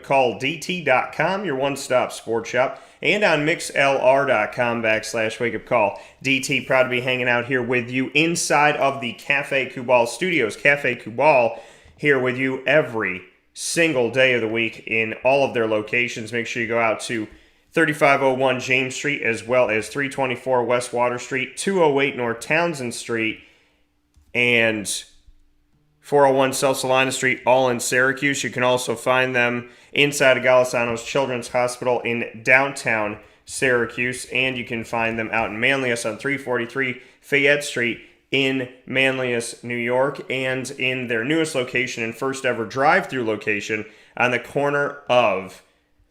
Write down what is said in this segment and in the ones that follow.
wakeupcalldt.com, your one-stop sports shop, and on mixlr.com/wakeupcall. DT, proud to be hanging out here with you inside of the Cafe Kubal studios. Cafe Kubal here with you every single day of the week in all of their locations. Make sure you go out to 3501 James Street as well as 324 West Water Street, 208 North Townsend Street, and 401 South Salina Street, all in Syracuse. You can also find them inside of Golisano's Children's Hospital in downtown Syracuse, and you can find them out in Manlius on 343 Fayette Street in Manlius, New York, and in their newest location and first ever drive-through location on the corner of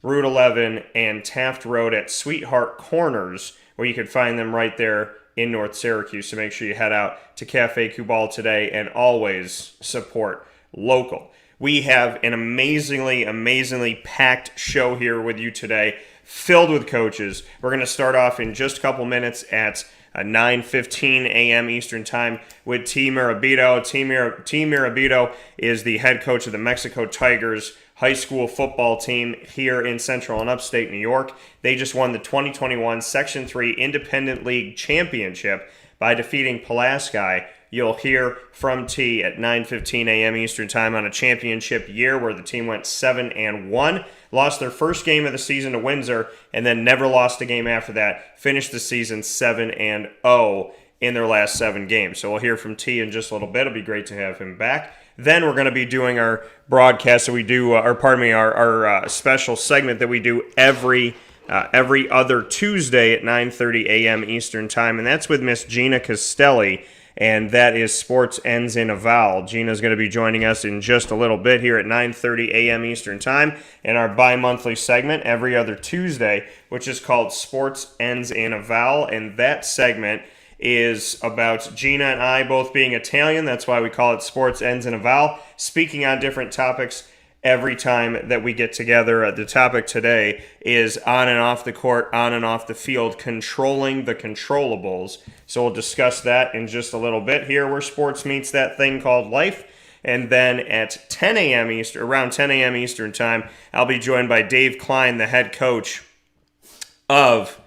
Route 11 and Taft Road at Sweetheart Corners, where you can find them right there in North Syracuse. So make sure you head out to Cafe Kubal today and always support local. We have an amazingly packed show here with you today, filled with coaches. We're going to start off in just a couple minutes at 9:15 a.m. Eastern Time with Tee Murabito. Tee Murabito is the head coach of the Mexico Tigers high school football team here in Central and Upstate New York. They just won the 2021 Section 3 Independent League Championship by defeating Pulaski. You'll hear from T at 9:15 a.m. Eastern Time on a championship year where the team went 7-1, lost their first game of the season to Windsor, and then never lost a game after that. Finished the season 7-0 in their last 7 games. So we'll hear from T in just a little bit. It'll be great to have him back. Then we're going to be doing our broadcast that we do, our special segment that we do every other Tuesday at 9:30 a.m. Eastern Time, and that's with Miss Gina Castelli, and that is Sports Ends in A Vowel. Gina's going to be joining us in just a little bit here at 9:30 a.m. Eastern Time in our bi-monthly segment every other Tuesday, which is called Sports Ends in A Vowel, and that segment is about Gina and I both being Italian. That's why we call it Sports Ends in A Vowel, speaking on different topics every time that we get together. The topic today is on and off the court, on and off the field, controlling the controllables. So we'll discuss that in just a little bit here, where sports meets that thing called life. And then at 10 a.m. Eastern, around 10 a.m. Eastern Time, I'll be joined by Dave Kline, the head coach of...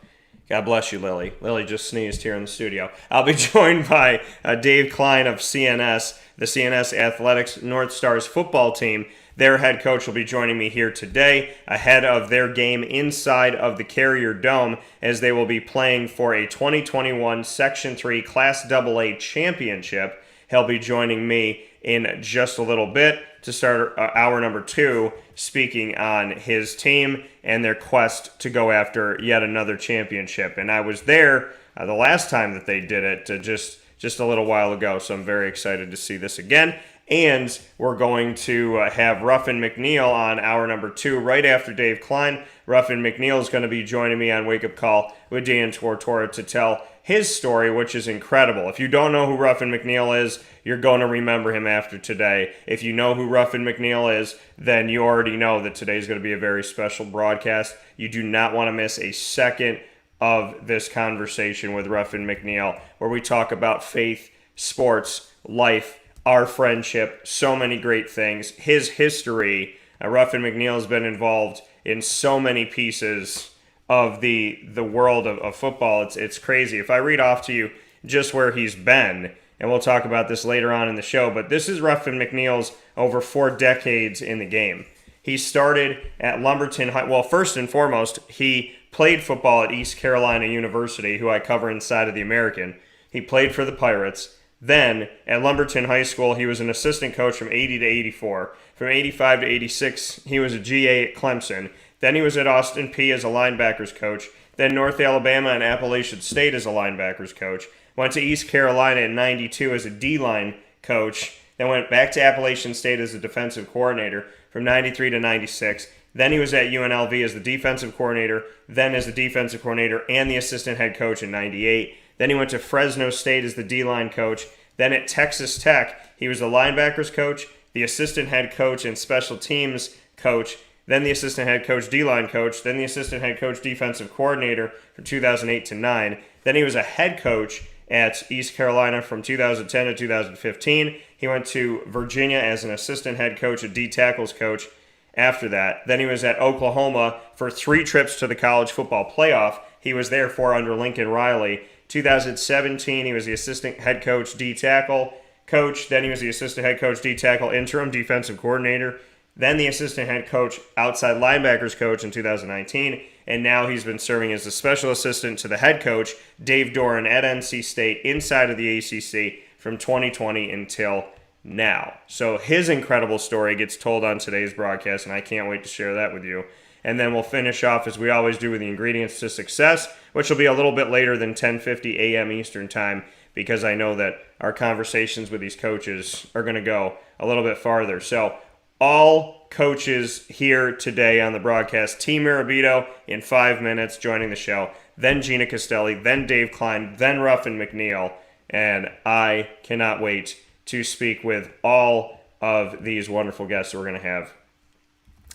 God bless you, Lily. Lily just sneezed here in the studio. I'll be joined by Dave Kline of CNS, the CNS Athletics North Stars football team. Their head coach will be joining me here today ahead of their game inside of the Carrier Dome, as they will be playing for a 2021 Section 3 Class AA championship. He'll be joining me in just a little bit to start hour number 2, speaking on his team and their quest to go after yet another championship. And I was there the last time that they did it, just a little while ago, so I'm very excited to see this again. And we're going to have Ruffin McNeill on hour number 2 right after Dave Kline. Ruffin McNeill is going to be joining me on Wake Up Call with Dan Tortora to tell his story, which is incredible. If you don't know who Ruffin McNeill is, you're going to remember him after today. If you know who Ruffin McNeill is, then you already know that today's going to be a very special broadcast. You do not want to miss a second of this conversation with Ruffin McNeill, where we talk about faith, sports, life, our friendship, so many great things, his history. Ruffin McNeill has been involved in so many pieces of the world of football. It's crazy. If I read off to you just where he's been, and we'll talk about this later on in the show, but this is Ruffin McNeill's over 4 decades in the game. He started at Lumberton High. Well, first and foremost, he played football at East Carolina University, who I cover inside of the American. He played for the Pirates. Then, at Lumberton High School, he was an assistant coach from 80 to 84. From 85 to 86, he was a GA at Clemson. Then he was at Austin Peay as a linebackers coach. Then North Alabama and Appalachian State as a linebackers coach. Went to East Carolina in 92 as a D-line coach. Then went back to Appalachian State as a defensive coordinator from 93 to 96. Then he was at UNLV as the defensive coordinator, then as the defensive coordinator and the assistant head coach in 98. Then he went to Fresno State as the D-line coach. Then at Texas Tech, he was the linebackers coach, the assistant head coach and special teams coach, then the assistant head coach D-line coach, then the assistant head coach defensive coordinator from 2008 to 9. Then he was a head coach at East Carolina from 2010 to 2015. He went to Virginia as an assistant head coach, a D-tackles coach. after that. Then he was at Oklahoma for 3 trips to the college football playoff. He was there for under Lincoln Riley. 2017, he was the assistant head coach, D-tackle coach. Then he was the assistant head coach, D-tackle, interim defensive coordinator. Then the assistant head coach, outside linebackers coach in 2019. And now he's been serving as the special assistant to the head coach, Dave Doran, at NC State inside of the ACC from 2020 until now. So his incredible story gets told on today's broadcast, and I can't wait to share that with you. And then we'll finish off, as we always do, with the ingredients to success, which will be a little bit later than 10:50 a.m. Eastern Time, because I know that our conversations with these coaches are going to go a little bit farther. So all coaches here today on the broadcast: Tee Murabito in 5 minutes joining the show, then Gina Castelli, then Dave Kline, then Ruffin McNeill, and I cannot wait to speak with all of these wonderful guests that we're going to have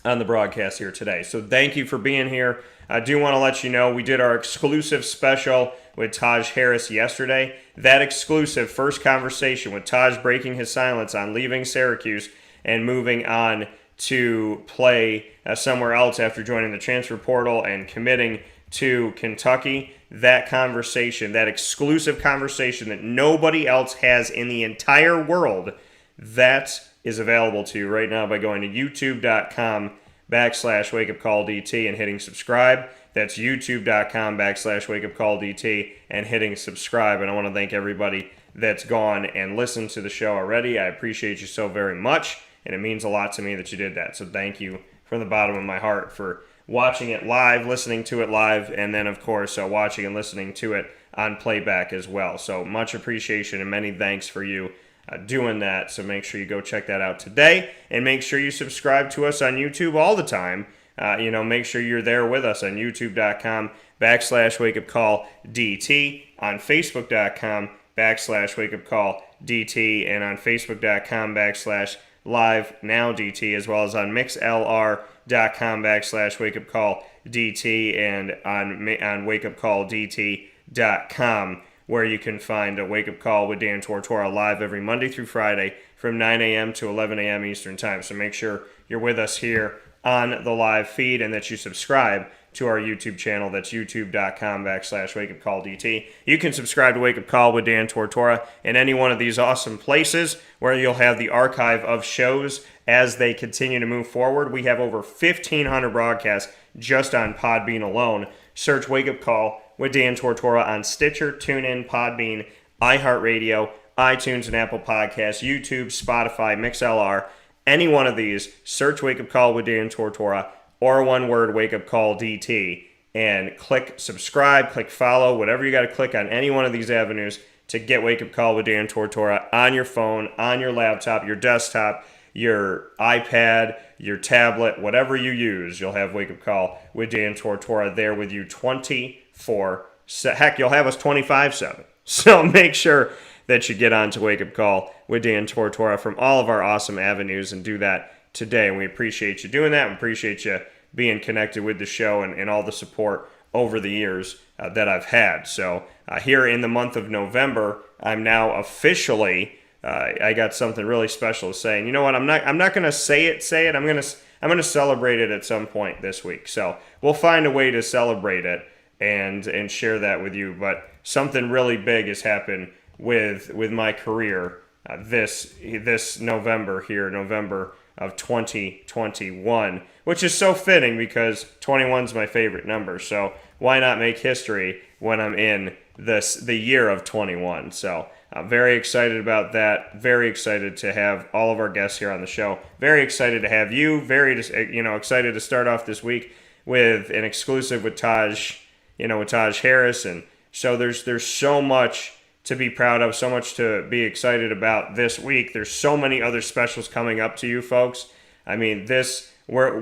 on the broadcast here today. So thank you for being here. I do want to let you know we did our exclusive special with Taj Harris yesterday. That exclusive first conversation with Taj breaking his silence on leaving Syracuse and moving on to play somewhere else after joining the transfer portal and committing to Kentucky. That conversation, that exclusive conversation that nobody else has in the entire world, that is available to you right now by going to youtube.com/wakeupcalldt and hitting subscribe. That's youtube.com/wakeupcalldt and hitting subscribe. And I want to thank everybody that's gone and listened to the show already. I appreciate you so very much, and it means a lot to me that you did that. So thank you from the bottom of my heart for watching it live, listening to it live, and then, of course, watching and listening to it on playback as well. So much appreciation and many thanks for you doing that. So make sure you go check that out today, and make sure you subscribe to us on YouTube all the time. Make sure you're there with us on youtube.com/wakeupcalldt, on facebook.com/wakeupcalldt, and on facebook.com/live-now-dt, as well as on mixlr.com/wakeupcalldt, and on wakeupcalldt.com, where you can find a Wake Up Call with Dan Tortora live every Monday through Friday from 9 a.m. to 11 a.m. Eastern Time. So make sure you're with us here on the live feed, and that you subscribe to our YouTube channel. That's youtube.com/wakeupcalldt. You can subscribe to Wake Up Call with Dan Tortora in any one of these awesome places where you'll have the archive of shows as they continue to move forward. We have over 1,500 broadcasts just on Podbean alone. Search Wake Up Call with Dan Tortora on Stitcher, TuneIn, Podbean, iHeartRadio, iTunes and Apple Podcasts, YouTube, Spotify, MixLR. Any one of these, search Wake Up Call with Dan Tortora, or one word, Wake Up Call DT, and click subscribe, click follow, whatever you got to click on any one of these avenues to get Wake Up Call with Dan Tortora on your phone, on your laptop, your desktop, your iPad, your tablet, whatever you use. You'll have Wake Up Call with Dan Tortora there with you 24/7. Heck, you'll have us 25/7. So make sure that you get on to Wake Up Call with Dan Tortora from all of our awesome avenues, and do that today. And we appreciate you doing that. We appreciate you being connected with the show and all the support over the years that I've had. So here in the month of November, I'm now officially, I got something really special to say. And you know what? I'm not going to say it. I'm going to celebrate it at some point this week. So we'll find a way to celebrate it and share that with you. But something really big has happened with my career this November here, November of 2021, which is so fitting because 21 is my favorite number. So why not make history when I'm in the year of 21? So I'm very excited about that. Very excited to have all of our guests here on the show. Very excited to have you. Very excited to start off this week with an exclusive with Taj Harris. And so there's so much to be proud of, so much to be excited about this week. There's so many other specials coming up to you folks. I mean, I'm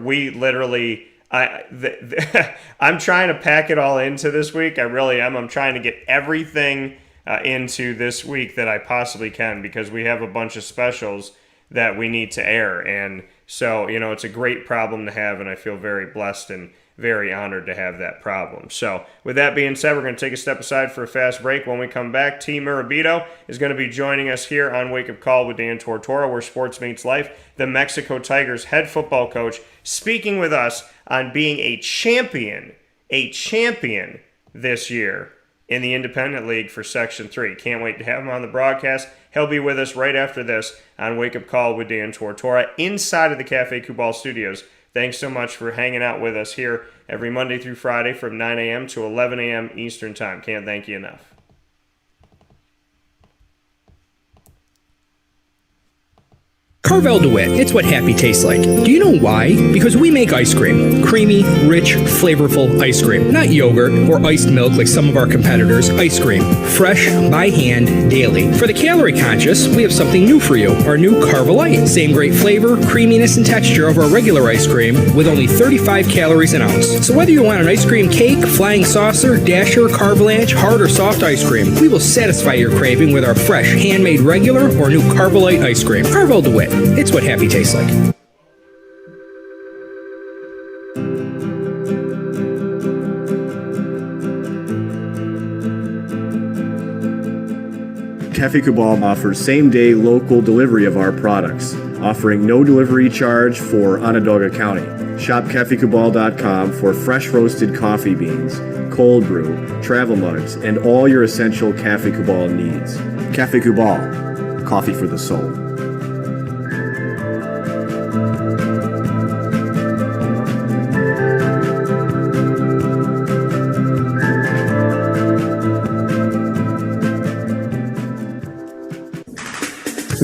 trying to pack it all into this week. I really am. I'm trying to get everything into this week that I possibly can, because we have a bunch of specials that we need to air. And so, it's a great problem to have, and I feel very blessed and very honored to have that problem. So with that being said, we're going to take a step aside for a fast break. When we come back, Tee Murabito is going to be joining us here on Wake Up Call with Dan Tortora, where sports meets life. The Mexico Tigers head football coach speaking with us on being a champion this year in the Independent League for Section 3. Can't wait to have him on the broadcast. He'll be with us right after this on Wake Up Call with Dan Tortora inside of the Cafe Cubal studios. Thanks so much for hanging out with us here every Monday through Friday from 9 a.m. to 11 a.m. Eastern Time. Can't thank you enough. Carvel DeWitt, it's what happy tastes like. Do you know why? Because we make ice cream. Creamy, rich, flavorful ice cream. Not yogurt or iced milk like some of our competitors. Ice cream. Fresh, by hand, daily. For the calorie conscious, we have something new for you. Our new Carvelite. Same great flavor, creaminess, and texture of our regular ice cream with only 35 calories an ounce. So whether you want an ice cream cake, flying saucer, dasher, carvalanche, hard or soft ice cream, we will satisfy your craving with our fresh, handmade regular or new Carvelite ice cream. Carvel DeWitt. It's what happy tastes like. Cafe Cubal offers same-day local delivery of our products, offering no delivery charge for Onondaga County. Shop cafecubal.com for fresh roasted coffee beans, cold brew, travel mugs, and all your essential Cafe Cubal needs. Cafe Cubal, coffee for the soul.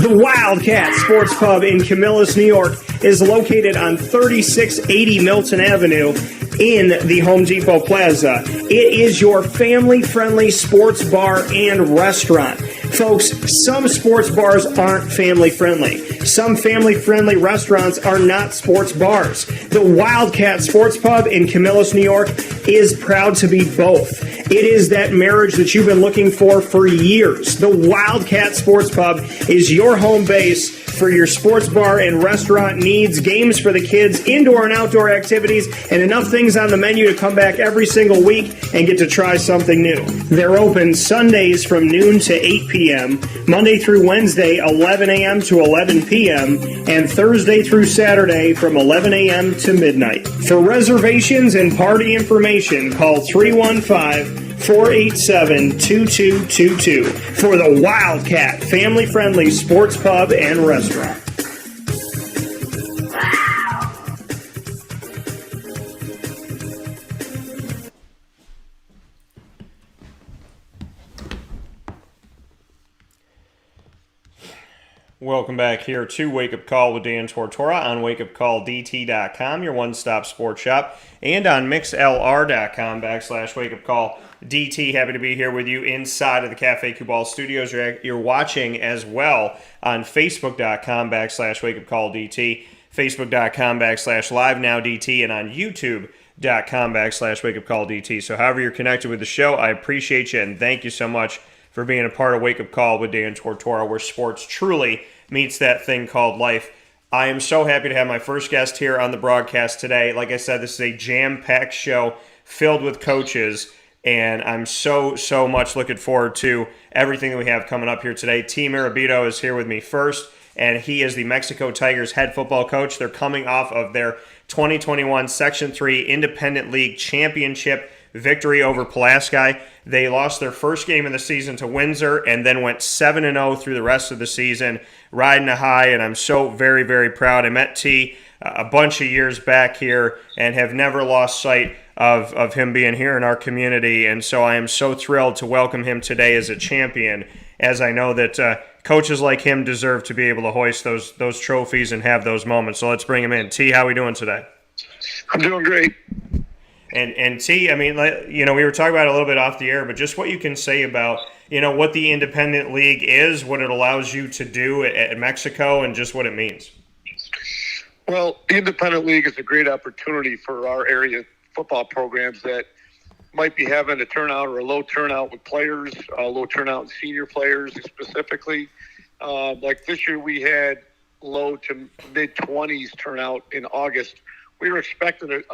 The Wildcat Sports Pub in Camillus, New York is located on 3680 Milton Avenue in the Home Depot Plaza. It is your family-friendly sports bar and restaurant. Folks, some sports bars aren't family-friendly. Some family-friendly restaurants are not sports bars. The Wildcat Sports Pub in Camillus, New York is proud to be both. It is that marriage that you've been looking for years. The Wildcat Sports Pub is your home base for your sports bar and restaurant needs, games for the kids, indoor and outdoor activities, and enough things on the menu to come back every single week and get to try something new. They're open Sundays from noon to 8 p.m., Monday through Wednesday, 11 a.m. to 11 p.m., and Thursday through Saturday from 11 a.m. to midnight. For reservations and party information, call 315-487-2222 for the Wildcat family-friendly sports pub and restaurant. Welcome back here to Wake Up Call with Dan Tortora on wakeupcalldt.com, your one-stop sports shop, and on mixlr.com/wakeupcalldt. Happy to be here with you inside of the Cafe Cubal studios. You're watching as well on facebook.com/wakeupcalldt, facebook.com/livenowdt, and on youtube.com/wakeupcalldt. So however you're connected with the show, I appreciate you and thank you so much for being a part of Wake Up Call with Dan Tortora, where sports truly meets that thing called life. I am so happy to have my first guest here on the broadcast today. Like I said, this is a jam-packed show filled with coaches, and I'm so much looking forward to everything that we have coming up here today. Tee Murabito is here with me first, and he is the Mexico Tigers head football coach. They're coming off of their 2021 Section 3 Independent League Championship victory over Pulaski. They lost their first game of the season to Windsor and then went 7-0 through the rest of the season, riding a high, and I'm so very, very proud. I met T a bunch of years back here and have never lost sight of him being here in our community, and so I am so thrilled to welcome him today as a champion, as I know that coaches like him deserve to be able to hoist those trophies and have those moments. So let's bring him in. T, how are we doing today? I'm doing great. And T, I mean, we were talking about it a little bit off the air, but just what you can say about, what the Independent League is, what it allows you to do at Mexico, and just what it means. Well, the Independent League is a great opportunity for our area football programs that might be having a turnout or a low turnout with players, a low turnout in senior players specifically. Like this year we had low to mid-20s turnout in August we were expecting it,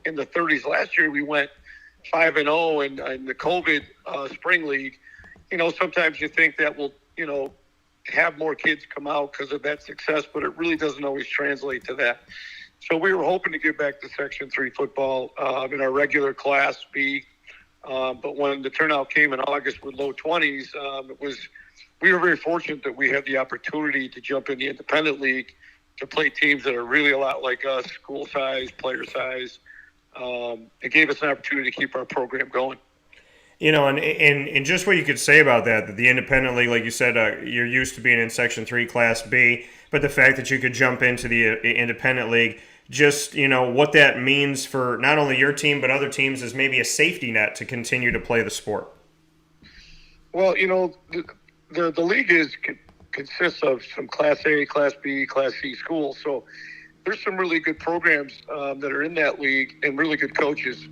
in the 30s. Last year we went 5-0 in the COVID spring league. Sometimes you think that will, have more kids come out because of that success, but it really doesn't always translate to that. So we were hoping to get back to Section 3 football in our regular Class B. But when the turnout came in August with low 20s, we were very fortunate that we had the opportunity to jump in the independent league to play teams that are really a lot like us, school size, player size. It gave us an opportunity to keep our program going. And just what you could say about that the independent league, like you said, you're used to being in Section 3 Class B, but the fact that you could jump into the independent league, just, what that means for not only your team but other teams is maybe a safety net to continue to play the sport. Well, the league consists of some Class A, Class B, Class C schools. So there's some really good programs that are in that league and really good coaches.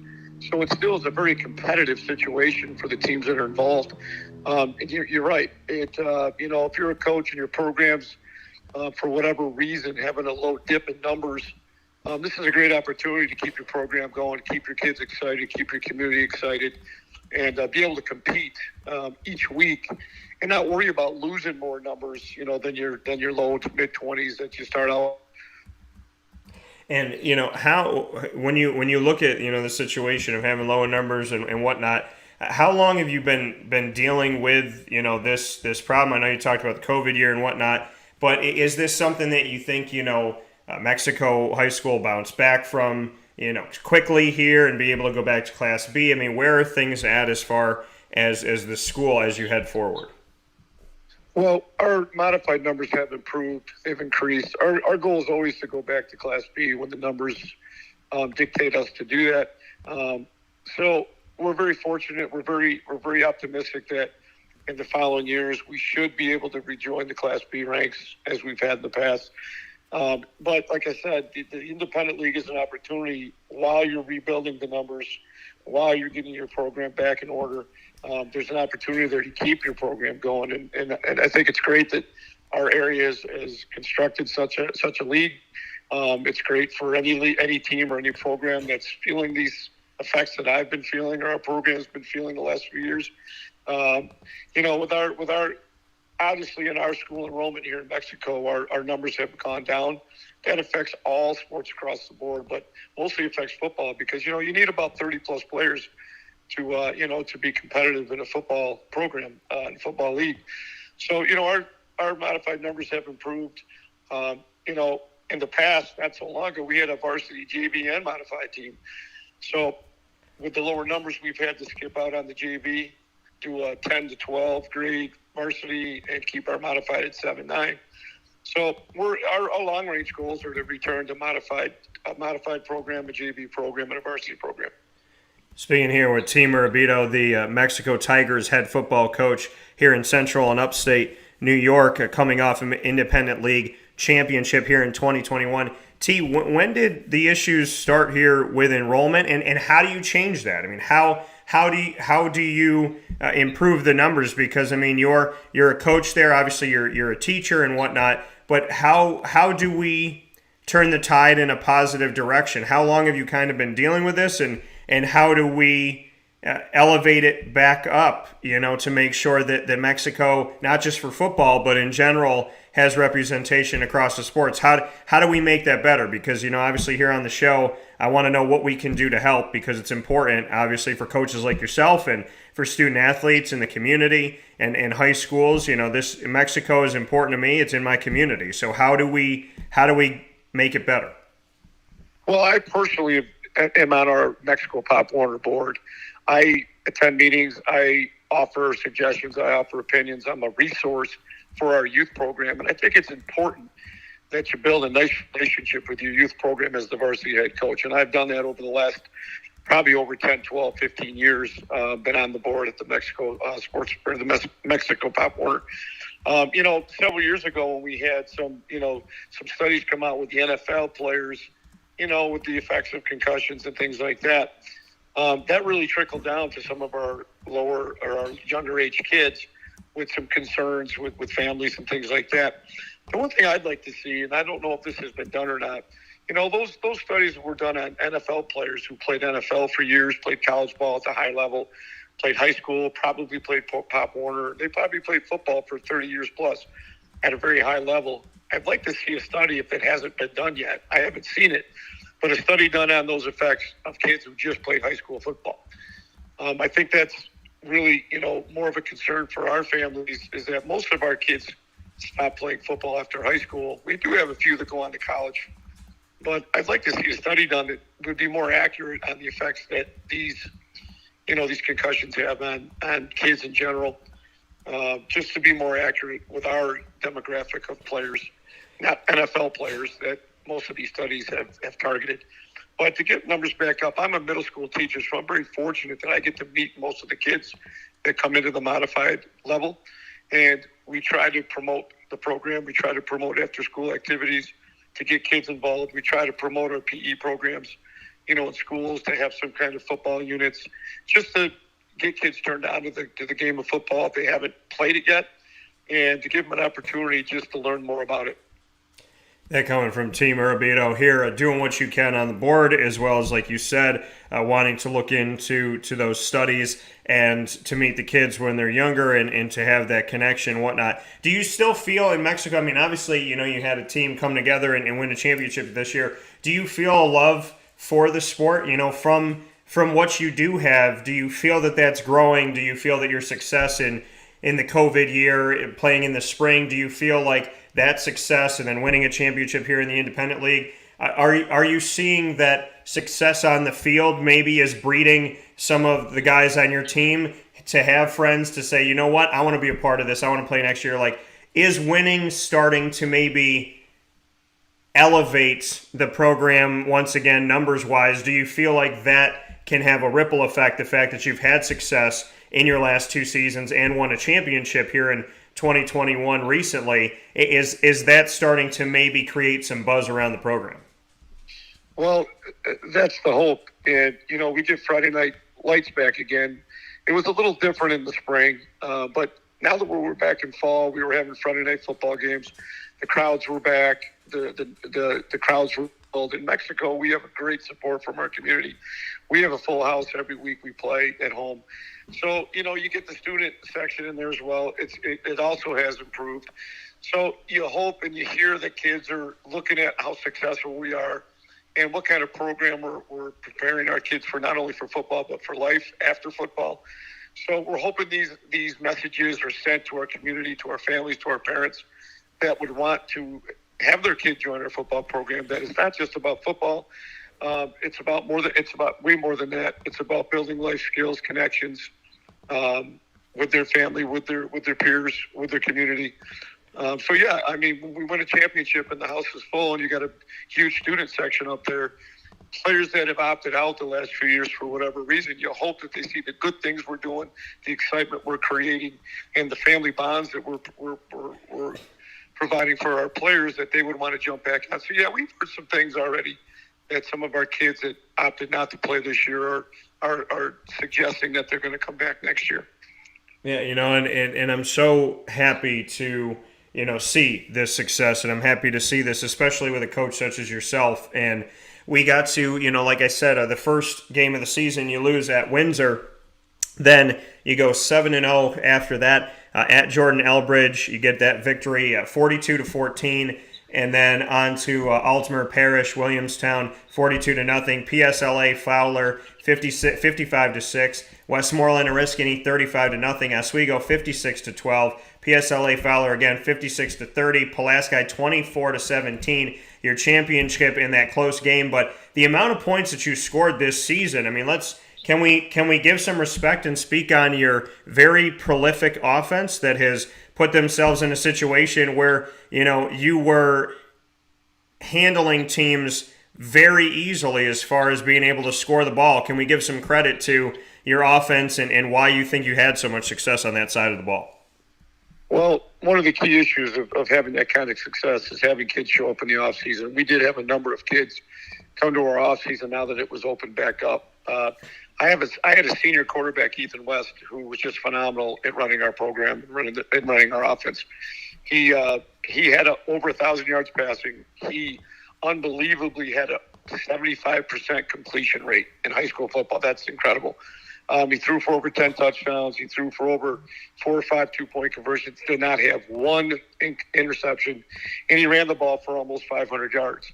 So it still is a very competitive situation for the teams that are involved. And you're right. If you're a coach and your programs, for whatever reason, having a low dip in numbers, this is a great opportunity to keep your program going, keep your kids excited, keep your community excited, and be able to compete each week and not worry about losing more numbers, than your low to mid 20s that you start out. And how when you look at the situation of having lower numbers and whatnot, how long have you been dealing with this problem? I know you talked about the COVID year and whatnot, but is this something that you think Mexico high school bounce back from quickly here and be able to go back to Class B? I mean, where are things at as far as the school as you head forward? Well, our modified numbers have improved. They've increased. Our goal is always to go back to Class B when the numbers dictate us to do that. So we're very fortunate. We're very optimistic that in the following years we should be able to rejoin the Class B ranks as we've had in the past. But like I said, the independent league is an opportunity while you're rebuilding the numbers, while you're getting your program back in order. There's an opportunity there to keep your program going, and I think it's great that our area has constructed such a league. It's great for any team or any program that's feeling these effects that I've been feeling or our program has been feeling the last few years. With our obviously in our school enrollment here in Mexico, our numbers have gone down. That affects all sports across the board, but mostly affects football because you need about 30 plus players to be competitive in a football program, in a football league. So, our modified numbers have improved. In the past, not so long ago, we had a varsity JV and modified team. So with the lower numbers, we've had to skip out on the JV, do a 10 to 12 grade varsity and keep our modified at 7-9. So our long range goals are to return to a modified program, a JV program, and a varsity program. Speaking here with Tee Murabito, the Mexico Tigers head football coach here in Central and Upstate New York, coming off an independent league championship here in 2021. T, when did the issues start here with enrollment, and how do you change that? I mean, how do you improve the numbers? Because I mean, you're a coach there, obviously you're a teacher and whatnot, but how do we turn the tide in a positive direction? How long have you kind of been dealing with this, and how do we elevate it back up, to make sure that Mexico, not just for football, but in general, has representation across the sports? How do we make that better? Because, obviously here on the show, I want to know what we can do to help, because it's important, obviously, for coaches like yourself and for student athletes in the community and high schools. This Mexico is important to me. It's in my community. So how do we make it better? Well, I personally am on our Mexico Pop Warner board. I attend meetings. I offer suggestions. I offer opinions. I'm a resource for our youth program. And I think it's important that you build a nice relationship with your youth program as the varsity head coach. And I've done that over the last probably over 10, 12, 15 years. Been on the board at the Mexico the Mexico Pop Warner. Several years ago when we had some studies come out with the NFL players, with the effects of concussions and things like that. That really trickled down to some of our lower or our younger age kids with some concerns with families and things like that. The one thing I'd like to see, and I don't know if this has been done or not, those studies were done on NFL players who played NFL for years, played college ball at the high level, played high school, probably played Pop Warner. They probably played football for 30 years plus at a very high level. I'd like to see a study if it hasn't been done yet. I haven't seen it, but a study done on those effects of kids who just played high school football. I think that's really, more of a concern for our families is that most of our kids stop playing football after high school. We do have a few that go on to college, but I'd like to see a study done that would be more accurate on the effects that these concussions have on kids in general, just to be more accurate with our demographic of players, not NFL players that most of these studies have targeted. But to get numbers back up, I'm a middle school teacher, so I'm very fortunate that I get to meet most of the kids that come into the modified level. And we try to promote the program. We try to promote after-school activities to get kids involved. We try to promote our PE programs, in schools to have some kind of football units, just to get kids turned on to the game of football if they haven't played it yet, and to give them an opportunity just to learn more about it. That coming from Tee Murabito here, doing what you can on the board, as well as, like you said, wanting to look into those studies and to meet the kids when they're younger and to have that connection and whatnot. Do you still feel in Mexico, obviously, you had a team come together and win a championship this year. Do you feel a love for the sport, from what you do have? Do you feel that that's growing? Do you feel that your success in the COVID year, playing in the spring, do you feel like that success and then winning a championship here in the Independent League, are you seeing that success on the field maybe is breeding some of the guys on your team to have friends to say, you know what, I want to be a part of this, I want to play next year? Like, is winning starting to maybe elevate the program once again, numbers-wise? Do you feel like that can have a ripple effect, the fact that you've had success in your last two seasons and won a championship here in 2021 recently? Is that starting to maybe create some buzz around the program? Well, that's the hope. And, we get Friday night lights back again. It was a little different in the spring, but now that we're back in fall, we were having Friday night football games. The crowds were back. The crowds were filled. In Mexico, we have a great support from our community. We have a full house every week we play at home. So, you get the student section in there as well. It also has improved. So you hope and you hear that kids are looking at how successful we are and what kind of program we're preparing our kids for, not only for football, but for life after football. So we're hoping these messages are sent to our community, to our families, to our parents that would want to have their kid join our football program. That it's not just about football. It's about way more than that. It's about building life skills, connections with their family, with their peers, with their community. When we win a championship and the house is full and you got a huge student section up there, players that have opted out the last few years for whatever reason, you hope that they see the good things we're doing, the excitement we're creating, and the family bonds that we're providing for our players, that they would want to jump back on. So, we've heard some things already that some of our kids that opted not to play this year are suggesting that they're going to come back next year. Yeah, and I'm so happy to, see this success, and I'm happy to see this, especially with a coach such as yourself. And we got to, like I said, the first game of the season you lose at Windsor, then you go 7-0 after that at Jordan Elbridge. You get that victory, 42-14. And then on to Altamir Parish, Williamstown, 42-0. PSLA Fowler, 55-6. Westmoreland Oriskany, 35-0. Oswego, 56-12. PSLA Fowler again, 56-30. Pulaski, 24-17. Your championship in that close game, but the amount of points that you scored this season. Can we give some respect and speak on your very prolific offense that has put themselves in a situation where, you were handling teams very easily as far as being able to score the ball? Can we give some credit to your offense and why you think you had so much success on that side of the ball? Well, one of the key issues of having that kind of success is having kids show up in the offseason. We did have a number of kids come to our offseason now that it was opened back up. I had a senior quarterback, Ethan West, who was just phenomenal at running our program and running our offense. He had over 1,000 yards passing. He unbelievably had a 75% completion rate in high school football. That's incredible. He threw for over 10 touchdowns. He threw for over 4 or 5 two-point conversions, did not have one interception, and he ran the ball for almost 500 yards.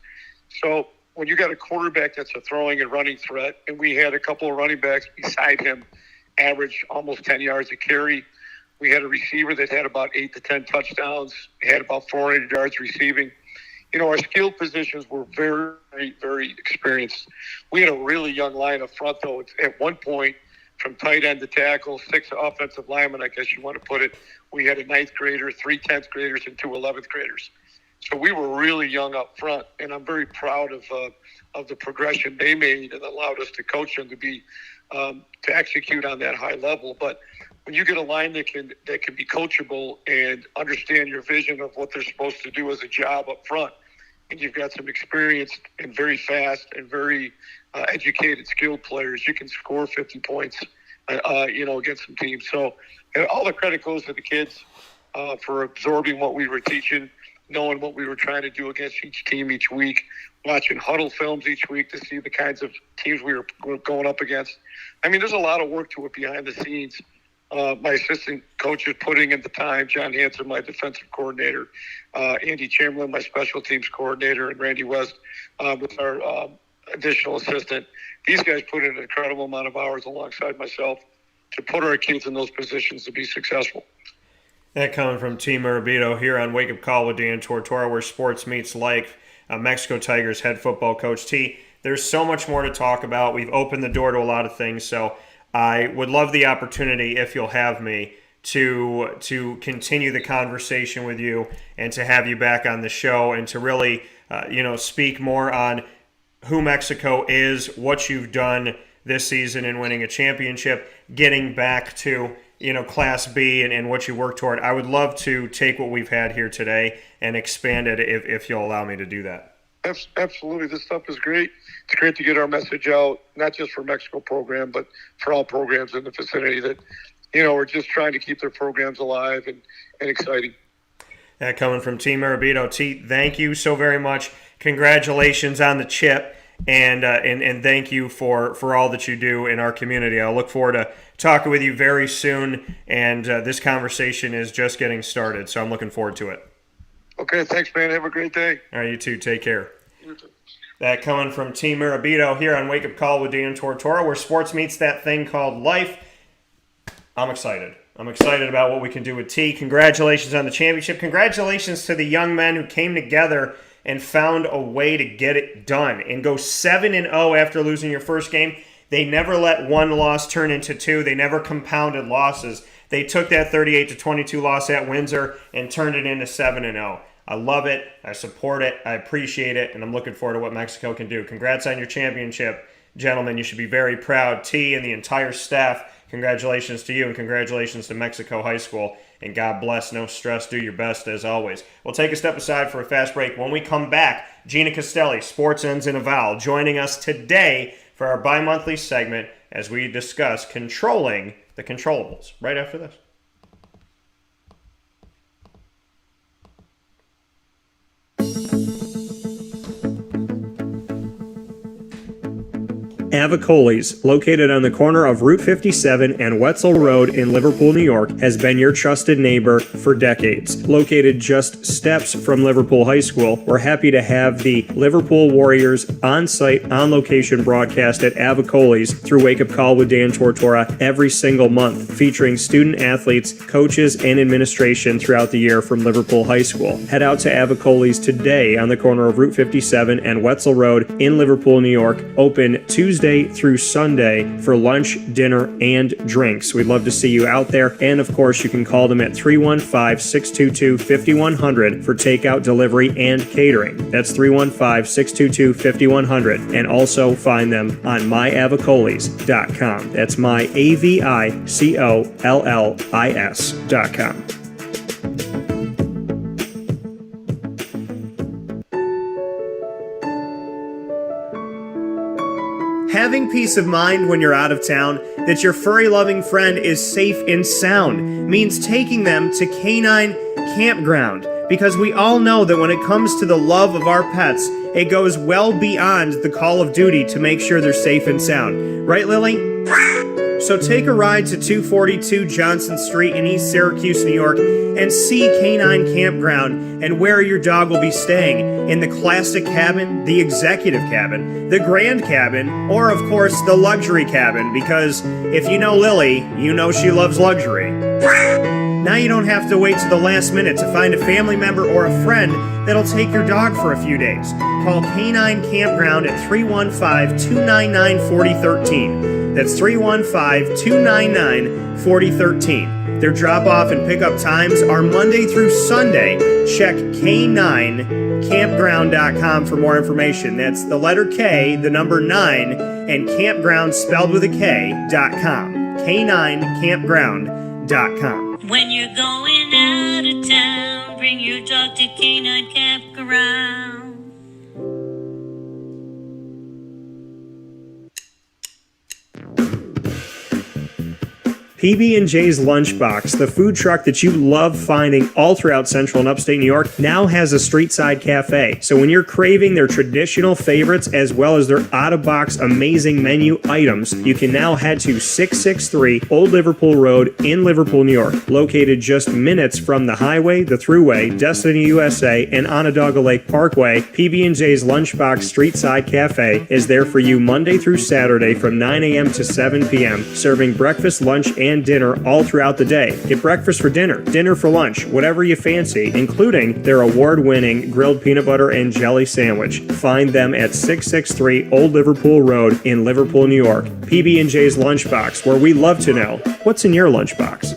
So when you got a quarterback that's a throwing and running threat, and we had a couple of running backs beside him average almost 10 yards a carry, we had a receiver that had about 8 to 10 touchdowns, had about 400 yards receiving. Our skilled positions were very, very experienced. We had a really young line up front, though. At one point, from tight end to tackle, 6 offensive linemen, I guess you want to put it. We had a 9th grader, 3 10th graders, and 2 11th graders. So we were really young up front, and I'm very proud of the progression they made and allowed us to coach them to be to execute on that high level. But when you get a line that can be coachable and understand your vision of what they're supposed to do as a job up front, and you've got some experienced and very fast and very educated, skilled players, you can score 50 points, against some teams. So all the credit goes to the kids for absorbing what we were teaching, knowing what we were trying to do against each team each week, watching huddle films each week to see the kinds of teams we were going up against. I mean, there's a lot of work to it behind the scenes. My assistant coach is putting in the time. John Hanson, my defensive coordinator, Andy Chamberlain, my special teams coordinator, and Randy West with our additional assistant. These guys put in an incredible amount of hours alongside myself to put our kids in those positions to be successful. That coming from Tee Murabito here on Wake Up Call with Dan Tortora, where sports meets life. Mexico Tigers head football coach. T, there's so much more to talk about. We've opened the door to a lot of things, so I would love the opportunity, if you'll have me, to continue the conversation with you and to have you back on the show and to really, speak more on who Mexico is, what you've done this season in winning a championship, getting back to Class B and what you work toward. I would love to take what we've had here today and expand it if you'll allow me to do that. Absolutely. This stuff is great. It's great to get our message out, not just for Mexico program, but for all programs in the vicinity that, are just trying to keep their programs alive and exciting. That coming from Tee Murabito. T, thank you so very much. Congratulations on the chip. And thank you for all that you do in our community. I'll look forward to talking with you very soon, and this conversation is just getting started, so I'm looking forward to it. Okay, thanks, man. Have a great day. All right, you too. Take care. You too. That coming from Tee Murabito here on Wake Up Call with Dan Tortora, where sports meets that thing called life. I'm excited. I'm excited about what we can do with T. Congratulations on the championship. Congratulations to the young men who came together and found a way to get it done and go 7-0 after losing your first game. They never let one loss turn into two. They never compounded losses. They took that 38-22 loss at Windsor and turned it into 7-0. I love it. I support it. I appreciate it, and I'm looking forward to what Mexico can do. Congrats on your championship, gentlemen. You should be very proud. T and the entire staff, congratulations to you, and congratulations to Mexico High School. And God bless, no stress, do your best as always. We'll take a step aside for a fast break. When we come back, Gina Castelli, Sports Ends in A Vowel, joining us today for our bi-monthly segment as we discuss controlling the controllables. Right after this. Avicolli's, located on the corner of Route 57 and Wetzel Road in Liverpool, New York, has been your trusted neighbor for decades. Located just steps from Liverpool High School, we're happy to have the Liverpool Warriors on-site, on-location broadcast at Avicolli's through Wake Up Call with Dan Tortora every single month, featuring student athletes, coaches, and administration throughout the year from Liverpool High School. Head out to Avicolli's today on the corner of Route 57 and Wetzel Road in Liverpool, New York, open Tuesday through Sunday for lunch, dinner, and drinks. We'd love to see you out there. And of course, you can call them at 315-622-5100 for takeout, delivery, and catering. That's 315-622-5100. And also find them on myavicollis.com. That's myavicollis.com. Having peace of mind when you're out of town that your furry-loving friend is safe and sound means taking them to Canine Campground, because we all know that when it comes to the love of our pets, It goes well beyond the call of duty to make sure they're safe and sound. Right, Lily? So take a ride to 242 Johnson Street in East Syracuse, New York, and see Canine Campground and where your dog will be staying in the classic cabin, the executive cabin, the grand cabin, or of course the luxury cabin, because if you know Lily, you know she loves luxury. Now you don't have to wait to the last minute to find a family member or a friend that'll take your dog for a few days. Call Canine Campground at 315-299-4013. That's 315-299-4013. Their drop-off and pickup times are Monday through Sunday. Check K9campground.com for more information. That's the letter K, the number 9, and campground spelled with a K.com. K9campground.com. When you're going out of town, bring your dog to Canine Campground. PB&J's Lunchbox, the food truck that you love finding all throughout Central and Upstate New York, now has a street-side cafe. So when you're craving their traditional favorites as well as their out-of-box amazing menu items, you can now head to 663 Old Liverpool Road in Liverpool, New York. Located just minutes from the highway, the Thruway, Destiny USA, and Onondaga Lake Parkway, PB&J's Lunchbox Street-Side Cafe is there for you Monday through Saturday from 9 a.m. to 7 p.m., serving breakfast, lunch, and dinner all throughout the day. Get breakfast for dinner, dinner for lunch, whatever you fancy, including their award-winning grilled peanut butter and jelly sandwich. Find them at 663 Old Liverpool Road in Liverpool, New York. PB&J's Lunchbox, where we love to know what's in your lunchbox.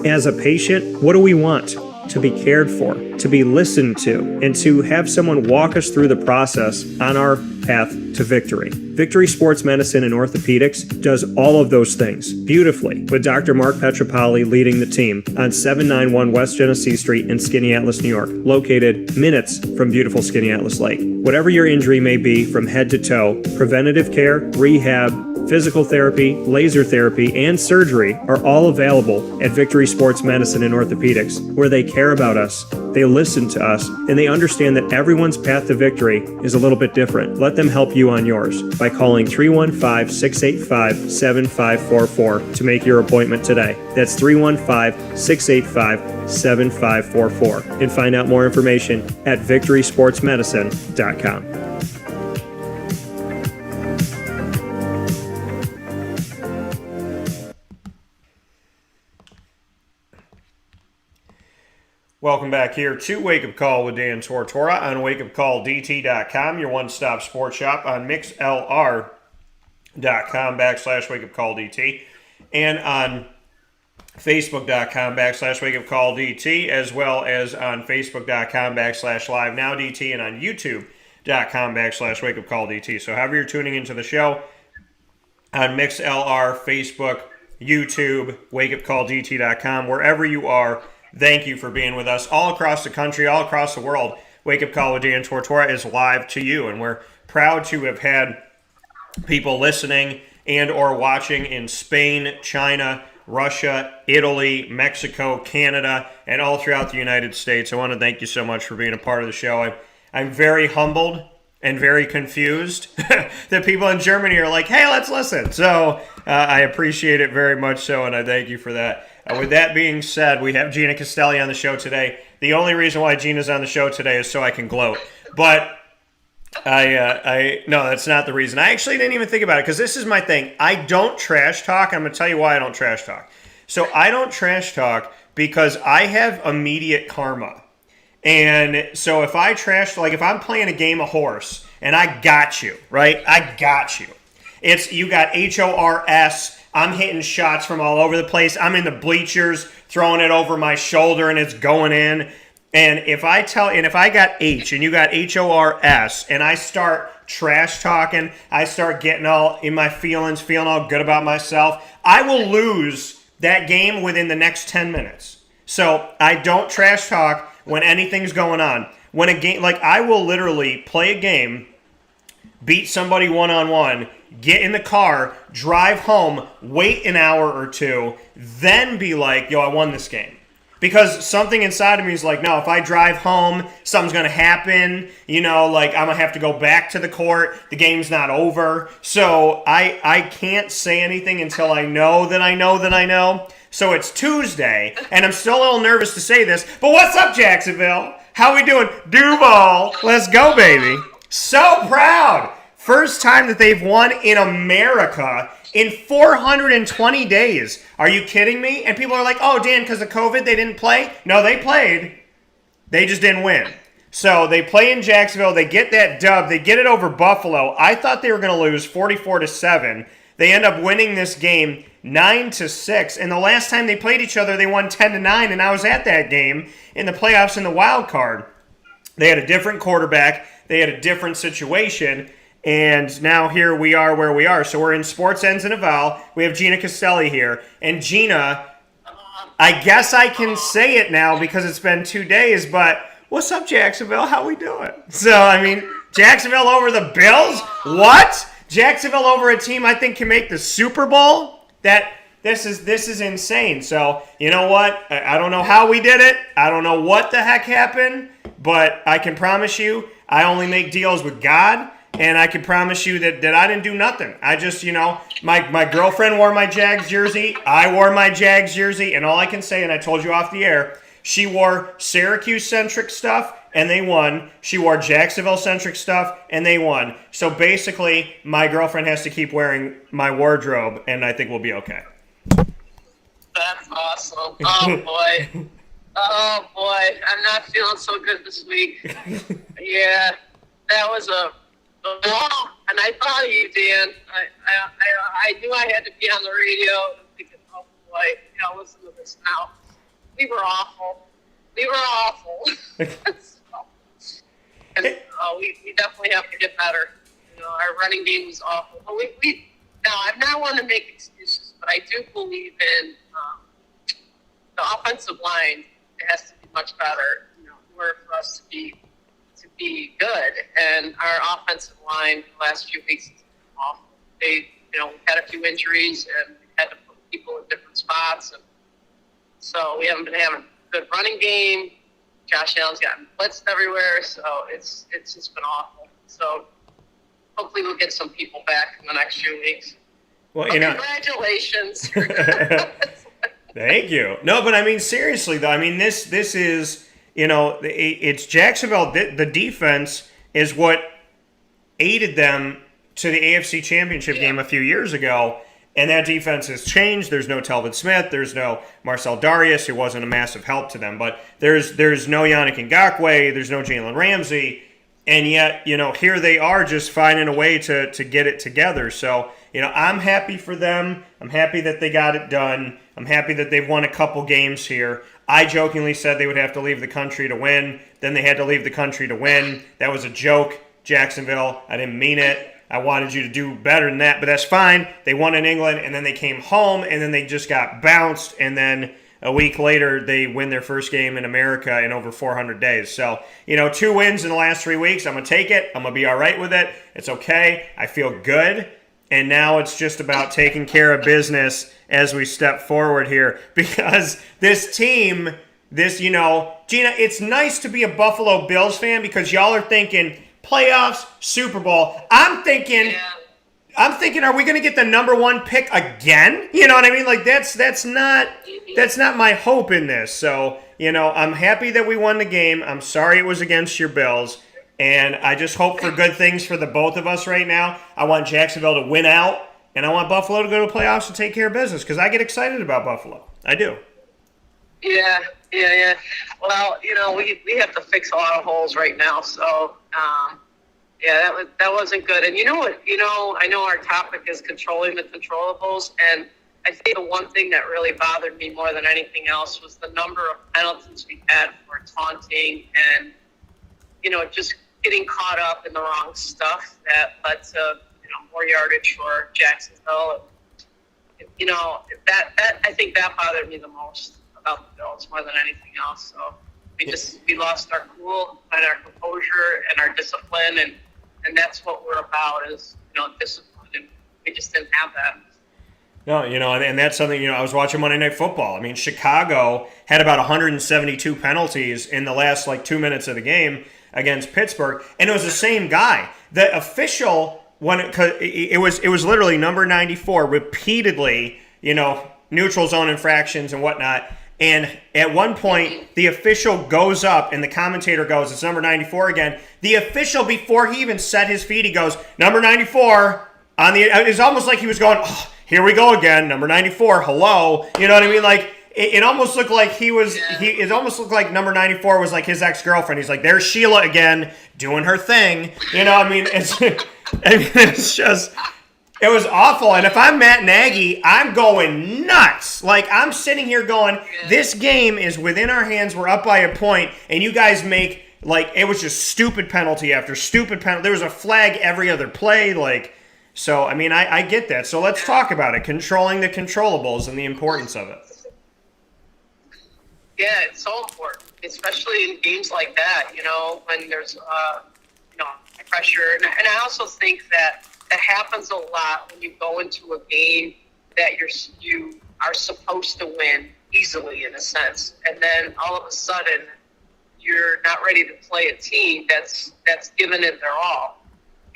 As a patient, what do we want? To be cared for, to be listened to, and to have someone walk us through the process on our path to victory. Victory Sports Medicine and Orthopedics does all of those things beautifully, with Dr. Mark Petropoli leading the team on 791 West Genesee Street in Skaneateles, New York, located minutes from beautiful Skaneateles Lake. Whatever your injury may be from head to toe, preventative care, rehab, physical therapy, laser therapy, and surgery are all available at Victory Sports Medicine and Orthopedics, where they care about us, they listen to us, and they understand that everyone's path to victory is a little bit different. Let them help you on yours by calling 315-685-7544 to make your appointment today. That's 315-685-7544. And find out more information at victorysportsmedicine.com. Welcome back here to Wake Up Call with Dan Tortora on wakeupcalldt.com, your one-stop sports shop on mixlr.com/wakeupcalldt, and on facebook.com/wakeupcalldt, as well as on facebook.com/live-now-dt, and on youtube.com/wakeupcalldt. So however you're tuning into the show, on MixLR, Facebook, YouTube, wakeupcalldt.com, wherever you are, thank you for being with us all across the country, all across the world. Wake Up Call with Dan Tortora is live to you, and we're proud to have had people listening and or watching in Spain, China, Russia, Italy, Mexico, Canada, and all throughout the United States. I want to thank you so much for being a part of the show. I'm very humbled and very confused that people in Germany are like, hey, let's listen. So I appreciate it very much so, and I thank you for that. With that being said, we have Gina Castelli on the show today. The only reason why Gina's on the show today is so I can gloat. But no, that's not the reason. I actually didn't even think about it, because this is my thing. I don't trash talk. I'm going to tell you why I don't trash talk. So I don't trash talk because I have immediate karma. And so if I trash, like if I'm playing a game of horse and I got you, right? I got you. You got HORS. I'm hitting shots from all over the place. I'm in the bleachers throwing it over my shoulder and it's going in. And if I got H and you got HORS and I start trash talking, I start getting all in my feelings, feeling all good about myself, I will lose that game within the next 10 minutes. So I don't trash talk when anything's going on. When a game, like I will literally play a game beat somebody one-on-one, get in the car, drive home, wait an hour or two, then be like, yo, I won this game. Because something inside of me is like, no, if I drive home, something's going to happen. I'm going to have to go back to the court. The game's not over. So I can't say anything until I know that I know that I know. So it's Tuesday, and I'm still a little nervous to say this, but what's up, Jacksonville? How we doing? Duval. Let's go, baby. So proud. First time that they've won in America in 420 days. Are you kidding me? And people are like, oh, Dan, because of COVID, they didn't play? No, they played. They just didn't win. So they play in Jacksonville. They get that dub. They get it over Buffalo. I thought they were going to lose 44-7. They end up winning this game 9-6. And the last time they played each other, they won 10-9. And I was at that game in the playoffs in the wild card. They had a different quarterback. They had a different situation. And now here we are where we are. So we're in Sports Ends in A Vowel. We have Gina Castelli here. And Gina, I guess I can say it now because it's been 2 days, but what's up, Jacksonville? How we doing? So, Jacksonville over the Bills? What? Jacksonville over a team I think can make the Super Bowl? This is insane. So, you know what? I don't know how we did it. I don't know what the heck happened, but I can promise you I only make deals with God. And I can promise you that I didn't do nothing. I just, my girlfriend wore my Jags jersey. I wore my Jags jersey. And all I can say, and I told you off the air, she wore Syracuse-centric stuff, and they won. She wore Jacksonville-centric stuff, and they won. So basically, my girlfriend has to keep wearing my wardrobe, and I think we'll be okay. That's awesome. Oh, boy. Oh, boy. I'm not feeling so good this week. Yeah, that was and I thought of you, Dan. I knew I had to be on the radio thinking, oh boy, listen to this now. We were awful. And we definitely have to get better. Our running game was awful. But now, I'm not one to make excuses, but I do believe in the offensive line. It has to be much better in order for us to be good, and our offensive line the last few weeks is awful. We've had a few injuries, and we've had to put people in different spots, and so we haven't been having a good running game. Josh Allen's gotten blitzed everywhere, so it's just been awful. So hopefully we'll get some people back in the next few weeks. Well, congratulations. Thank you. No, but seriously though, this is. It's Jacksonville. The defense is what aided them to the AFC Championship game a few years ago, and that defense has changed. There's no Telvin Smith. There's no Marcel Darius, who wasn't a massive help to them. But there's no Yannick Ngakoue. There's no Jalen Ramsey. And yet, here they are just finding a way to get it together. So, I'm happy for them. I'm happy that they got it done. I'm happy that they've won a couple games here. I jokingly said they would have to leave the country to win. Then they had to leave the country to win. That was a joke, Jacksonville. I didn't mean it. I wanted you to do better than that, but that's fine. They won in England, and then they came home, and then they just got bounced, and then a week later they win their first game in America in over 400 days. So, 2 wins in the last 3 weeks. I'm going to take it. I'm going to be all right with it. It's okay. I feel good. And now it's just about taking care of business as we step forward here. Because this team, Gina, it's nice to be a Buffalo Bills fan because y'all are thinking playoffs, Super Bowl. I'm thinking, are we going to get the number 1 pick again? You know what I mean? That's not my hope in this. So, I'm happy that we won the game. I'm sorry it was against your Bills. And I just hope for good things for the both of us right now. I want Jacksonville to win out, and I want Buffalo to go to the playoffs and take care of business because I get excited about Buffalo. I do. Yeah. Well, we have to fix a lot of holes right now. So, that wasn't good. And you know what? I know our topic is controlling the controllables, and I think the one thing that really bothered me more than anything else was the number of penalties we had for taunting and, just getting caught up in the wrong stuff that led to, more yardage for Jacksonville. And, that I think that bothered me the most about the Bills more than anything else. So we lost our cool and our composure and our discipline, and and that's what we're about is, discipline, and we just didn't have that. No, and that's something, I was watching Monday Night Football. I mean, Chicago had about 172 penalties in the last, 2 minutes of the game against Pittsburgh, and it was the same guy. The official, it was literally number 94 repeatedly, neutral zone infractions and whatnot. And at one point, the official goes up, and the commentator goes, it's number 94 again. The official, before he even set his feet, he goes, number 94 on the. It's almost like he was going, oh, here we go again, number 94. Hello, you know what I mean? Like it almost looked like he was. It almost looked like number 94 was like his ex-girlfriend. He's like, there's Sheila again doing her thing. I mean, it's just. It was awful, and if I'm Matt Nagy, I'm going nuts. Like, I'm sitting here going, this game is within our hands, we're up by a point, and you guys make, it was just stupid penalty after stupid penalty. There was a flag every other play, so, I mean, I get that. So let's talk about it, controlling the controllables and the importance of it. Yeah, it's so important, especially in games like that, when there's, pressure. And I also think that happens a lot when you go into a game that you are supposed to win easily, in a sense, and then all of a sudden you're not ready to play a team that's given it their all,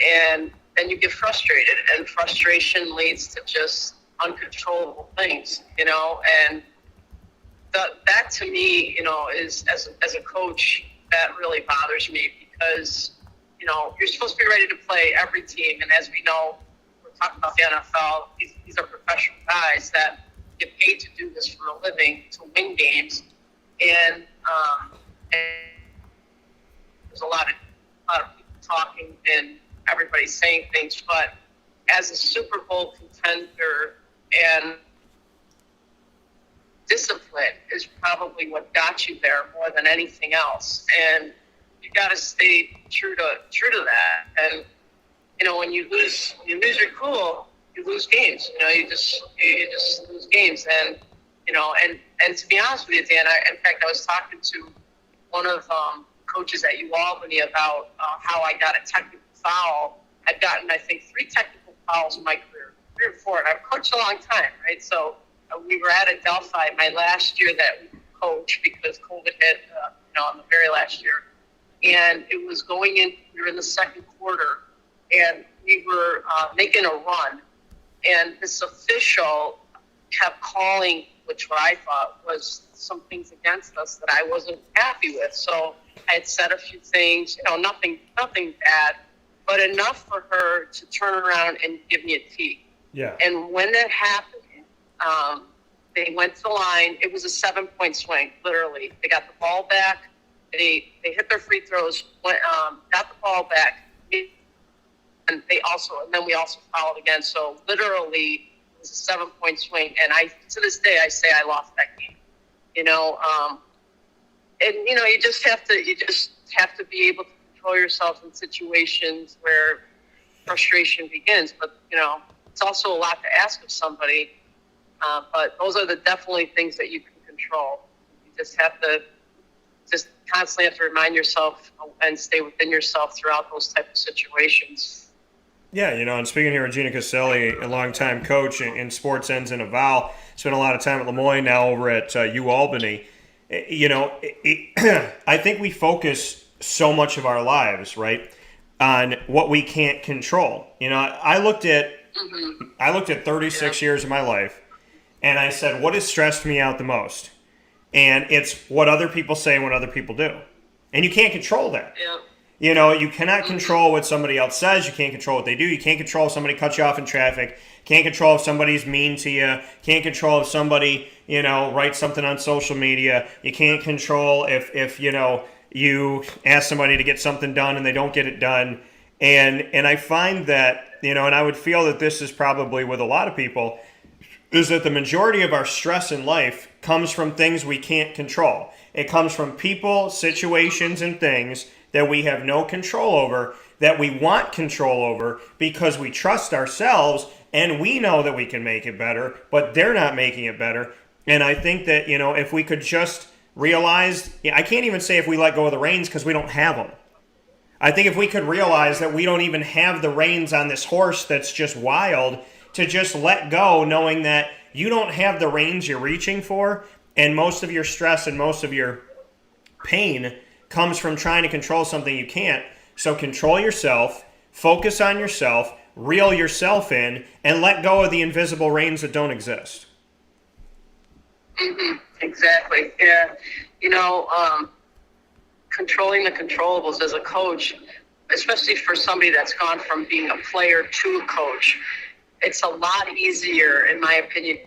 and then you get frustrated, and frustration leads to just uncontrollable things, and that to me, is as a coach, that really bothers me, because you're supposed to be ready to play every team. And as we know, we're talking about the NFL, these are professional guys that get paid to do this for a living, to win games. And there's a lot of people talking and everybody saying things. But as a Super Bowl contender, and discipline is probably what got you there more than anything else. And you got to stay true to that. And when you lose your cool, you lose games. You just lose games. And and to be honest with you, Dan, in fact, I was talking to one of coaches at Albany about how I got a technical foul. I've gotten, I think, 3 technical fouls in my career, 3 or 4, and I've coached a long time, right? So we were at Adelphi my last year that we coached, because COVID hit, in the very last year. And it was going in, we were in the second quarter, and we were making a run. And this official kept calling, which what I thought was some things against us that I wasn't happy with. So I had said a few things, nothing bad, but enough for her to turn around and give me a tee. Yeah. And when that happened, they went to the line. It was a 7-point swing, literally. They got the ball back. They hit their free throws, got the ball back, and then we also fouled again. So literally, it was a 7-point swing. And to this day, I say I lost that game. And you just have to be able to control yourself in situations where frustration begins. But it's also a lot to ask of somebody. But those are definitely things that you can control. You just have to. Just constantly have to remind yourself and stay within yourself throughout those type of situations. Yeah, and speaking here with Gina Castelli, a longtime coach in sports ends in A Vowel, spent a lot of time at Lemoyne, now over at Albany. I think we focus so much of our lives, right, on what we can't control. I looked at 36 years of my life, and I said, what has stressed me out the most? And it's what other people say and what other people do. And you can't control that. Yeah. You cannot control what somebody else says. You can't control what they do. You can't control if somebody cuts you off in traffic. Can't control if somebody's mean to you. Can't control if somebody, writes something on social media. You can't control if you ask somebody to get something done and they don't get it done. And I find that, and I would feel that this is probably with a lot of people, is that the majority of our stress in life comes from things we can't control. It comes from people, situations, and things that we have no control over, that we want control over because we trust ourselves and we know that we can make it better, but they're not making it better. And I think that, if we could just realize, I can't even say if we let go of the reins because we don't have them. I think if we could realize that we don't even have the reins on this horse that's just wild, to just let go, knowing that you don't have the reins you're reaching for, and most of your stress and most of your pain comes from trying to control something you can't. So control yourself, focus on yourself, reel yourself in, and let go of the invisible reins that don't exist. Mm-hmm. Exactly. Yeah. Controlling the controllables as a coach, especially for somebody that's gone from being a player to a coach, it's a lot easier, in my opinion,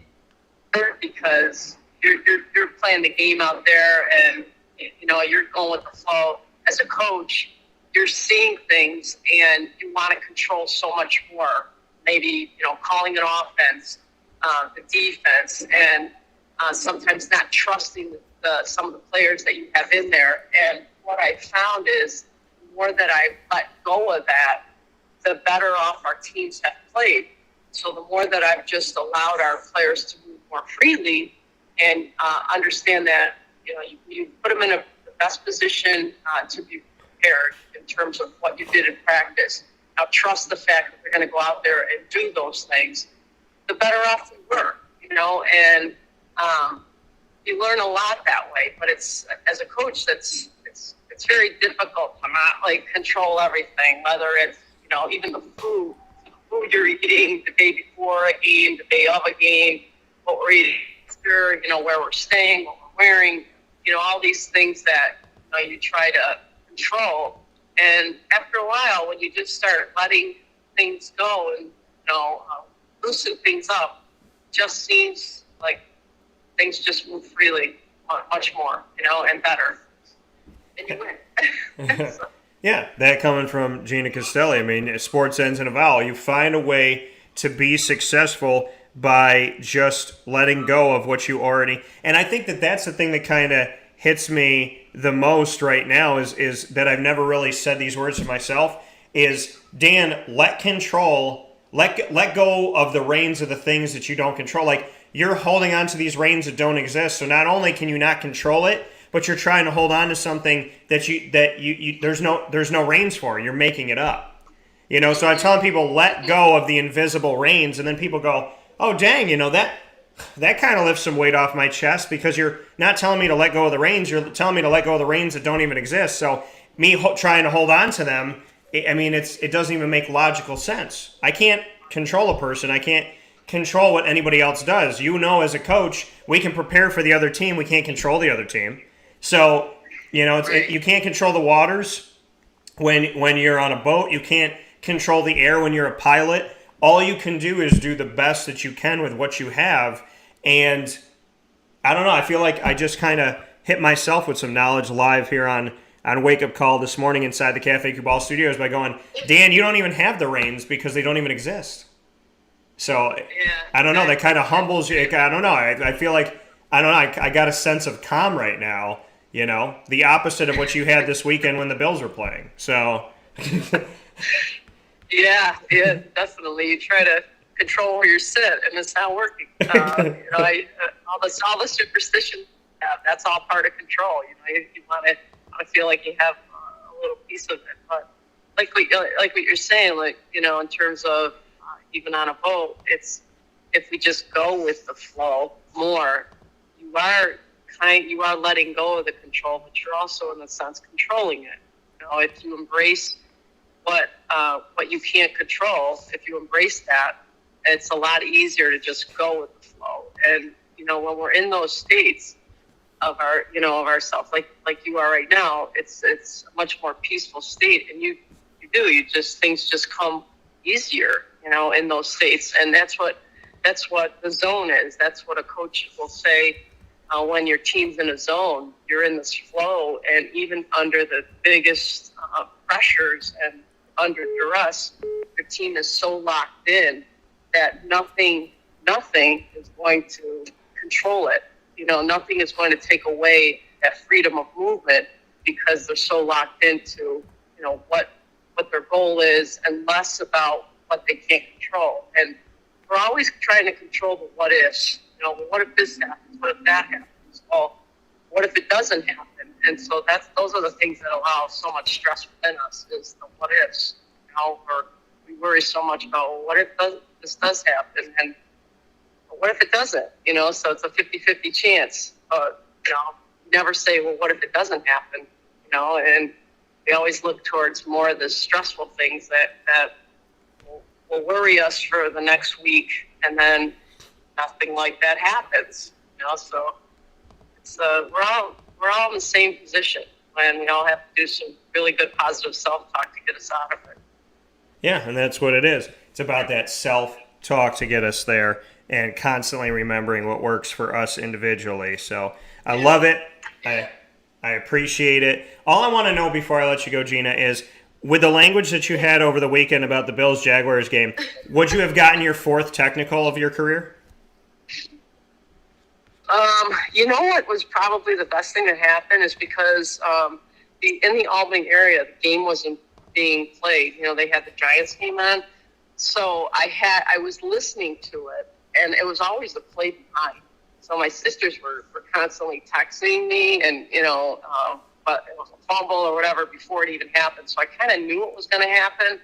because you're playing the game out there, and you're going with the flow. As a coach, you're seeing things, and you want to control so much more. Maybe calling an offense, the defense, and sometimes not trusting some of the players that you have in there. And what I found is the more that I let go of that, the better off our teams have played. So the more that I've just allowed our players to move more freely and understand that you put them in the best position to be prepared in terms of what you did in practice. Now trust the fact that they're going to go out there and do those things, the better off we were, and you learn a lot that way. But it's, as a coach, it's very difficult to not control everything, whether it's even the food you're eating the day before a game, the day of a game, what we're eating after, where we're staying, what we're wearing, all these things that you try to control. And after a while, when you just start letting things go and loosen things up, just seems like things just move freely, much more, and better. And you win. So. Yeah, that coming from Gina Castelli. I mean, sports ends in a vowel. You find a way to be successful by just letting go of what you already. And I think that that's the thing that kind of hits me the most right now is that I've never really said these words to myself. Is Dan, let go of the reins of the things that you don't control. Like, you're holding on to these reins that don't exist. So not only can you not control it, but you're trying to hold on to something that you there's no reins for. You're making it up. So I'm telling people, let go of the invisible reins, and then people go, oh dang, that kind of lifts some weight off my chest, because you're not telling me to let go of the reins, you're telling me to let go of the reins that don't even exist. So me trying to hold on to them, it doesn't even make logical sense. I can't control a person. I can't control what anybody else does. As a coach, we can prepare for the other team. We can't control the other team. So, you can't control the waters when you're on a boat. You can't control the air when you're a pilot. All you can do is do the best that you can with what you have. And I don't know, I feel like I just kind of hit myself with some knowledge live here on Wake Up Call this morning inside the Cafe Kubal studios by going, Dan, you don't even have the reins because they don't even exist. So, I don't know, that kind of humbles you. I don't know, I feel like, I got a sense of calm right now, the opposite of what you had this weekend when the Bills were playing. So. Yeah, definitely. You try to control where you're sit, and it's not working. All the superstition, that's all part of control. You want to feel like you have a little piece of it. But like what you're saying, in terms of even on a boat, it's if we just go with the flow more, you are letting go of the control, but you're also in a sense controlling it. If you embrace what you can't control, if you embrace that, it's a lot easier to just go with the flow. And when we're in those states of ourself, like you are right now, it's a much more peaceful state, and things just come easier, in those states. And that's what the zone is. That's what a coach will say. When your team's in a zone, you're in this flow, and even under the biggest pressures and under duress, your team is so locked in that nothing is going to control it. Nothing is going to take away that freedom of movement, because they're so locked into, what their goal is, and less about what they can't control. And we're always trying to control the what ifs. What if this happens? What if that happens? Well, what if it doesn't happen? And so those are the things that allow so much stress within us, is the what ifs. Or we worry so much about, well, what if this does happen, and what if it doesn't? So it's a 50-50 chance. Never say, well, what if it doesn't happen? And we always look towards more of the stressful things that will worry us for the next week, and then nothing like that happens. So it's we're all in the same position, and we all have to do some really good positive self-talk to get us out of it. Yeah, and that's what it is. It's about that self-talk to get us there, and constantly remembering what works for us individually. So I love it. I appreciate it. All I want to know before I let you go, Gina, is with the language that you had over the weekend about the Bills-Jaguars game, would you have gotten your 4th technical of your career? What was probably the best thing that happened is because in the Albany area, the game wasn't being played. They had the Giants game on. So I was listening to it, and it was always the play behind. So my sisters were constantly texting me, and but it was a fumble or whatever before it even happened. So I kind of knew it was going to happen.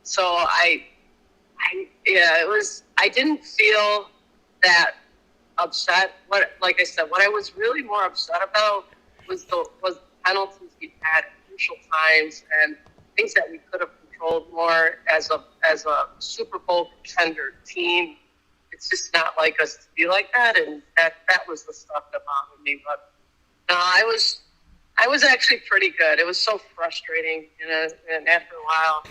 So I didn't feel that upset. Like I said, what I was really more upset about was the penalties we had at crucial times and things that we could have controlled more as a Super Bowl contender team. It's just not like us to be like that, and that was the stuff that bothered me. But no, I was actually pretty good. It was so frustrating, and after a while,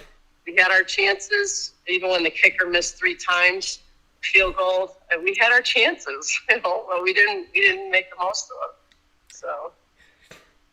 we had our chances. Even when the kicker missed 3 times, field goal, and we had our chances. But we didn't make the most of them. So.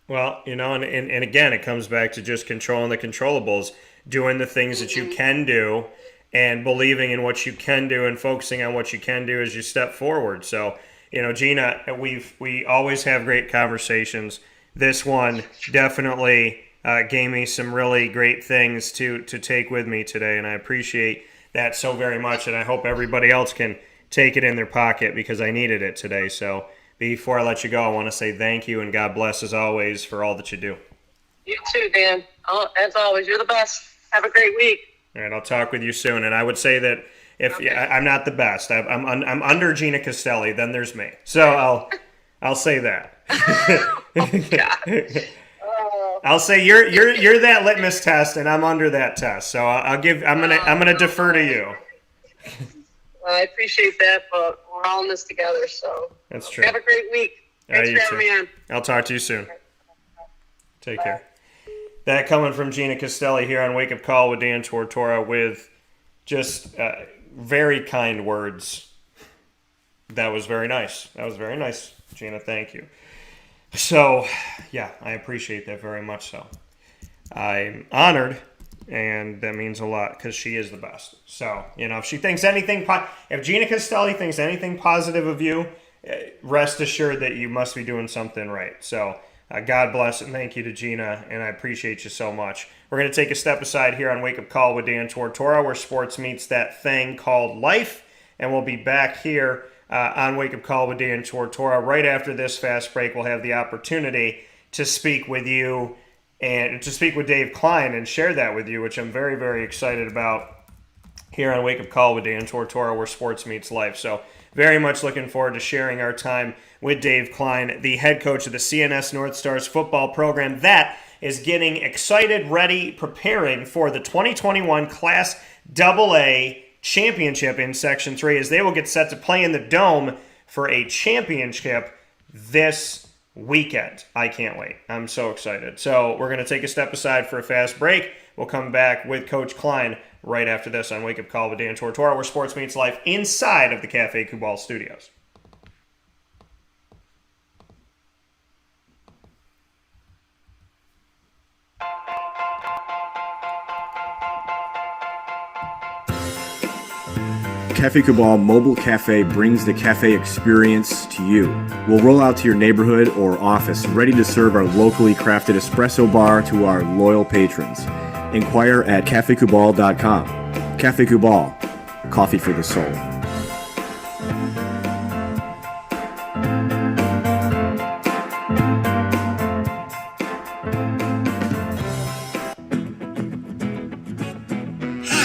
Well, and again, it comes back to just controlling the controllables, doing the things that you can do, and believing in what you can do and focusing on what you can do as you step forward. So, Gina, we always have great conversations. This one definitely gave me some really great things to take with me today, and I appreciate that so very much, and I hope everybody else can take it in their pocket because I needed it today. So before I let you go, I want to say thank you and God bless as always for all that you do. You too, Dan. As always, you're the best. Have a great week. All right, I'll talk with you soon. And I would say that I'm not the best. I'm under Gina Castelli. Then there's me. So I'll say that. God. I'll say you're that litmus test, and I'm under that test. So I'm gonna defer to you. I appreciate that, but we're all in this together. So that's true. Have a great week. Thanks for having me on. I'll talk to you soon. Take care. That coming from Gina Castelli here on Wake Up Call with Dan Tortora with just very kind words. That was very nice. Gina. Thank you. So, yeah, I appreciate that very much so. I'm honored, and that means a lot because she is the best. So, if she thinks anything, if Gina Castelli thinks anything positive of you, rest assured that you must be doing something right. So, God bless and thank you to Gina, and I appreciate you so much. We're going to take a step aside here on Wake Up Call with Dan Tortora, where sports meets that thing called life, and we'll be back here on Wake Up Call with Dan Tortora. Right after this fast break, we'll have the opportunity to speak with you and to speak with Dave Kline and share that with you, which I'm very, very excited about here on Wake Up Call with Dan Tortora, where sports meets life. So very much looking forward to sharing our time with Dave Kline, the head coach of the CNS North Stars football program that is getting excited, ready, preparing for the 2021 Class AA Championship in Section 3, as they will get set to play in the Dome for a championship this weekend. I can't wait. I'm so excited. So we're going to take a step aside for a fast break. We'll come back with Coach Kline right after this on Wake Up Call with Dan Tortora, where sports meets life inside of the Cafe Kubal studios. Cafe Kubal Mobile Cafe brings the cafe experience to you. We'll roll out to your neighborhood or office, ready to serve our locally crafted espresso bar to our loyal patrons. Inquire at cafekubal.com. Cafe Kubal, coffee for the soul.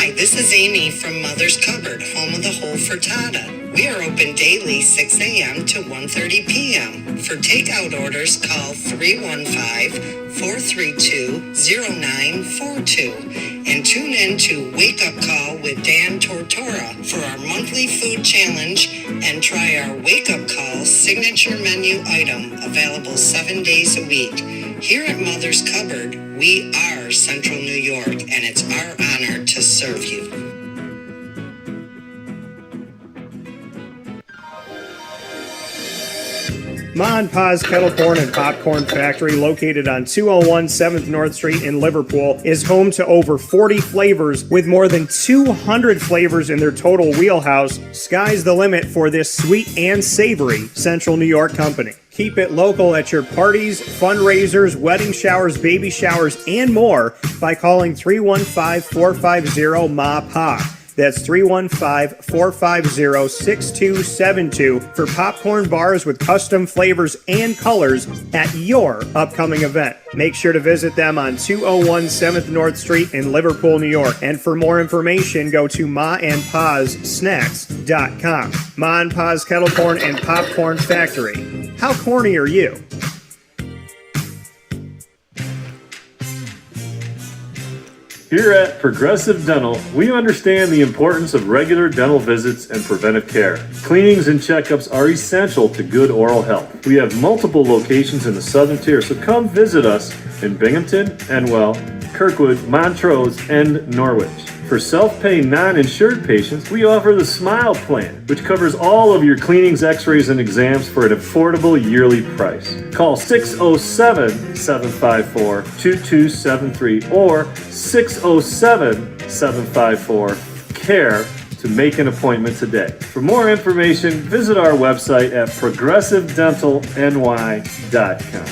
Hi, this is Amy from Mother's Cupboard, home of the whole frittata. We are open daily 6 a.m. to 1:30 p.m. For takeout orders, call 315-432-0942 and tune in to Wake Up Call with Dan Tortora for our monthly food challenge and try our Wake Up Call signature menu item available 7 days a week. Here at Mother's Cupboard, we are Central New York, and it's our honor to serve you. Ma and Pa's Kettle Corn and Popcorn Factory, located on 201 7th North Street in Liverpool, is home to over 40 flavors with more than 200 flavors in their total wheelhouse. Sky's the limit for this sweet and savory Central New York company. Keep it local at your parties, fundraisers, wedding showers, baby showers, and more by calling 315-450-MA-PA. That's 315-450-6272 for popcorn bars with custom flavors and colors at your upcoming event. Make sure to visit them on 201 7th North Street in Liverpool, New York. And for more information, go to maandpassnacks.com. Ma and Pa's Kettle Corn and Popcorn Factory. How corny are you? Here at Progressive Dental, we understand the importance of regular dental visits and preventive care. Cleanings and checkups are essential to good oral health. We have multiple locations in the Southern Tier, so come visit us in Binghamton, Enwell, Kirkwood, Montrose, and Norwich. For self-pay non-insured patients, we offer the Smile Plan, which covers all of your cleanings, x-rays, and exams for an affordable yearly price. Call 607-754-2273 or 607-754-CARE to make an appointment today. For more information, visit our website at progressivedentalny.com.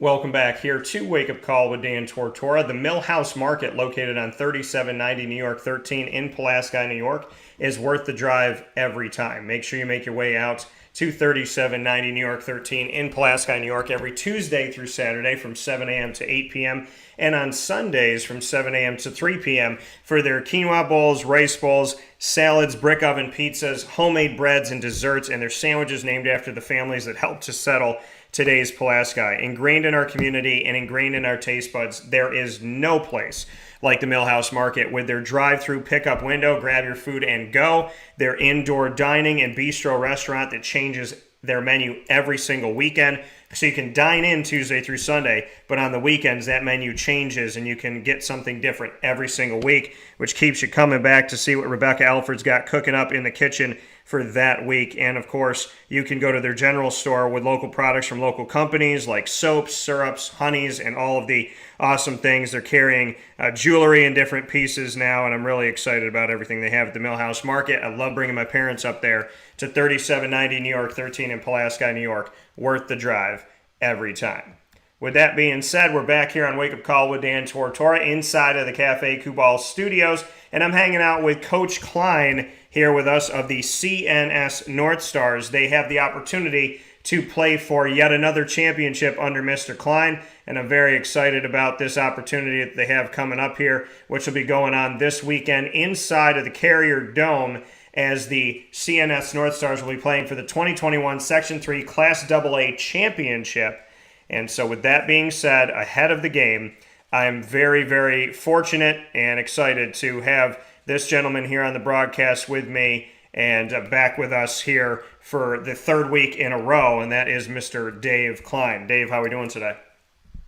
Welcome back here to Wake Up Call with Dan Tortora. The Millhouse Market, located on 3790 New York 13 in Pulaski, New York, is worth the drive every time. Make sure you make your way out to 3790 New York 13 in Pulaski, New York, every Tuesday through Saturday from 7 a.m. to 8 p.m. and on Sundays from 7 a.m. to 3 p.m. for their quinoa bowls, rice bowls, salads, brick oven pizzas, homemade breads, and desserts, and their sandwiches named after the families that helped to settle today's Pulaski. Ingrained in our community and ingrained in our taste buds, there is no place like the Millhouse Market. With their drive-through pickup window, grab your food and go. Their indoor dining and bistro restaurant that changes their menu every single weekend. So you can dine in Tuesday through Sunday, but on the weekends that menu changes and you can get something different every single week, which keeps you coming back to see what Rebecca Alford's got cooking up in the kitchen for that week. And of course, you can go to their general store with local products from local companies like soaps, syrups, honeys, and all of the awesome things. They're carrying jewelry in different pieces now, and I'm really excited about everything they have at the Millhouse Market. I love bringing my parents up there to 3790 New York 13 in Pulaski, New York. Worth the drive every time. With that being said, we're back here on Wake Up Call with Dan Tortora inside of the Cafe Kubal studios, and I'm hanging out with Coach Kline here with us of the CNS North Stars. They have the opportunity to play for yet another championship under Mr. Kline, and I'm very excited about this opportunity that they have coming up here, which will be going on this weekend inside of the Carrier Dome, as the CNS North Stars will be playing for the 2021 Section 3 Class AA Championship. And so with that being said, ahead of the game, I'm very, very fortunate and excited to have this gentleman here on the broadcast with me and back with us here for the third week in a row, and that is Mr. Dave Kline. Dave, how are we doing today?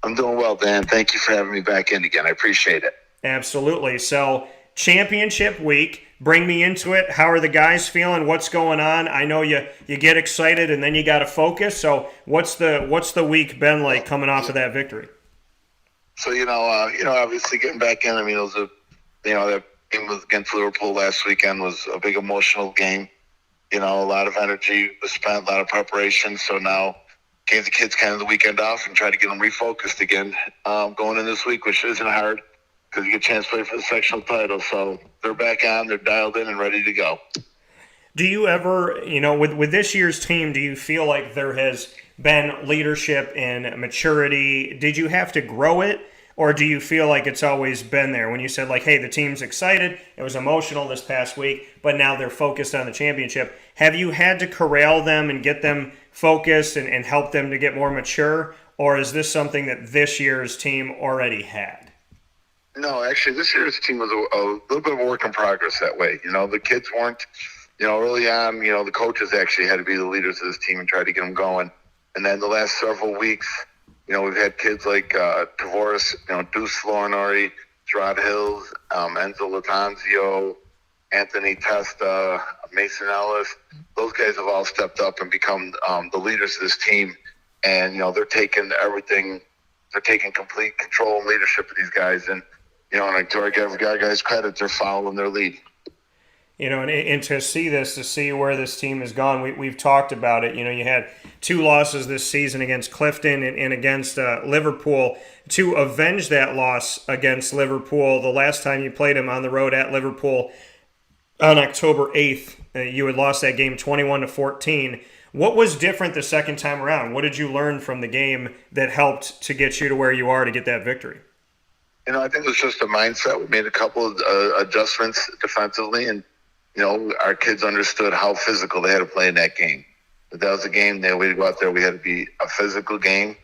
I'm doing well, Dan. Thank you for having me back in again. I appreciate it. Absolutely. So, championship week, bring me into it. How are the guys feeling? What's going on? I know you get excited and then you got to focus. So, what's the week been like coming off of that victory? So, obviously getting back in. I mean, it was that game was against Liverpool last weekend was a big emotional game. A lot of energy was spent, a lot of preparation. So now gave the kids kind of the weekend off and try to get them refocused again going in this week, which isn't hard because you get a chance to play for the sectional title. So they're back on, they're dialed in and ready to go. Do you ever, with this year's team, do you feel like there has been leadership and maturity? Did you have to grow it? Or do you feel like it's always been there? When you said, like, hey, the team's excited, it was emotional this past week, but now they're focused on the championship. Have you had to corral them and get them focused and help them to get more mature? Or is this something that this year's team already had? No, actually, this year's team was a little bit of a work in progress that way. The kids weren't, early on, the coaches actually had to be the leaders of this team and try to get them going. And then the last several weeks, we've had kids like Tavoris, Deuce Florinari, Gerard Hills, Enzo Latanzio, Anthony Testa, Mason Ellis. Those guys have all stepped up and become the leaders of this team. And, they're taking everything. They're taking complete control and leadership of these guys. And, and to give guys credit, they're following their lead. And to see where this team has gone, we've talked about it. You had 2 losses this season against Clifton and against Liverpool. To avenge that loss against Liverpool, the last time you played them on the road at Liverpool on October 8th, you had lost that game 21-14. What was different the second time around? What did you learn from the game that helped to get you to where you are to get that victory? I think it was just a mindset. We made a couple of adjustments defensively, and our kids understood how physical they had to play in that game. If that was a game that we had to go out there, we had to be a physical game.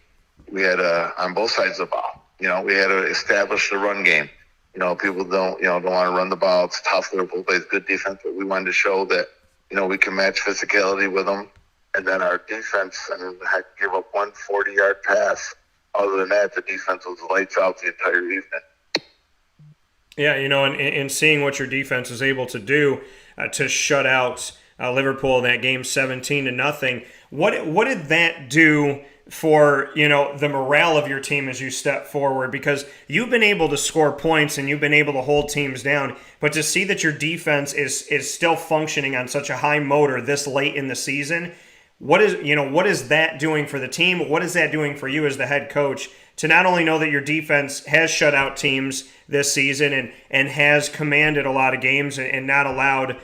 We had on both sides of the ball. We had to establish the run game. People don't want to run the ball. It's tough. Liverpool plays good defense, but we wanted to show that, we can match physicality with them. And then our defense, had to give up one 40-yard pass. Other than that, the defense was lights out the entire evening. Yeah, and seeing what your defense is able to do to shut out Liverpool in that game 17-0. What did that do for, the morale of your team as you step forward? Because you've been able to score points and you've been able to hold teams down, but to see that your defense is still functioning on such a high motor this late in the season, what is that doing for the team? What is that doing for you as the head coach to not only know that your defense has shut out teams this season and has commanded a lot of games and not allowed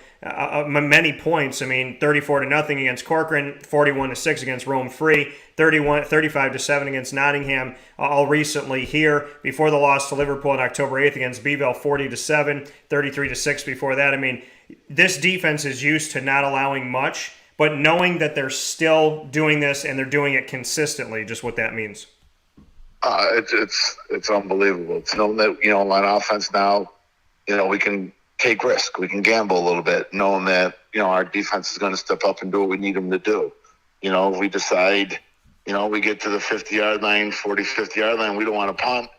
many points? 34-0 against Corcoran, 41-6 against Rome Free, 35-7 against Nottingham all recently here. Before the loss to Liverpool on October 8th against Beeville, 40-7, 33-6 before that. This defense is used to not allowing much, but knowing that they're still doing this and they're doing it consistently, just what that means. It's unbelievable. It's knowing that, on offense now, we can take risk. We can gamble a little bit, knowing that, our defense is going to step up and do what we need them to do. If we decide, we get to the 50-yard line, 40, 50-yard line, we don't want to punt,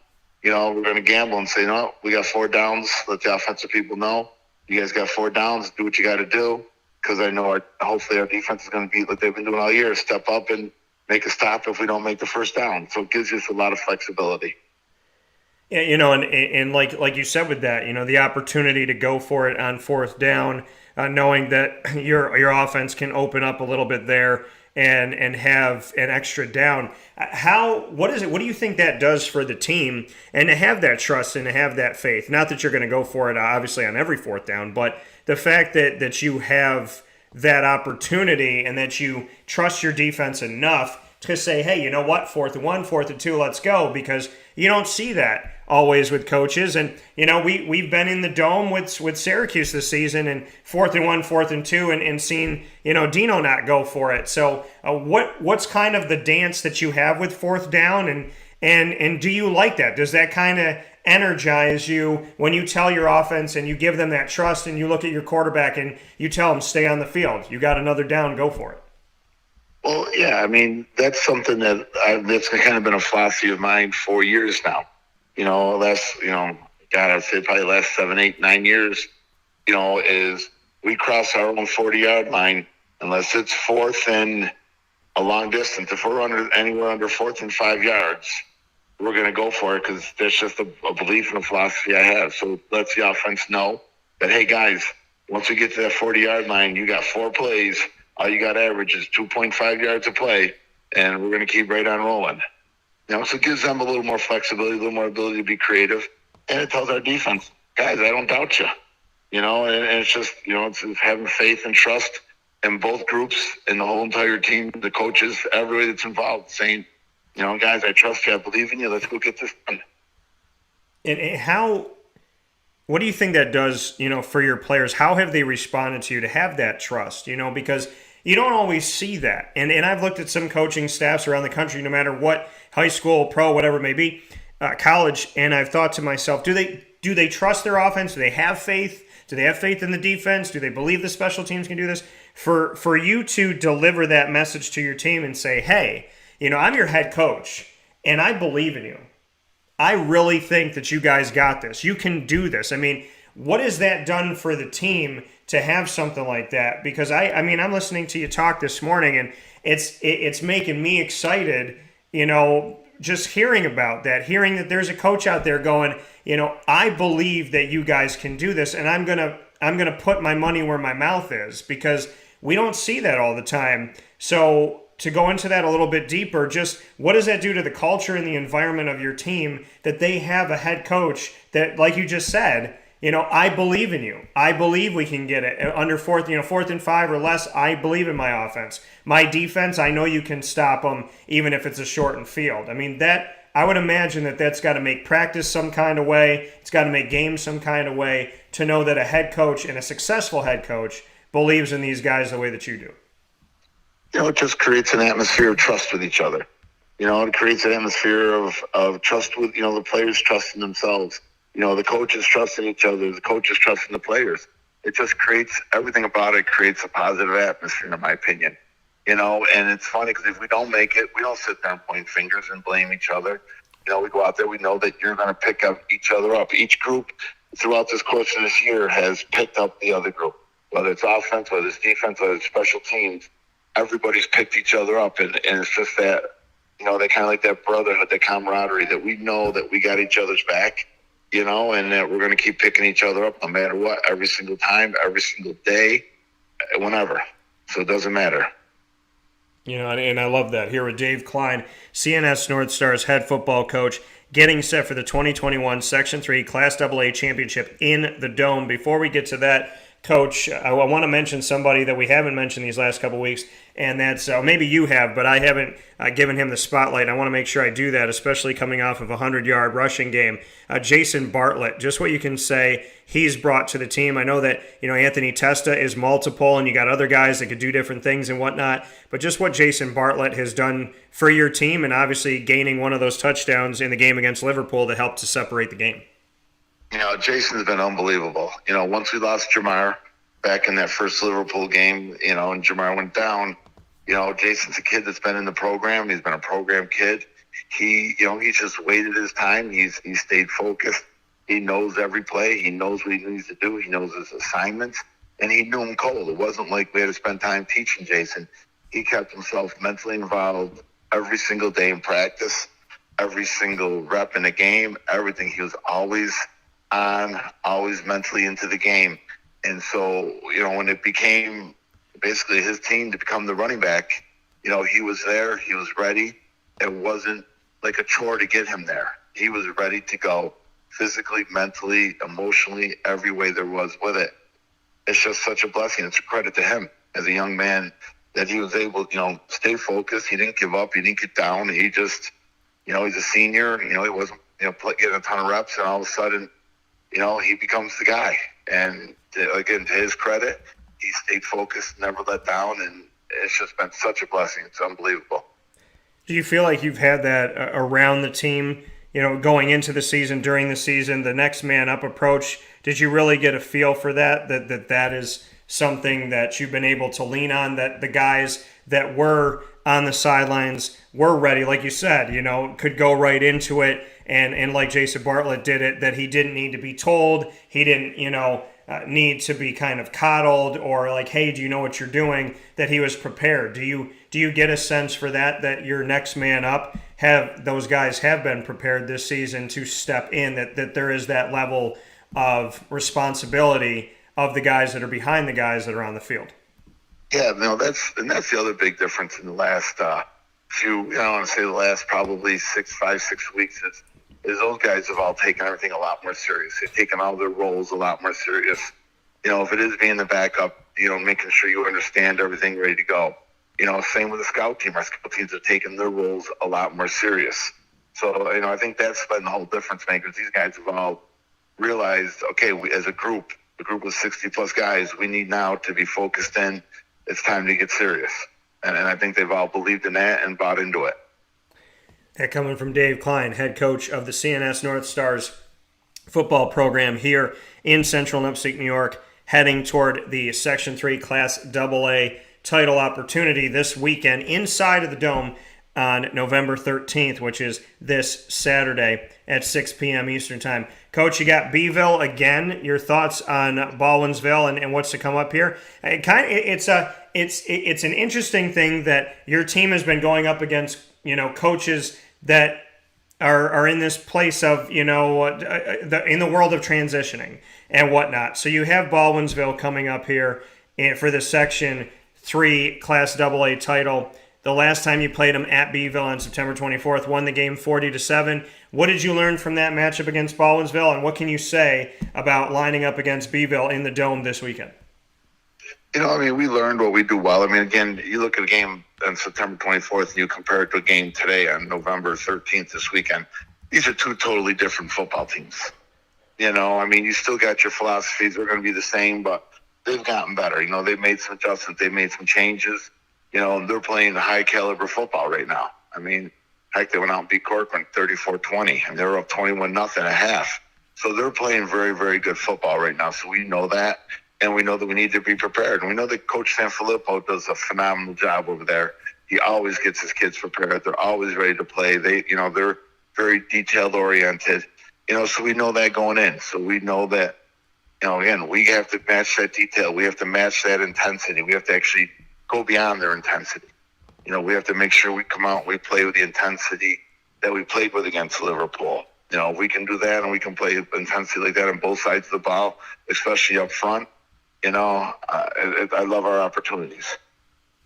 we're going to gamble and say, no, we got 4 downs. Let the offensive people know. You guys got 4 downs. Do what you got to do. Because I know hopefully our defense is going to be like they've been doing all year, step up and make a stop if we don't make the first down. So it gives us a lot of flexibility. Yeah, and like you said with that, the opportunity to go for it on 4th down, knowing that your offense can open up a little bit there and have an extra down. What do you think that does for the team, and to have that trust and to have that faith? Not that you're going to go for it obviously on every 4th down, but the fact that you have that opportunity and that you trust your defense enough to say, hey, you know what, 4th and 1, 4th and 2, let's go, because you don't see that always with coaches. And, we've been in the Dome with Syracuse this season, and 4th and 1, 4th and 2, and seen, Dino not go for it. So what's kind of the dance that you have with 4th down, and do you like that? Does that kind of energize you when you tell your offense and you give them that trust and you look at your quarterback and you tell them, stay on the field, you got another down, go for it? Well, yeah, that's something that's kind of been a philosophy of mine for years now. I'd say probably last 7, 8, 9 years, is we cross our own 40-yard line unless it's 4th and a long distance. If we're anywhere under 4th and 5 yards, we're going to go for it because that's just a belief and a philosophy I have. So lets the offense know that, hey, guys, once we get to that 40-yard line, you got 4 plays. All you got to average is 2.5 yards a play, and we're going to keep right on rolling. So it gives them a little more flexibility, a little more ability to be creative. And it tells our defense, guys, I don't doubt you. and it's just, it's having faith and trust in both groups, in the whole entire team, the coaches, everybody that's involved, saying, guys, I trust you, I believe in you, let's go get this done. And what do you think that does, for your players? How have they responded to you to have that trust, because you don't always see that. And I've looked at some coaching staffs around the country, no matter what, high school, pro, whatever it may be, college, and I've thought to myself, do they trust their offense? Do they have faith? Do they have faith in the defense? Do they believe the special teams can do this? For you to deliver that message to your team and say, hey, I'm your head coach, and I believe in you. I really think that you guys got this. You can do this. I mean, what has that done for the team to have something like that? Because I'm listening to you talk this morning, and it's making me excited, just hearing about that, hearing that there's a coach out there going, I believe that you guys can do this, and I'm gonna put my money where my mouth is, because we don't see that all the time. So to go into that a little bit deeper, just what does that do to the culture and the environment of your team that they have a head coach that, like you just said, I believe in you. I believe we can get it under fourth and 5 or less. I believe in my offense. My defense, I know you can stop them even if it's a shortened field. I would imagine that that's got to make practice some kind of way. It's got to make games some kind of way to know that a head coach and a successful head coach believes in these guys the way that you do. It just creates an atmosphere of trust with each other. It creates an atmosphere of trust with, the players trusting themselves. The coaches trusting each other, the coaches trusting the players. It just creates, everything about it creates a positive atmosphere, in my opinion. And it's funny because if we don't make it, we don't sit there and point fingers and blame each other. We go out there, we know that you're going to pick up each other up. Each group throughout this course of this year has picked up the other group, whether it's offense, whether it's defense, whether it's special teams. Everybody's picked each other up, and it's just that, they kind of like that brotherhood, that camaraderie, that we know that we got each other's back, and that we're going to keep picking each other up no matter what, every single time, every single day, whenever. So it doesn't matter. And I love that. Here with Dave Kline, CNS North Stars head football coach, getting set for the 2021 Section 3 Class AA Championship in the Dome. Before we get to that, Coach, I want to mention somebody that we haven't mentioned these last couple weeks, and that's maybe you have, but I haven't given him the spotlight. I want to make sure I do that, especially coming off of a 100-yard rushing game. Jason Bartlett, just what you can say he's brought to the team. I know that Anthony Testa is multiple, and you got other guys that could do different things and whatnot, but just what Jason Bartlett has done for your team, and obviously gaining one of those touchdowns in the game against Liverpool that helped to separate the game. Jason's been unbelievable. Once we lost Jamar back in that first Liverpool game, and Jamar went down, Jason's a kid that's been in the program. He's been a program kid. He's just waited his time. He stayed focused. He knows every play. He knows what he needs to do. He knows his assignments, and he knew him cold. It wasn't like we had to spend time teaching Jason. He kept himself mentally involved every single day in practice, every single rep in the game, everything. He was always on, always mentally into the game. And so, when it became basically his team to become the running back, he was there, he was ready. It wasn't like a chore to get him there. He was ready to go physically, mentally, emotionally, every way there was with it. It's just such a blessing. It's a credit to him as a young man that he was able, stay focused. He didn't give up. He didn't get down. He just, he's a senior. He wasn't, getting a ton of reps, and all of a sudden, he becomes the guy. And again, to his credit, he stayed focused, never let down, and it's just been such a blessing. It's unbelievable. Do you feel like you've had that around the team, going into the season, during the season, the next man up approach? Did you really get a feel for that is something that you've been able to lean on, that the guys that were on the sidelines were ready, like you said, could go right into it, and like Jason Bartlett did it, that he didn't need to be told, he didn't, need to be kind of coddled or like, hey, do you know what you're doing, that he was prepared. Do you get a sense for that your next man up, those guys have been prepared this season to step in, that there is that level of responsibility of the guys that are behind the guys that are on the field? Yeah, that's the other big difference in the last few, I want to say the last probably 5, 6 weeks is those guys have all taken everything a lot more serious. They've taken all their roles a lot more serious. if it is being the backup, making sure you understand everything ready to go. Same with the scout team. Our scout teams have taken their roles a lot more serious. So, I think that's been the whole difference makers. These guys have all realized, okay, as a group of 60-plus guys, we need now to be focused in. It's time to get serious. And I think they've all believed in that and bought into it. That coming from Dave Kline, head coach of the CNS North Stars football program here in Central and Upstate New York, heading toward the Section 3 Class AA title opportunity this weekend inside of the Dome on November 13th, which is this Saturday at 6 p.m. Eastern Time. Coach, you got Beeville again. Your thoughts on Baldwinsville and what's to come up here? It's an interesting thing that your team has been going up against, coaches that are in this place of, in the world of transitioning and whatnot. So you have Baldwinsville coming up here for the Section 3 Class AA title. The last time you played them at Beeville on September 24th, won the game 40-7. What did you learn from that matchup against Baldwinsville, and what can you say about lining up against Beeville in the Dome this weekend? We learned what we do well. Again, you look at a game on September 24th and you compare it to a game today on November 13th this weekend. These are two totally different football teams. You still got your philosophies. They're going to be the same, but they've gotten better. They've made some adjustments. They've made some changes. They're playing high-caliber football right now. Heck, they went out and beat Corcoran 34-20, and they were up 21-0 at half. So they're playing very, very good football right now. So we know that, and we know that we need to be prepared. And we know that Coach Sanfilippo does a phenomenal job over there. He always gets his kids prepared. They're always ready to play. They're very detail-oriented. So we know that going in. So we know that, again, we have to match that detail. We have to match that intensity. We have to actually go beyond their intensity. We have to make sure we come out and we play with the intensity that we played with against Liverpool. We can do that, and we can play intensity like that on both sides of the ball, especially up front. I love our opportunities.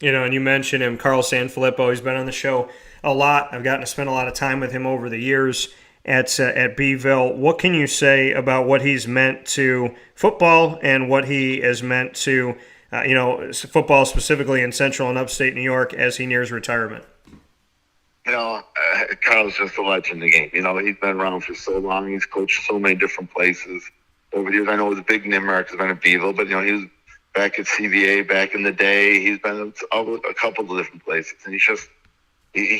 And you mentioned him, Carl Sanfilippo. He's been on the show a lot. I've gotten to spend a lot of time with him over the years at Beeville. What can you say about what he's meant to football and what he has meant to football specifically in Central and Upstate New York as he nears retirement? Carl's just a legend in the game. He's been around for so long. He's coached so many different places over the years. I know his big name mark has been at Beeville, but, he was back at CVA back in the day. He's been a couple of different places, and he's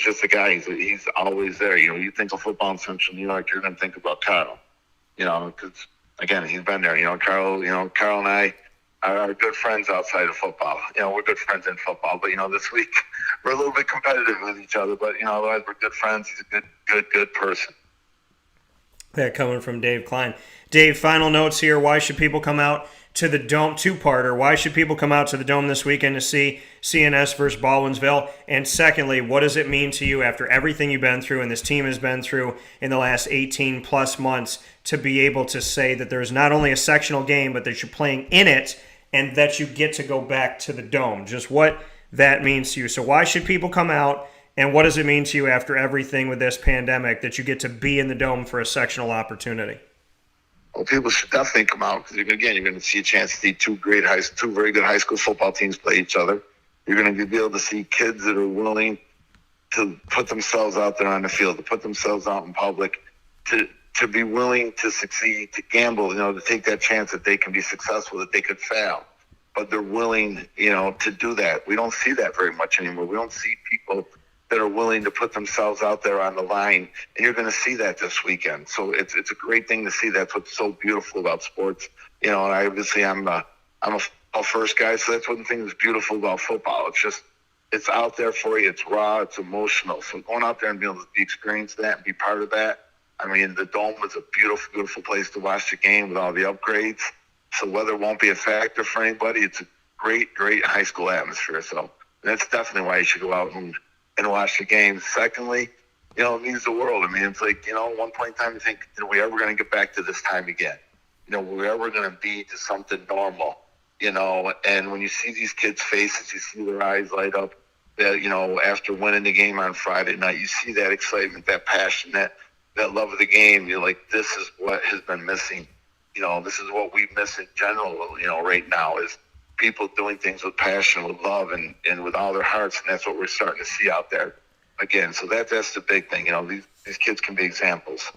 just a guy. He's always there. You think of football in Central New York, you're going to think about Carl, because, again, he's been there. Carl and I are good friends outside of football. We're good friends in football, but, this week we're a little bit competitive with each other, but, otherwise we're good friends. He's a good person. That coming from Dave Kline. Dave, final notes here. Why should people come out to the Dome? Two-parter. Why should people come out to the Dome this weekend to see CNS versus Baldwinsville? And secondly, what does it mean to you after everything you've been through and this team has been through in the last 18-plus months to be able to say that there's not only a sectional game, but that you're playing in it and that you get to go back to the Dome? Just what that means to you. So why should people come out, and what does it mean to you after everything with this pandemic that you get to be in the Dome for a sectional opportunity? Well, people should definitely come out because, again, you're going to see a chance to see two very good high school football teams play each other. You're going to be able to see kids that are willing to put themselves out there on the field, to put themselves out in public, to be willing to succeed, to gamble, to take that chance that they can be successful, that they could fail. But they're willing, to do that. We don't see that very much anymore. We don't see people that are willing to put themselves out there on the line, and you're going to see that this weekend. So it's a great thing to see. That's what's so beautiful about sports. And obviously I'm a first guy, so that's one thing that's beautiful about football. It's out there for you. It's raw. It's emotional. So going out there and being able to experience that and be part of that. The Dome is a beautiful, beautiful place to watch the game with all the upgrades. So weather won't be a factor for anybody. It's a great, great high school atmosphere. So that's definitely why you should go out and watch the game. Secondly, it means the world. It's like, at one point in time you think, are we ever going to get back to this time again? Are we ever going to be to something normal? And when you see these kids' faces, you see their eyes light up, that, after winning the game on Friday night, you see that excitement, that passion, that love of the game. You're like, this is what has been missing. this is what we miss in general, right now is people doing things with passion, with love, and with all their hearts. And that's what we're starting to see out there again. So that's the big thing. These kids can be examples.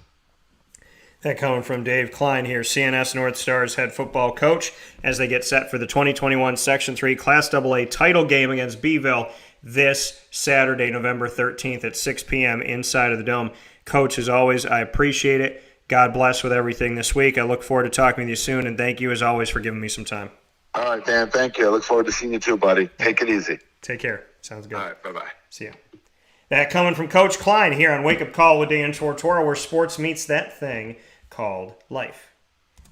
That coming from Dave Kline here, CNS North Stars head football coach, as they get set for the 2021 Section 3 Class AA title game against Beeville this Saturday, November 13th at 6 p.m. inside of the Dome. Coach, as always, I appreciate it. God bless with everything this week. I look forward to talking with you soon, and thank you, as always, for giving me some time. All right, Dan, thank you. I look forward to seeing you too, buddy. Take it easy. Take care. Sounds good. All right, bye-bye. See ya. That coming from Coach Kline here on Wake Up Call with Dan Tortora, where sports meets that thing called life.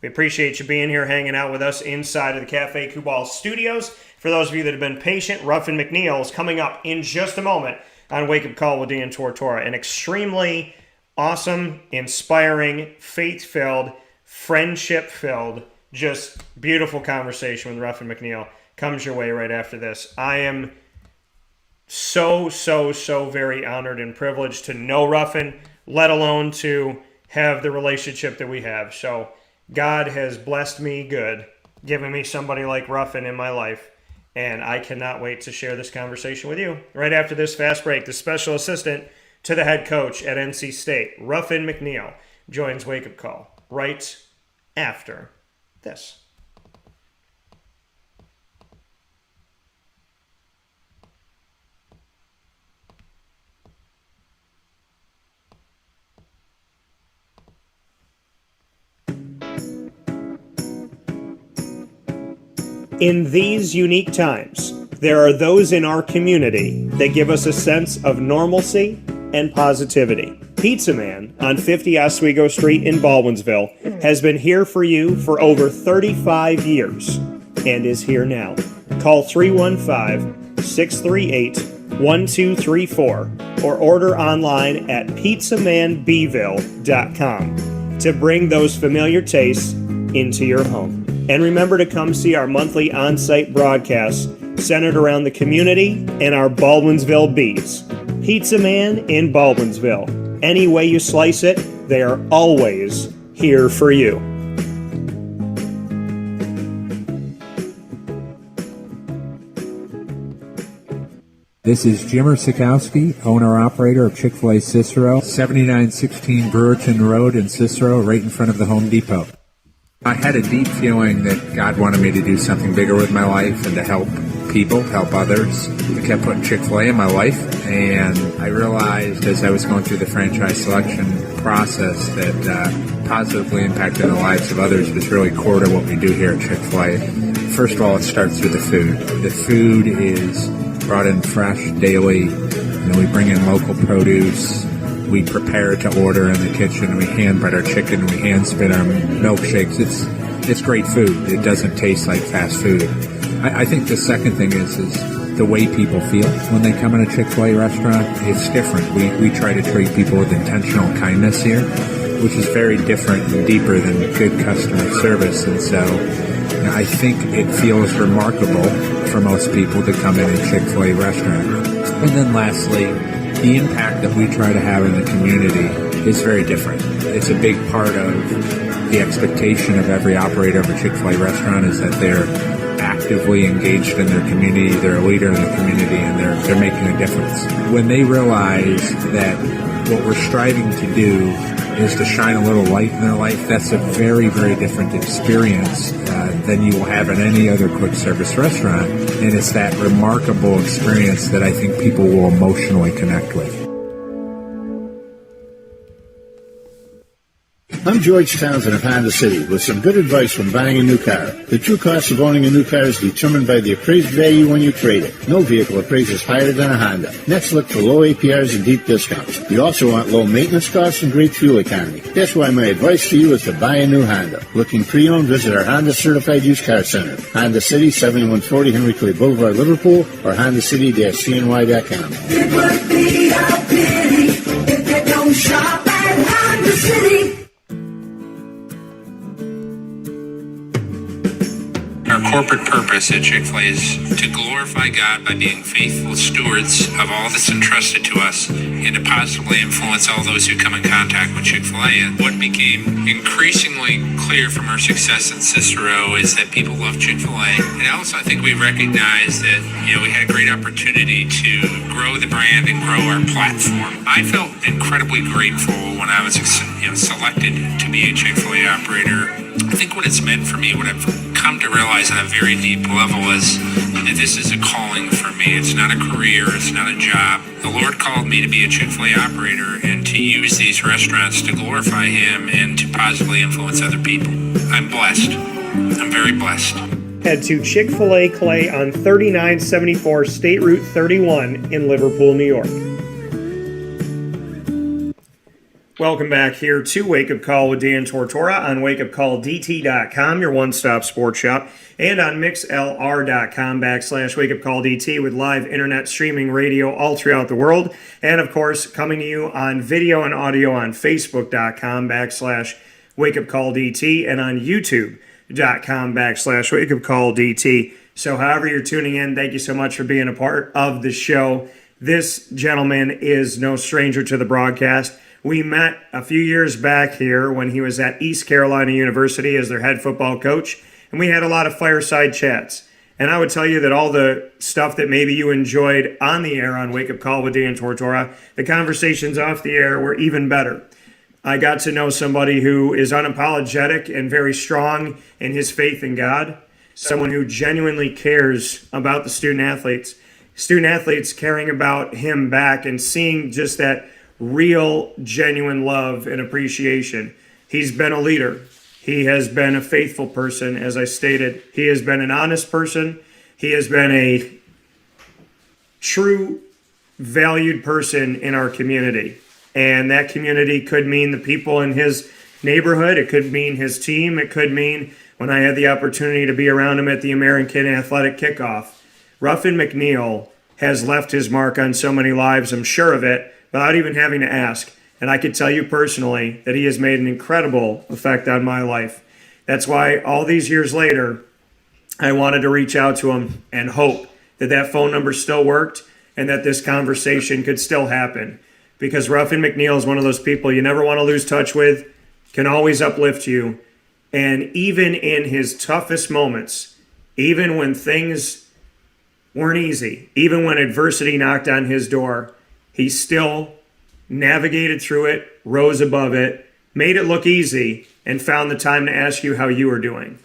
We appreciate you being here, hanging out with us inside of the Cafe Kubal studios. For those of you that have been patient, Ruffin McNeill is coming up in just a moment on Wake Up Call with Dan Tortora. An extremely awesome, inspiring, faith-filled, friendship-filled, just beautiful conversation with Ruffin McNeill comes your way right after this. I am so very honored and privileged to know Ruffin, let alone to have the relationship that we have. So God has blessed me good, giving me somebody like Ruffin in my life, and I cannot wait to share this conversation with you. Right after this fast break, the special assistant to the head coach at NC State, Ruffin McNeill, joins Wake Up Call right after this. In these unique times, there are those in our community that give us a sense of normalcy and positivity. Pizza Man on 50 Oswego Street in Baldwinsville has been here for you for over 35 years and is here now. Call 315-638-1234 or order online at pizzamanbeeville.com to bring those familiar tastes into your home. And remember to come see our monthly on-site broadcasts centered around the community and our Baldwinsville beats. Pizza Man in Baldwinsville. Any way you slice it, they are always here for you. This is Jimmer Sikowski, owner-operator of Chick-fil-A Cicero, 7916 Brewerton Road in Cicero, right in front of the Home Depot. I had a deep feeling that God wanted me to do something bigger with my life and to help people, help others. I kept putting Chick-fil-A in my life, and I realized as I was going through the franchise selection process that positively impacting the lives of others was really core to what we do here at Chick-fil-A. First of all, it starts with the food. The food is brought in fresh daily. We bring in local produce. We prepare to order in the kitchen. We hand bread our chicken. We hand spin our milkshakes. It's great food. It doesn't taste like fast food. I think the second thing is the way people feel when they come in a Chick-fil-A restaurant. It's different. We try to treat people with intentional kindness here, which is very different and deeper than good customer service. And so I think it feels remarkable for most people to come in a Chick-fil-A restaurant. And then lastly, the impact that we try to have in the community is very different. It's a big part of the expectation of every operator of a Chick-fil-A restaurant is that they're actively engaged in their community, they're a leader in the community, and they're making a difference. When they realize that what we're striving to do is to shine a little light in their life, that's a very, very different experience than you will have in any other quick service restaurant. And it's that remarkable experience that I think people will emotionally connect with. I'm George Townsend of Honda City with some good advice when buying a new car. The true cost of owning a new car is determined by the appraised value when you trade it. No vehicle appraises higher than a Honda. Next, look for low APRs and deep discounts. You also want low maintenance costs and great fuel economy. That's why my advice to you is to buy a new Honda. Looking pre-owned, visit our Honda Certified Used Car Center. Honda City, 7140 Henry Clay Boulevard, Liverpool, or HondaCity-CNY.com. It would be a pity if you don't shop at Honda City. corporate purpose at Chick-fil-A is to glorify God by being faithful stewards of all that's entrusted to us and to positively influence all those who come in contact with Chick-fil-A. And what became increasingly clear from our success in Cicero is that people love Chick-fil-A. And also, I think we recognized that, we had a great opportunity to grow the brand and grow our platform. I felt incredibly grateful when I was, selected to be a Chick-fil-A operator. I think what it's meant for me, what I've come to realize on a very deep level is that this is a calling for me. It's not a career. It's not a job. The Lord called me to be a Chick-fil-A operator and to use these restaurants to glorify Him and to positively influence other people. I'm blessed. I'm very blessed. Head to Chick-fil-A Clay on 3974 State Route 31 in Liverpool, New York. Welcome back here to Wake Up Call with Dan Tortora on wakeupcalldt.com, your one-stop sports shop, and on mixlr.com/wakeupcalldt with live internet streaming radio all throughout the world. And of course, coming to you on video and audio on facebook.com/wakeupcalldt and on youtube.com/wakeupcalldt. So however you're tuning in, thank you so much for being a part of the show. This gentleman is no stranger to the broadcast. We met a few years back here when he was at East Carolina University as their head football coach, and we had a lot of fireside chats. And I would tell you that all the stuff that maybe you enjoyed on the air on Wake Up Call with Dan Tortora, the conversations off the air were even better. I got to know somebody who is unapologetic and very strong in his faith in God, someone who genuinely cares about the student athletes caring about him back and seeing just that real, genuine love and appreciation. He's been a leader. He has been a faithful person, as I stated. He has been an honest person. He has been a true, valued person in our community. And that community could mean the people in his neighborhood. It could mean his team. It could mean when I had the opportunity to be around him at the American Athletic Kickoff. Ruffin McNeill has left his mark on so many lives, I'm sure of it, without even having to ask. And I could tell you personally that he has made an incredible effect on my life. That's why all these years later, I wanted to reach out to him and hope that that phone number still worked and that this conversation could still happen. Because Ruffin McNeill is one of those people you never want to lose touch with, can always uplift you. And even in his toughest moments, even when things weren't easy, even when adversity knocked on his door, he still navigated through it, rose above it, made it look easy, and found the time to ask you how you were doing.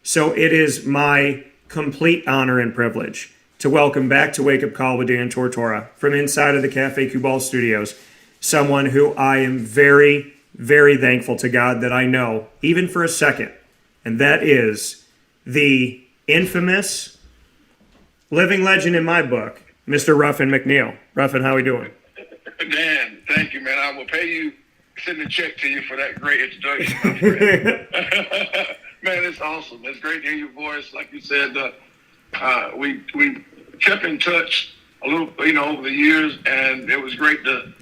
So it is my complete honor and privilege to welcome back to Wake Up Call with Dan Tortora from inside of the Cafe Cubal studios, someone who I am very, very thankful to God that I know, even for a second, and that is the infamous living legend in my book, Mr. Ruffin McNeill. Ruffin, how we doing? Dan, thank you, man. I will pay you, send a check to you for that great introduction, my friend. Man, it's awesome. It's great to hear your voice. Like you said, we kept in touch a little, over the years, and it was great to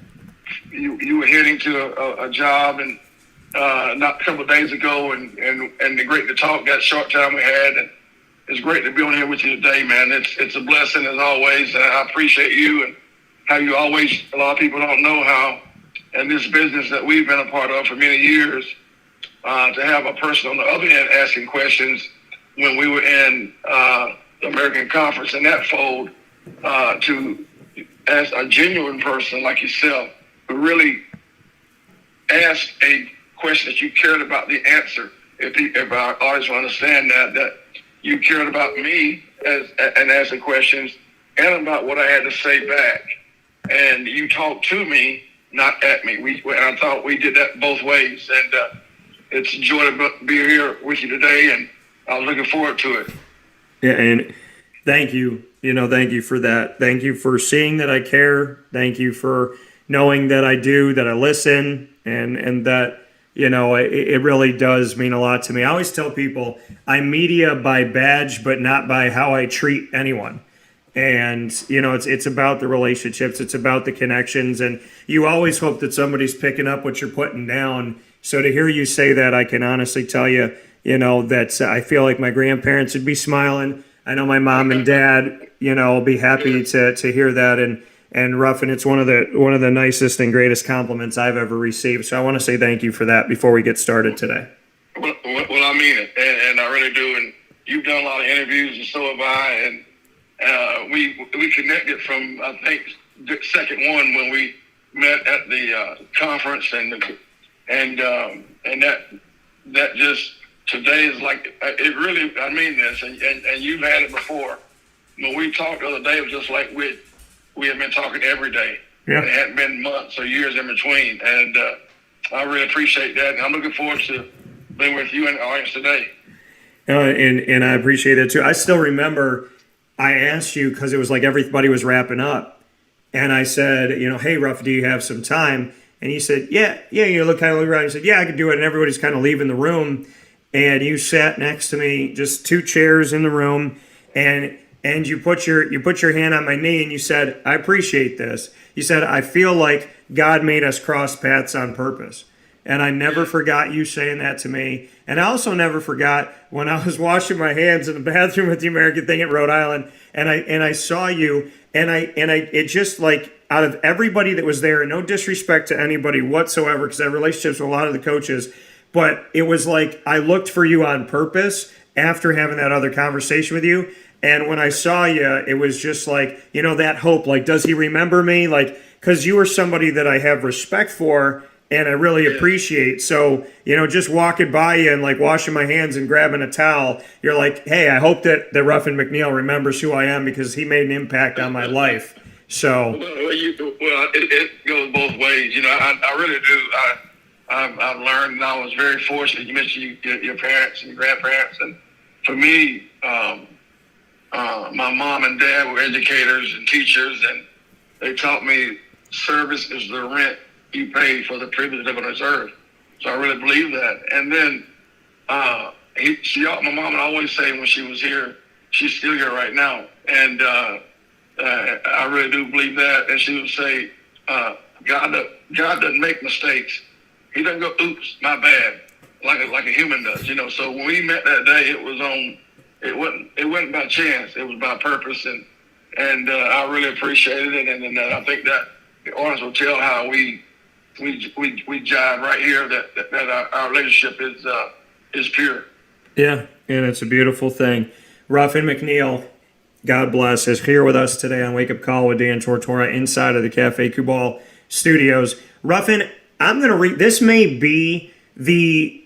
you were heading to a job and not a couple of days ago, and great to talk that short time we had, and it's great to be on here with you today, man. It's a blessing as always, and I appreciate you and how you always, a lot of people don't know how, in this business that we've been a part of for many years, to have a person on the other end asking questions when we were in the American Conference in that fold, to as a genuine person like yourself, who really asked a question that you cared about the answer. If our audience will understand that you cared about me and asking questions and about what I had to say back. And you talked to me, not at me. I thought we did that both ways. And it's a joy to be here with you today, and I'm looking forward to it. Yeah, and thank you. Thank you for that. Thank you for seeing that I care. Thank you for knowing that I do, that I listen, and that, it really does mean a lot to me. I always tell people I'm media by badge, but not by how I treat anyone. And, it's about the relationships. It's about the connections. And you always hope that somebody's picking up what you're putting down. So to hear you say that, I can honestly tell you that I feel like my grandparents would be smiling. I know my mom and dad, will be happy to hear that. And Ruffin, it's one of the nicest and greatest compliments I've ever received. So I want to say thank you for that before we get started today. Well, I mean it, and I really do. And you've done a lot of interviews, and so have I. And we connected from, I think, the second one when we met at the conference, and that just today is like it really. I mean this, and you've had it before. When we talked the other day, it was just like we had been talking every day. Yeah. It hadn't been months or years in between, and I really appreciate that. And I'm looking forward to being with you and the audience today. And I appreciate that too. I still remember I asked you because it was like everybody was wrapping up, and I said, hey, Ruff, do you have some time? And you said, yeah. You look around. You said, yeah, I could do it. And everybody's kind of leaving the room, and you sat next to me, just two chairs in the room, and you put your hand on my knee, and you said, I appreciate this. You said, I feel like God made us cross paths on purpose. And I never forgot you saying that to me. And I also never forgot when I was washing my hands in the bathroom at the American thing at Rhode Island, and I saw you, and it just like out of everybody that was there, and no disrespect to anybody whatsoever, because I have relationships with a lot of the coaches, but it was like I looked for you on purpose after having that other conversation with you. And when I saw you, it was just like, that hope, like, does he remember me? Like, because you were somebody that I have respect for and I really appreciate. So, just walking by you and like washing my hands and grabbing a towel, you're like, hey, I hope that Ruffin McNeill remembers who I am because he made an impact on my life. So. It goes both ways. I really do. I've learned, and I was very fortunate. You mentioned your parents and your grandparents. And for me, my mom and dad were educators and teachers, and they taught me service is the rent you pay for the privilege of an earth. So I really believe that. And then my mom would always say when she was here, she's still here right now, and I really do believe that. And she would say, God doesn't make mistakes. He doesn't go, oops, my bad, like a human does. So when we met that day, it wasn't by chance. It was by purpose, and I really appreciated it. And I think that the audience will tell how we jive right here. That our relationship is pure. Yeah, and it's a beautiful thing. Ruffin McNeill, God bless, is here with us today on Wake Up Call with Dan Tortora inside of the Cafe Kubal studios. Ruffin, I'm going to read. This may be the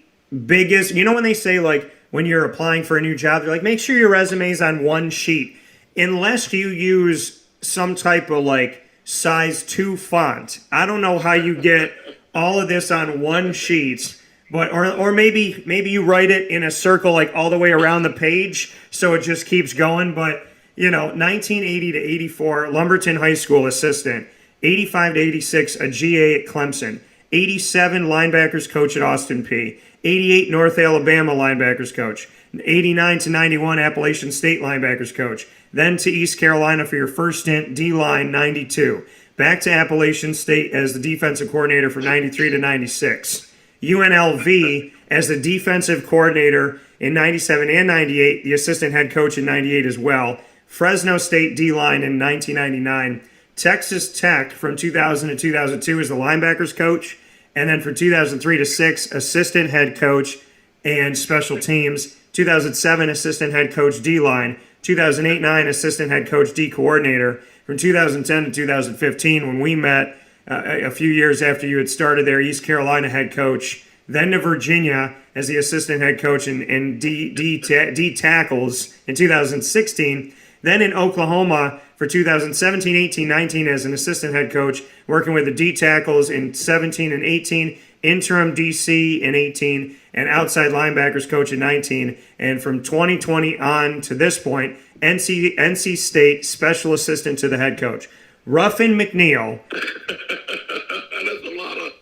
biggest. When they say like when you're applying for a new job, they're like, make sure your resume's on one sheet. Unless you use some type of like size 2 font. I don't know how you get all of this on one sheet, but or maybe you write it in a circle like all the way around the page so it just keeps going. But 1980 to 84, Lumberton High School assistant, 85 to 86, a GA at Clemson, 87 linebackers coach at Austin P, 88 North Alabama linebackers coach, 89 to 91 Appalachian State linebackers coach, then to East Carolina for your first stint, D-line 92, back to Appalachian State as the defensive coordinator from 93 to 96, UNLV as the defensive coordinator in 97 and 98, the assistant head coach in 98 as well, Fresno State D-line in 1999, Texas Tech from 2000 to 2002 as the linebackers coach, and then for 2003 to 6, assistant head coach and special teams, 2007 assistant head coach D-line, 2008-9 assistant head coach D coordinator. From 2010 to 2015, when we met a few years after you had started there, East Carolina head coach, then to Virginia as the assistant head coach and D tackles in 2016, then in Oklahoma for 2017, 18, 19 as an assistant head coach, working with the D tackles in 17 and 18, interim DC in 18, and outside linebackers coach in 19. And from 2020 on to this point, NC State special assistant to the head coach. Ruffin McNeill.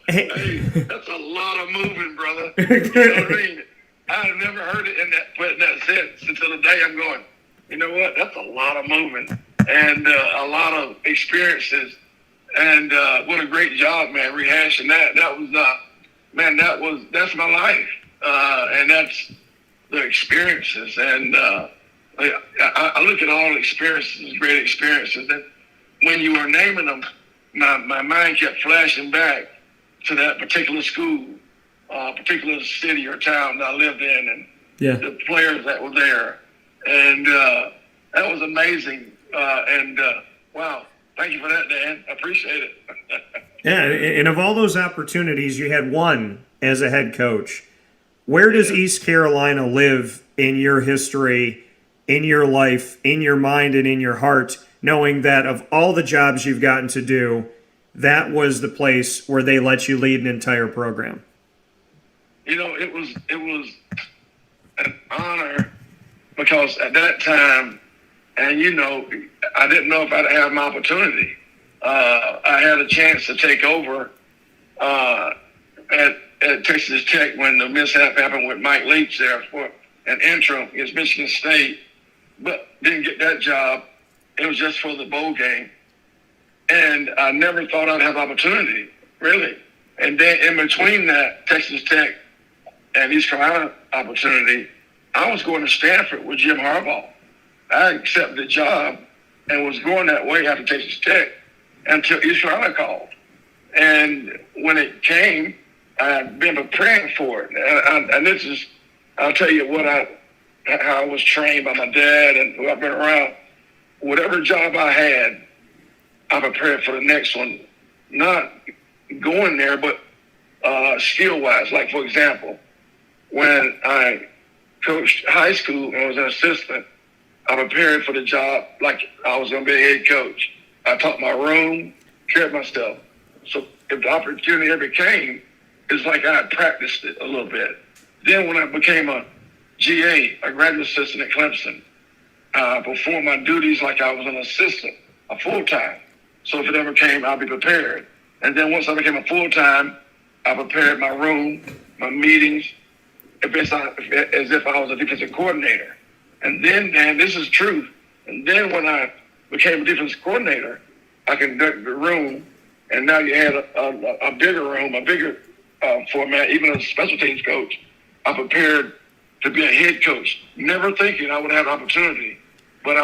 That's a lot of moving, brother. You know what I mean? I've never heard it in that sense until the day I'm going, you know what? That's a lot of moving and a lot of experiences. And what a great job, man, rehashing that. That was, that's my life. And the experiences. And I look at all the experiences as great experiences. And when you were naming them, my mind kept flashing back to that particular school, particular city or town that I lived in, and the players that were there. And that was amazing. Wow, thank you for that, Dan. I appreciate it. Yeah, and of all those opportunities, you had one as a head coach. Where does East Carolina live in your history, in your life, in your mind, and in your heart, knowing that of all the jobs you've gotten to do, that was the place where they let you lead an entire program? You know, it was an honor because at that time, and you know, I didn't know if I'd have my opportunity. I had a chance to take over at Texas Tech when the mishap happened with Mike Leach there for an interim against Michigan State, but didn't get that job. It was just for the bowl game. And I never thought I'd have opportunity, really. And then in between that Texas Tech and East Carolina opportunity, I was going to Stanford with Jim Harbaugh. I accepted the job and was going that way after Texas Tech until East Carolina called. And when it came, I'd been preparing for it. And this is, I'll tell you how I was trained by my dad and who I've been around. Whatever job I had, I prepared for the next one. Not going there, but skill-wise. Like, for example, when I coached high school and was an assistant, I prepared for the job like I was going to be a head coach. I taught my room, cared myself. So if the opportunity ever came, it's like I had practiced it a little bit. Then when I became a GA, a graduate assistant at Clemson, I performed my duties like I was an assistant, a full-time. So if it ever came, I'll be prepared. And then once I became a full-time, I prepared my room, my meetings, as if I was a defensive coordinator. And then, and this is truth, and then when I became a defensive coordinator, I conducted the room, and now you had a bigger room, a bigger format, even as a special teams coach. I prepared to be a head coach, never thinking I would have an opportunity. But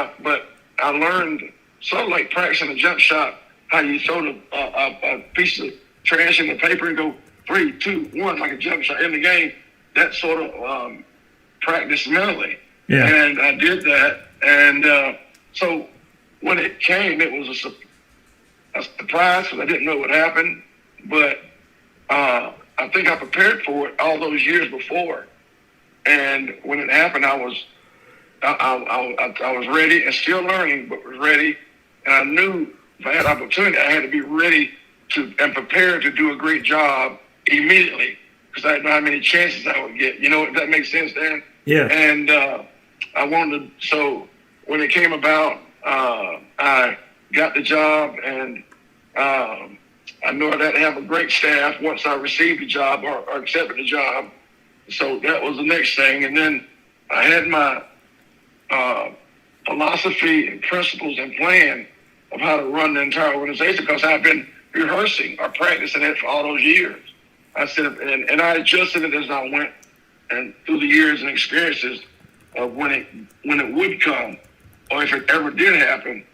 I learned, sort of like practicing a jump shot, how you throw a piece of trash in the paper and go 3, 2, 1, like a jump shot in the game. That sort of practice mentally. Yeah. And I did that. And so when it came, it was a surprise because I didn't know what happened. But I think I prepared for it all those years before. And when it happened, I was ready and still learning, but was ready. And I knew if I had opportunity, I had to be ready and prepared to do a great job immediately because I didn't know how many chances I would get. You know, if that makes sense, Dan? Yeah. And I wanted to, so when it came about, I got the job and I knew I'd have to have a great staff once I received the job or accepted the job. So that was the next thing. And then I had my philosophy and principles and plan of how to run the entire organization because I've been rehearsing or practicing it for all those years. I said, and I adjusted it as I went and through the years and experiences of when it would come, or if it ever did happen,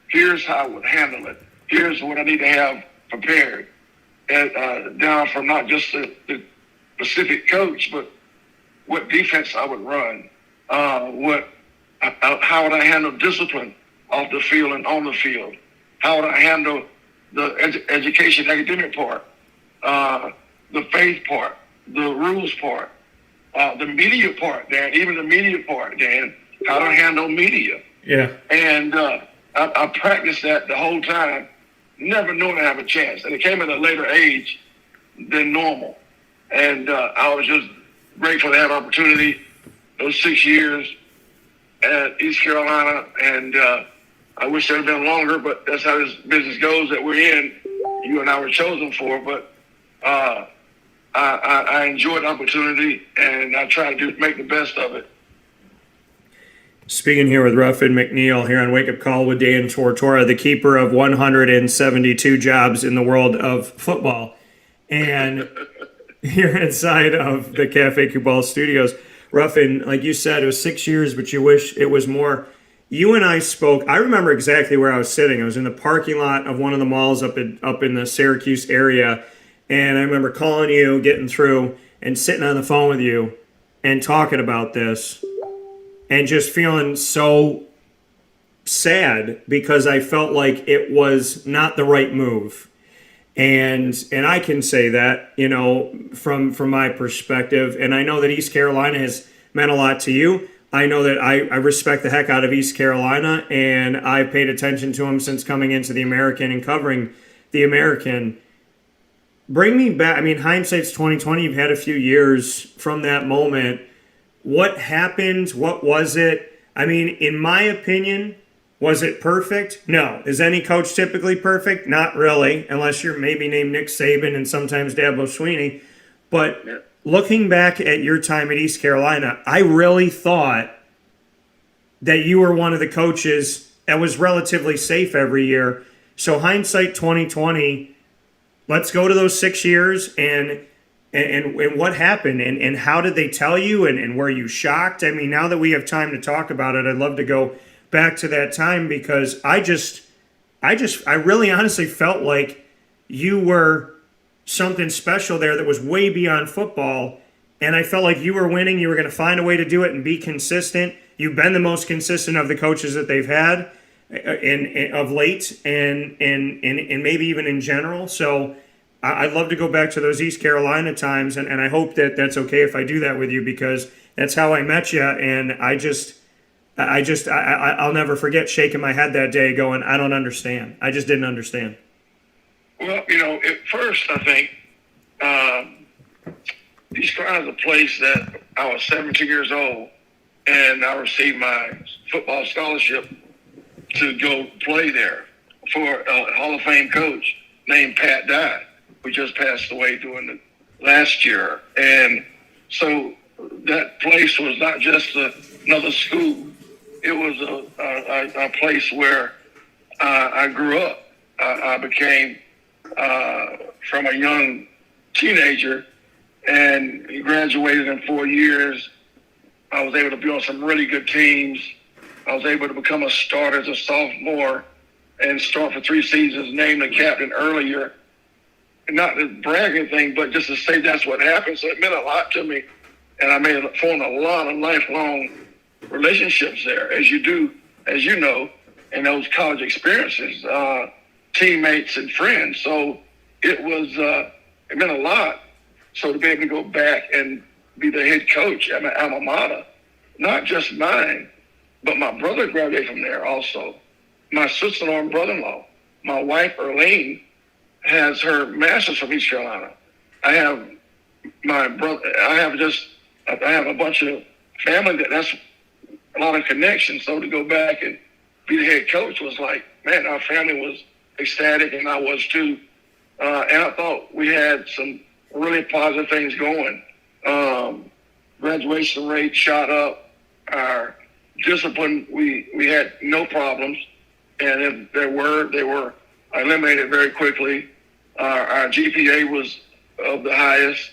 here's how I would handle it. Here's what I need to have prepared. And down from not just the specific coach, but what defense I would run, how would I handle discipline off the field and on the field? How would I handle the education, academic part, the faith part, the rules part, the media part, Dan, even the media part, Dan, how to handle media. Yeah. And I practiced that the whole time, never knowing I have a chance. And it came at a later age than normal. And I was just grateful to have opportunity those 6 years at East Carolina. And I wish it had been longer, but that's how this business goes that we're in. You and I were chosen for. But I enjoyed the opportunity, and I try to make the best of it. Speaking here with Ruffin McNeill here on Wake Up Call with Dan Tortora, the keeper of 172 jobs in the world of football. And here inside of the Cafe Cubal studios, Ruffin, like you said, it was 6 years, but you wish it was more. You and I spoke. I remember exactly where I was sitting. I was in the parking lot of one of the malls up in the Syracuse area, and I remember calling you, getting through, and sitting on the phone with you and talking about this, and just feeling so sad because I felt like it was not the right move. And I can say that, you know, from my perspective, and I know that East Carolina has meant a lot to you. I know that I respect the heck out of East Carolina, and I've paid attention to them since coming into the American and covering the American. Bring me back. I mean, hindsight's 2020. You've had a few years from that moment. What happened? What was it? I mean, in my opinion, was it perfect? No. Is any coach typically perfect? Not really, unless you're maybe named Nick Saban and sometimes Dabo Swinney. But looking back at your time at East Carolina, I really thought that you were one of the coaches that was relatively safe every year. So hindsight 2020, let's go to those 6 years and what happened and how did they tell you and were you shocked? I mean, now that we have time to talk about it, I'd love to go back to that time because I really honestly felt like you were something special there that was way beyond football, and I felt like you were winning. You were going to find a way to do it and be consistent. You've been the most consistent of the coaches that they've had of late, and maybe even in general. So I'd love to go back to those East Carolina times, and I hope that that's okay if I do that with you because that's how I met you, and I'll never forget shaking my head that day going, I don't understand. I just didn't understand. Well, you know, at first, I think East Carolina is a place that I was 17 years old, and I received my football scholarship to go play there for a Hall of Fame coach named Pat Dye, who just passed away during the last year. And so that place was not just another school. It was a place where I grew up. I became from a young teenager and graduated in 4 years. I was able to be on some really good teams. I was able to become a starter as a sophomore and start for 3 seasons, named the captain earlier. Not to brag or anything, but just to say that's what happened. So it meant a lot to me. And I formed a lot of lifelong relationships there, as you do, as you know, in those college experiences, teammates and friends. So it meant a lot. So to be able to go back and be the head coach at my alma mater, not just mine, but my brother graduated from there also. My sister-in-law and brother-in-law. My wife, Erlene, has her master's from East Carolina. I have my brother. I have a bunch of family that's a lot of connections. So to go back and be the head coach was like, man, our family was ecstatic, and I was too. And I thought we had some really positive things going. Graduation rate shot up. Our discipline, we had no problems. And if there were, they were eliminated very quickly. Our GPA was of the highest.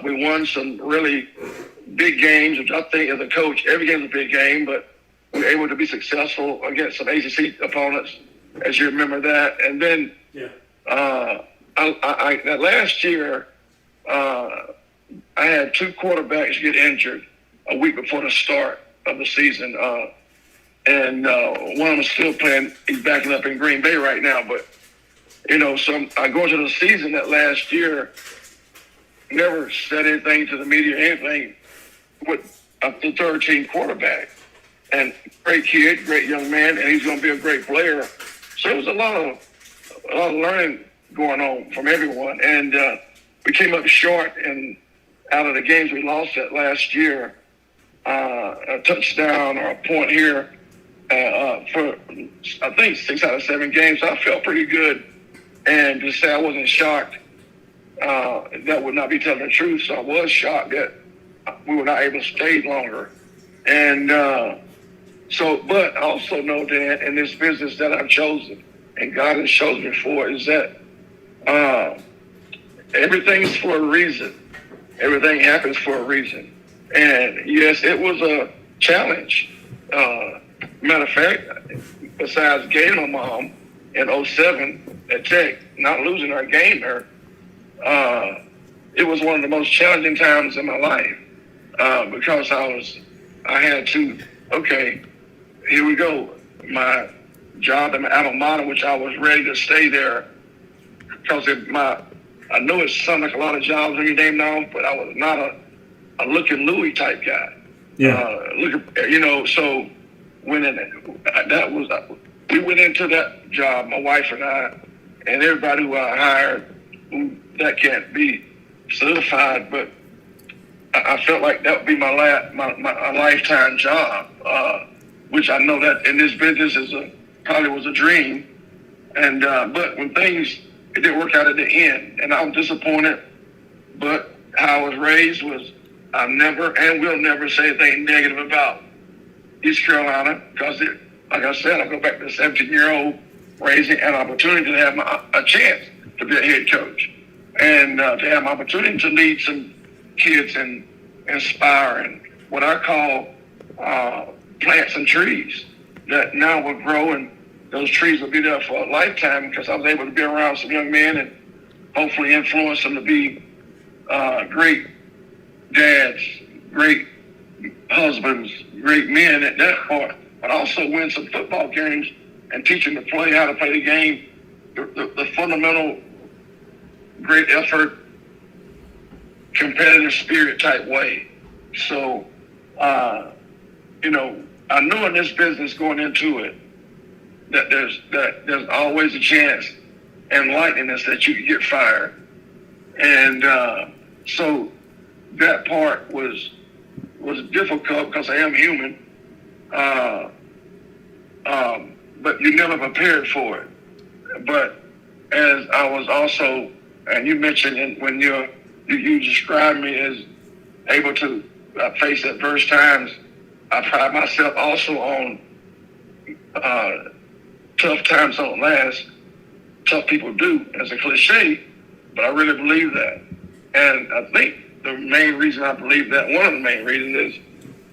We won some really big games, which I think as a coach, every game is a big game, but we were able to be successful against some ACC opponents, as you remember that. And then that last year, I had 2 quarterbacks get injured a week before the start of the season. And one of them is still playing. He's backing up in Green Bay right now. But, you know, so I go into the season that last year, never said anything to the media or anything with the third-team quarterback. And great kid, great young man, and he's going to be a great player. So there was a lot of learning going on from everyone. And we came up short, and out of the games we lost that last year, a touchdown or a point here for, I think, 6 out of 7 games. So I felt pretty good. And to say I wasn't shocked, that would not be telling the truth. So I was shocked that we were not able to stay longer. And but I also know that in this business that I've chosen, and God has chosen me for, is that everything's for a reason. Everything happens for a reason. And yes, it was a challenge. Matter of fact, besides gaining my mom in 07 at Tech, not losing our game there, it was one of the most challenging times in my life because I had to, okay, here we go. My job at my alma mater, which I was ready to stay there because I know it sounds like a lot of jobs when you name them off, but I was not a looking Louis type guy. So when we went into that job, my wife and I, and everybody who I hired, that can't be solidified, but I felt like that would be my lifetime job, which I know that in this business probably was a dream. And but when it didn't work out at the end, and I was disappointed. But how I was raised was I never and will never say anything negative about East Carolina because, like I said, I go back to the 17-year-old raising an opportunity to have a chance to be a head coach and to have an opportunity to lead some kids and inspire and what I call plant some trees that now will grow, and those trees will be there for a lifetime because I was able to be around some young men and hopefully influence them to be great dads, great husbands, great men at that point, but also win some football games and teach them to play, how to play the game, the fundamental great effort, competitive spirit type way. So, I know in this business going into it that there's always a chance and likeliness that you could get fired. And so that part was difficult because I am human. But you're never prepared for it. But as I was also, and you mentioned when you described me as able to face adverse times, I pride myself also on tough times don't last. Tough people do. It's a cliche, but I really believe that. And I think the main reason I believe that, one of the main reasons is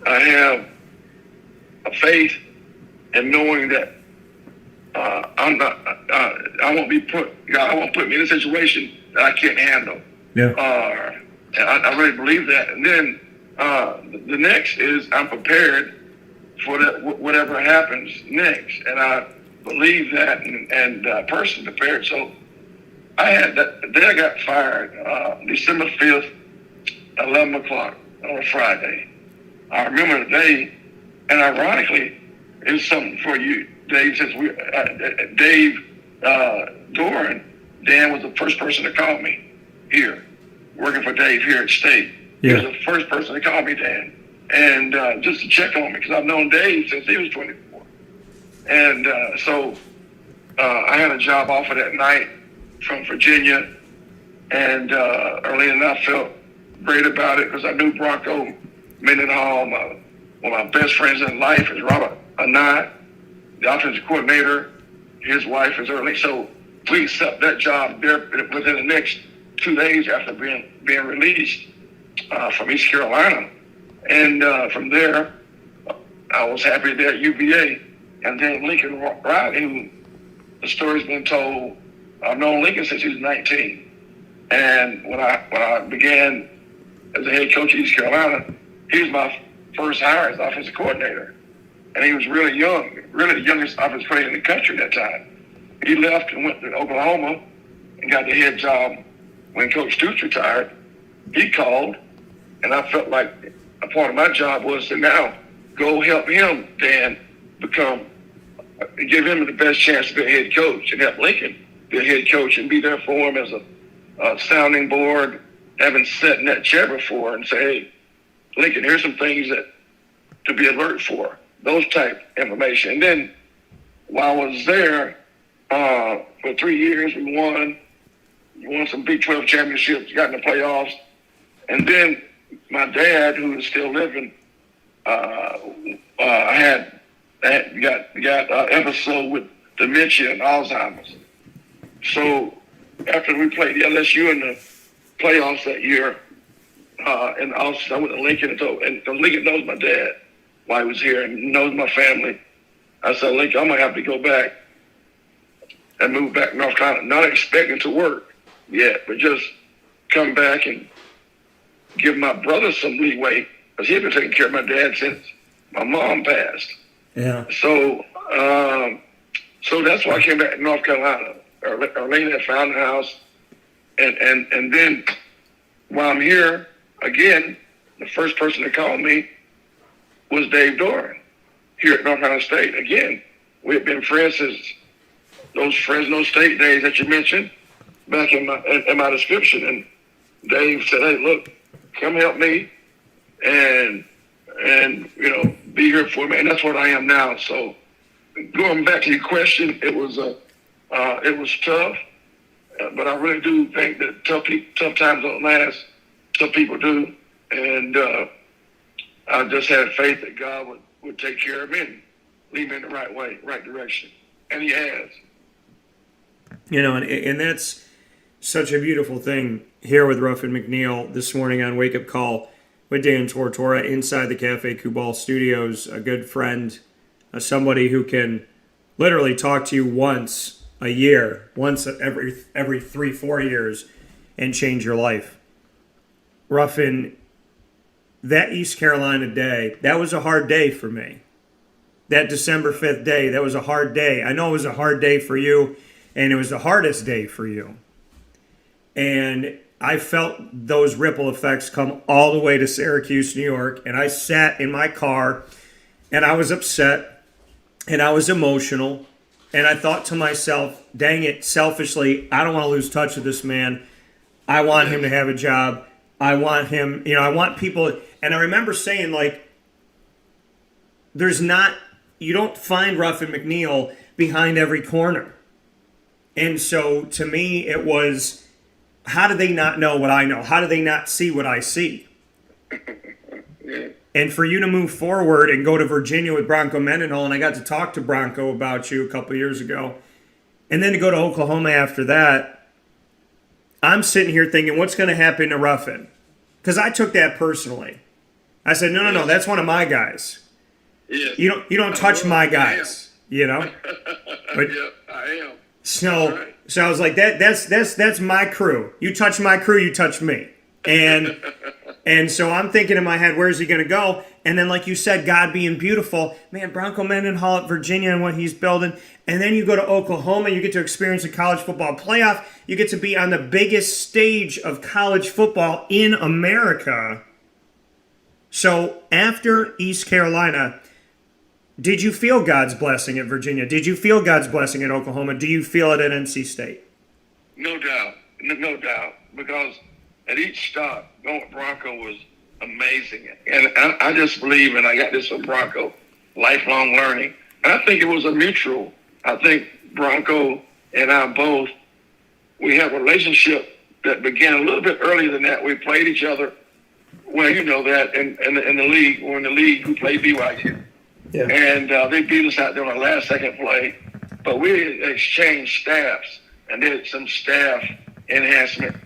I have a faith in knowing that I won't put me in a situation that I can't handle. Yeah. And I really believe that. And then the next is I'm prepared for that, whatever happens next. And I believe that and personally prepared. So I had that. The day I got fired, December 5th, 11 o'clock on a Friday. I remember the day, and ironically, it's something for you, Dave, since Dave Doran, Dan was the first person to call me here, working for Dave here at State. Yeah. He was the first person to call me, Dan, and just to check on me, because I've known Dave since he was 24. And so I had a job offer that night from Virginia, and early enough felt great about it because I knew Bronco Mendenhall, one of my best friends in life is Robert Anai, the offensive coordinator. His wife is early. So we accept that job there within the next 2 days after being released from East Carolina. And from there, I was happy there at UVA. And then Lincoln Riley, who the story's been told, I've known Lincoln since he was 19. And when I began as a head coach at East Carolina, he was my first hire as offensive coordinator. And he was really young, really the youngest offensive coordinator in the country at that time. He left and went to Oklahoma and got the head job when Coach Stoops retired. He called, and I felt like a part of my job was to now go help him, Dan, give him the best chance to be a head coach and help Lincoln be a head coach and be there for him as a sounding board, having sat in that chair before and say, hey, Lincoln, here's some things that to be alert for, those type information. And then while I was there for 3 years, we won some Big 12 championships, got in the playoffs. And then my dad, who is still living, got an episode with dementia and Alzheimer's. So after we played LSU in the playoffs that year, And also I went to Lincoln and Lincoln knows my dad while he was here and knows my family. I said, Lincoln, I'm going to have to go back and move back to North Carolina. Not expecting to work yet, but just come back and give my brother some leeway because he'd been taking care of my dad since my mom passed. Yeah. So that's why I came back to North Carolina. Arlene had found the house. And then while I'm here, again, the first person to call me was Dave Doran here at North Carolina State. Again, we had been friends since those Fresno State days that you mentioned back in my description. And Dave said, hey, look, come help me and be here for me. And that's what I am now. So going back to your question, it was tough. But I really do think that tough times don't last. Some people do. And I just had faith that God would take care of me and lead me in the right way, right direction. And he has. And that's such a beautiful thing here with Ruffin McNeill this morning on Wake Up Call with Dan Tortora inside the Cafe Kubal studios, a good friend, somebody who can literally talk to you once a year, once every 3-4 years, and change your life. Ruffin, that East Carolina day, that was a hard day for me. That December 5th day, that was a hard day. I know it was a hard day for you, and it was the hardest day for you. And I felt those ripple effects come all the way to Syracuse, New York, and I sat in my car, and I was upset, and I was emotional, and I thought to myself, dang it, selfishly, I don't want to lose touch with this man. I want him to have a job. I want him, I want people. And I remember saying, you don't find Ruffin McNeill behind every corner. And so to me, it was, how do they not know what I know? How do they not see what I see? And for you to move forward and go to Virginia with Bronco Mendenhall, and I got to talk to Bronco about you a couple years ago, and then to go to Oklahoma after that, I'm sitting here thinking, what's going to happen to Ruffin? Because I took that personally. I said, no, that's one of my guys. Yes. You don't touch my guys, But, yeah, I am. So I was like, that's my crew. You touch my crew, you touch me. And so I'm thinking in my head, where's he going to go? And then, like you said, God being beautiful, man, Bronco Mendenhall at Virginia and what he's building. And then you go to Oklahoma, you get to experience a college football playoff. You get to be on the biggest stage of college football in America. So after East Carolina, did you feel God's blessing at Virginia? Did you feel God's blessing at Oklahoma? Do you feel it at NC State? No doubt. No doubt. Because at each stop, going with Bronco was amazing. And I just believe, and I got this from Bronco, lifelong learning. And I think it was a mutual. I think Bronco and I both, we have a relationship that began a little bit earlier than that. We played each other, well, you know that, in the league. We're in the league. We played BYU. Yeah. And they beat us out there on the last second play. But we exchanged staffs and did some staff enhancement.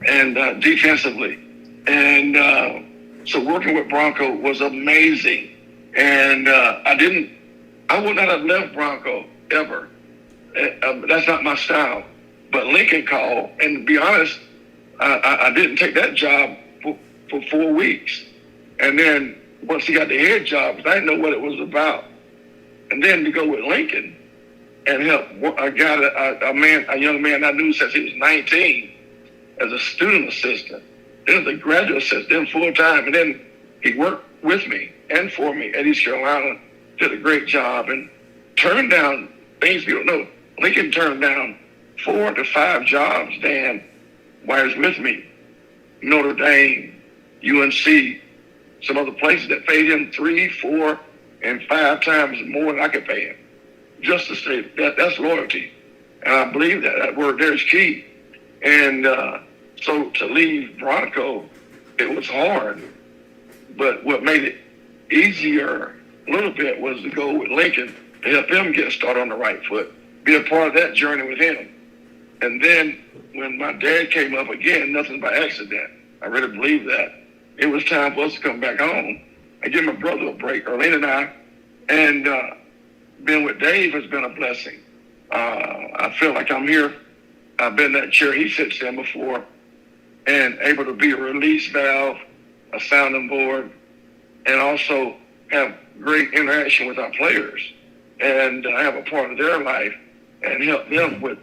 And defensively. And so working with Bronco was amazing. And I would not have left Bronco ever. That's not my style. But Lincoln called, and to be honest, I didn't take that job for 4 weeks. And then once he got the head job, I didn't know what it was about. And then to go with Lincoln and help a young man I knew since he was 19 as a student assistant, then as a graduate assistant, then full time, and then he worked with me and for me at East Carolina, did a great job, and turned down things people don't know. Lincoln turned down 4 to 5 jobs, Dan, while he was with me. Notre Dame, UNC, some other places that paid him 3, 4, and 5 times more than I could pay him. Just to say that's loyalty. And I believe that word there is key. And so to leave Bronco, it was hard. But what made it easier a little bit was to go with Lincoln to help him get started on the right foot, be a part of that journey with him. And then when my dad came up again, nothing by accident. I really believe that. It was time for us to come back home and give my brother a break, Erlene and I. And being with Dave has been a blessing. I feel like I'm here. I've been in that chair he sits in before, and able to be a release valve, a sounding board, and also have great interaction with our players and have a part of their life and help them with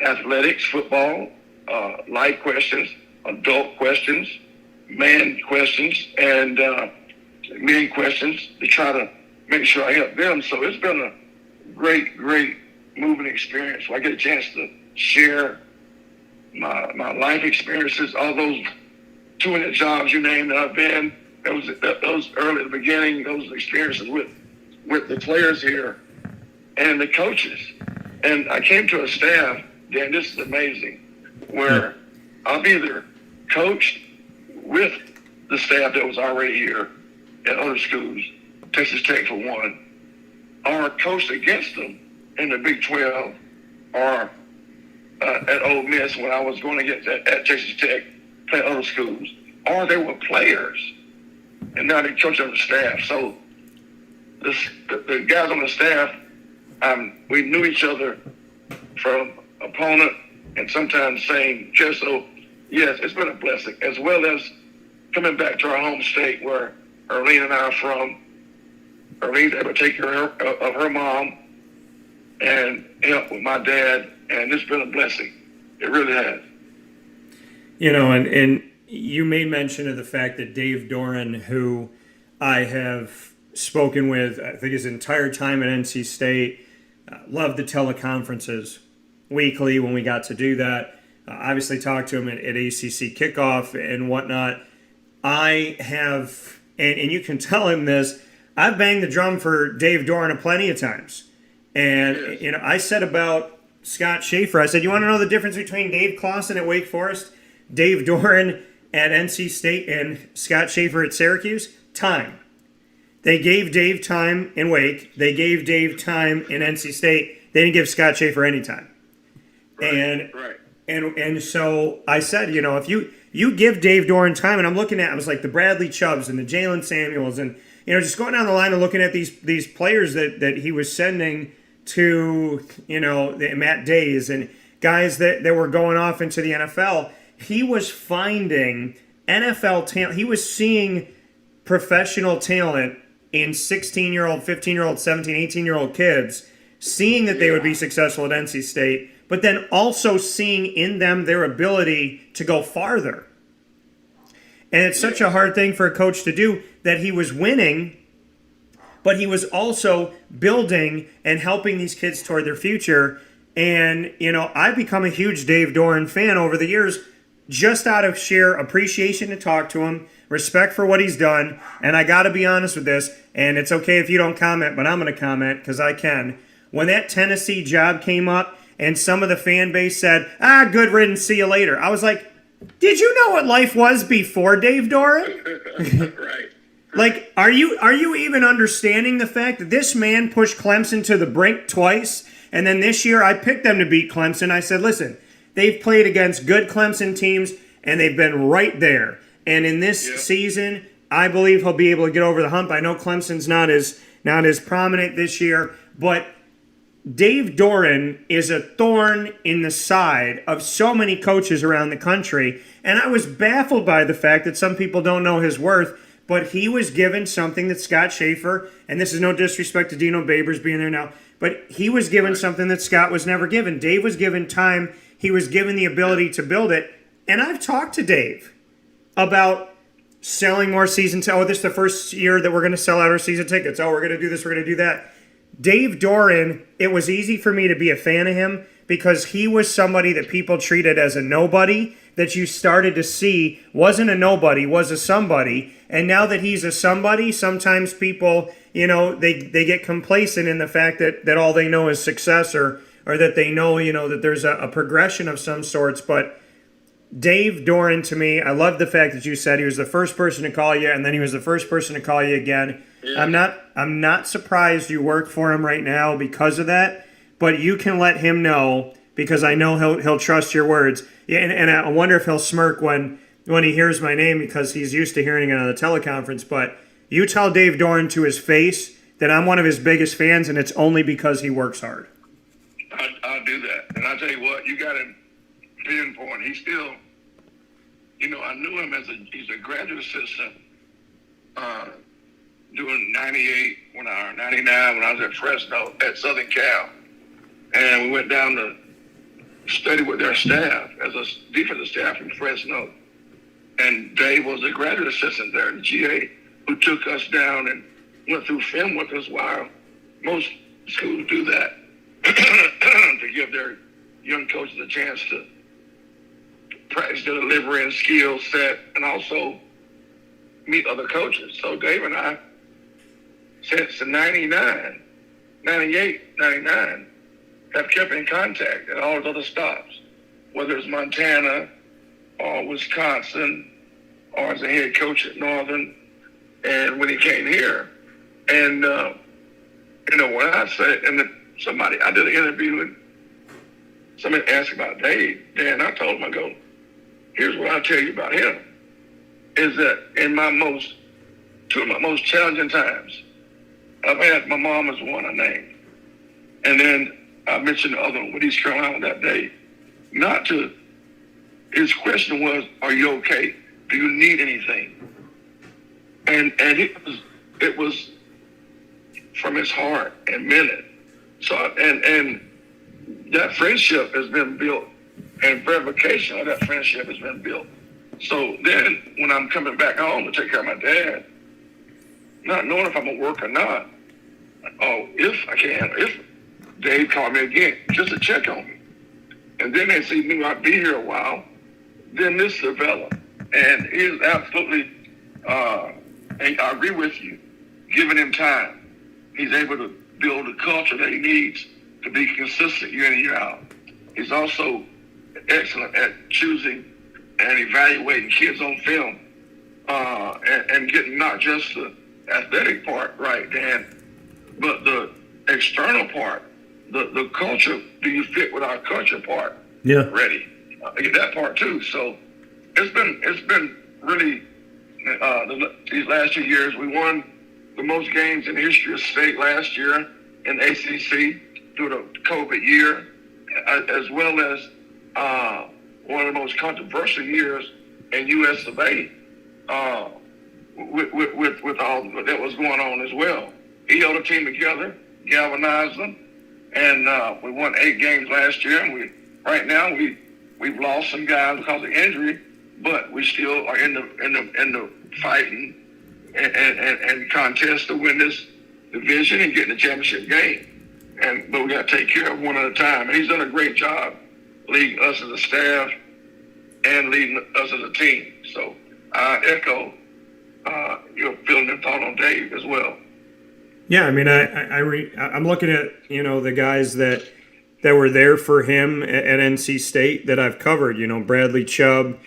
athletics, football, life questions, adult questions, man questions, and men questions to try to make sure I help them. So it's been a great, great moving experience. So I get a chance to share my life experiences, all those 200 jobs you named that I've been. Those early at the beginning, those experiences with the players here and the coaches. And I came to a staff, Dan, this is amazing, where I've either coached with the staff that was already here at other schools, Texas Tech for one, or coached against them in the Big 12 or at Ole Miss when I was going against at Texas Tech, play other schools, or they were players, and now they coach on the staff. So the guys on the staff, we knew each other from opponent and sometimes same just so yes, it's been a blessing, as well as coming back to our home state where Erlene and I are from. Erlene's able to take care of her mom and help with my dad, and it's been a blessing. It really has. You know, and you made mention of the fact that Dave Doran, who I have spoken with, I think his entire time at NC State, loved the teleconferences weekly when we got to do that. Obviously talked to him at ACC kickoff and whatnot. I have, and you can tell him this, I've banged the drum for Dave Doran plenty of times. And, you know, I said about Scott Schaefer, I said, you want to know the difference between Dave Clawson at Wake Forest, Dave Doran at NC State, and Scott Schaefer at Syracuse? Time. They gave Dave time in Wake. They gave Dave time in NC State. They didn't give Scott Schaefer any time. And so I said, you know, if you give Dave Doran time, and I'm looking at, I was like the Bradley Chubbs and the Jalen Samuels, and, you know, just going down the line and looking at these players that he was sending to, you know, the Matt Days and guys that were going off into the NFL. He was finding NFL talent. He was seeing professional talent in 16-year-old, 15-year-old, 17, 18-year-old kids, seeing that they would be successful at NC State, but then also seeing in them their ability to go farther. And it's such a hard thing for a coach to do, that he was winning, but he was also building and helping these kids toward their future. And, you know, I've become a huge Dave Doran fan over the years, just out of sheer appreciation to talk to him, respect for what he's done. And I got to be honest with this, and it's okay if you don't comment, but I'm going to comment because I can. When that Tennessee job came up and some of the fan base said, good riddance, see you later, I was like, did you know what life was before Dave Doran? Right. Like, are you even understanding the fact that this man pushed Clemson to the brink twice, and then this year I picked them to beat Clemson? I said, listen, they've played against good Clemson teams, and they've been right there. And in this season, I believe he'll be able to get over the hump. I know Clemson's not as prominent this year, but Dave Doran is a thorn in the side of so many coaches around the country, and I was baffled by the fact that some people don't know his worth, but he was given something that Scott Schaefer, and this is no disrespect to Dino Babers being there now, but he was given something that Scott was never given. Dave was given time. He was given the ability to build it, and I've talked to Dave about selling more season tickets. Oh, this is the first year that we're going to sell out our season tickets. Oh, we're going to do this, we're going to do that. Dave Doran, it was easy for me to be a fan of him because he was somebody that people treated as a nobody, that you started to see wasn't a nobody, was a somebody. And now that he's a somebody, sometimes people, you know, they get complacent in the fact that all they know is success, or that they know, you know, that there's a progression of some sorts. But Dave Doran, to me, I love the fact that you said he was the first person to call you, and then he was the first person to call you again. Yeah. I'm not surprised you work for him right now because of that, but you can let him know because I know he'll trust your words. Yeah, and I wonder if he'll smirk when he hears my name, because he's used to hearing it on the teleconference. But you tell Dave Doran to his face that I'm one of his biggest fans, and it's only because he works hard. I'll do that. And I'll tell you what, you got to pinpoint. He's still, I knew him he's a graduate assistant doing 98 99 when I was at Fresno at Southern Cal. And we went down to study with their staff as a defensive staff in Fresno. And Dave was a graduate assistant there, the GA, who took us down and went through film with us, while most schools do that to give their young coaches a chance to practice their delivery and skill set, and also meet other coaches. So Dave and I, since the 98, 99, have kept in contact at all those other stops, whether it's Montana or Wisconsin or as a head coach at Northern, and when he came here. And, when I said, I did an interview and somebody asked about Dave, Dan, I told him, I go, here's what I'll tell you about him, is that in two of my most challenging times, I've had my mom as one I named. And then I mentioned the other one with East Carolina that day. His question was, are you okay? Do you need anything? And it was from his heart and meant it. So, and that friendship has been built, and verification of that friendship has been built. So then when I'm coming back home to take care of my dad, not knowing if I'm going to work or not, if Dave called me again, just to check on me. And then they see me, I'd be here a while, then this developed. And he is absolutely, and I agree with you, giving him time, he's able to build the culture that he needs to be consistent year in and year out. He's also excellent at choosing and evaluating kids on film, and getting not just the athletic part right, Dan, but the external part, the culture. Do you fit with our culture part? Yeah. Ready. I get that part too. So it's been really these last 2 years. We won the most games in the history of state last year in ACC through the COVID year, as well as one of the most controversial years in US of A, with all that was going on as well. He held a team together, galvanized them, and we won 8 games last year. And we've lost some guys because of injury, but we still are in the fighting and contest to win this division and get in the championship game. But we got to take care of one at a time. And he's done a great job leading us as a staff and leading us as a team. So I echo your feeling and thought on Dave as well. Yeah, I mean, I'm looking at, the guys that were there for him at NC State that I've covered, Bradley Chubb.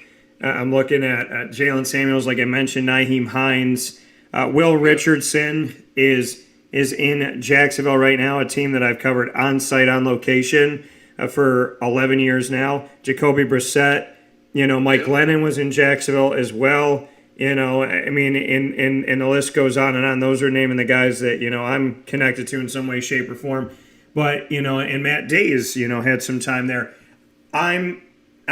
I'm looking at Jalen Samuels, like I mentioned, Nyheim Hines. Will Richardson is in Jacksonville right now, a team that I've covered on-site, on location for 11 years now. Jacoby Brissett, Mike Lennon was in Jacksonville as well. And the list goes on and on. Those are naming the guys that, I'm connected to in some way, shape, or form. But, and Matt Days, had some time there. I'm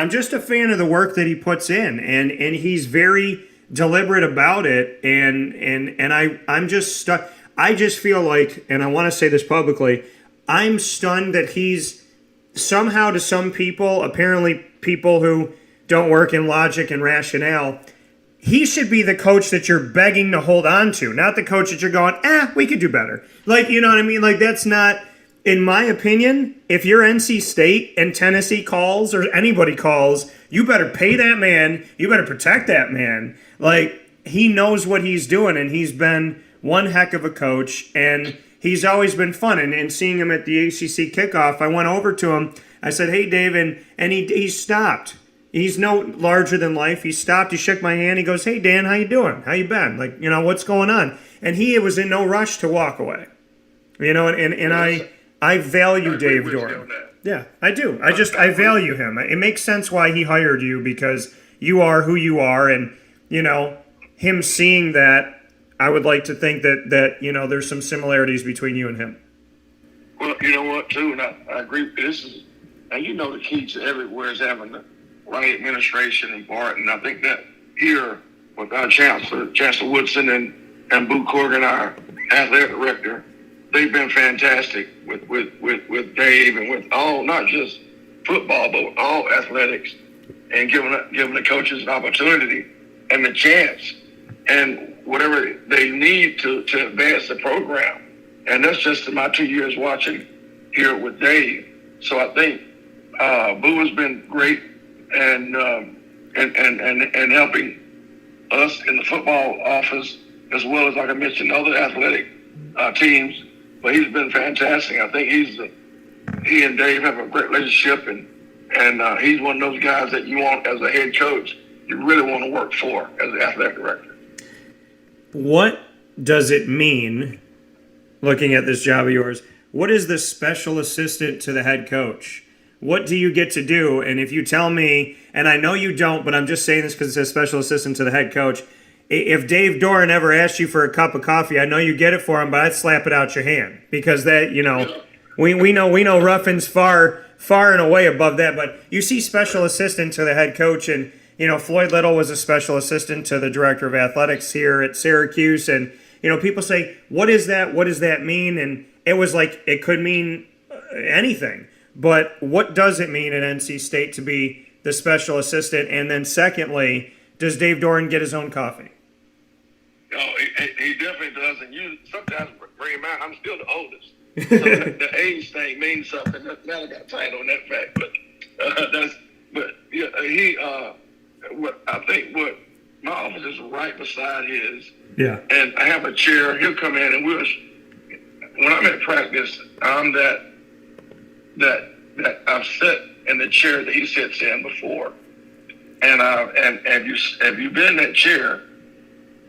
just a fan of the work that he puts in, and he's very deliberate about it. And I'm just stuck. I just feel like, and I want to say this publicly, I'm stunned that he's somehow, to some people, apparently people who don't work in logic and rationale, he should be the coach that you're begging to hold on to, not the coach that you're going, we could do better. Like, you know what I mean? Like, that's not, in my opinion, if you're NC State and Tennessee calls or anybody calls, you better pay that man. You better protect that man. Like, he knows what he's doing, and he's been one heck of a coach, and he's always been fun. And seeing him at the ACC kickoff, I went over to him. I said, hey, Dave, and he stopped. He's no larger than life. He stopped. He shook my hand. He goes, hey, Dan, how you doing? How you been? Like, what's going on? And he was in no rush to walk away. And I value Dave Doran. Yeah, I do. I value him. It makes sense why he hired you, because you are who you are, and him seeing that, I would like to think that there's some similarities between you and him. Well, you know what, too, and I agree. The key to everywhere is having the right administration and part, and I think that here with our Chancellor Woodson and Boo Corrigan, our athletic director, they've been fantastic with Dave and with all, not just football, but with all athletics, and giving the coaches an opportunity and the chance and whatever they need to advance the program. And that's just in my 2 years watching here with Dave. So I think Boo has been great and helping us in the football office, as well as, like I mentioned, other athletic teams. But he's been fantastic. I think he and Dave have a great relationship, and he's one of those guys that you want as a head coach. You really want to work for as an athletic director. What does it mean, looking at this job of yours, what is the special assistant to the head coach? What do you get to do? And if you tell me, and I know you don't, but I'm just saying this because it says special assistant to the head coach, if Dave Doran ever asked you for a cup of coffee, I know you get it for him, but I'd slap it out your hand, because that, we know Ruffin's far and away above that. But you see special assistant to the head coach, and Floyd Little was a special assistant to the director of athletics here at Syracuse, and people say, what is that? What does that mean? And it was like, it could mean anything. But what does it mean at NC State to be the special assistant? And then secondly, does Dave Doran get his own coffee? No, he definitely does. And you sometimes bring him out. I'm still the oldest. So the age thing means something. Now I got tight on that fact. What my office is right beside his. Yeah. And I have a chair. He'll come in, and when I'm at practice, I'm that I've sat in the chair that he sits in before. And have you been in that chair?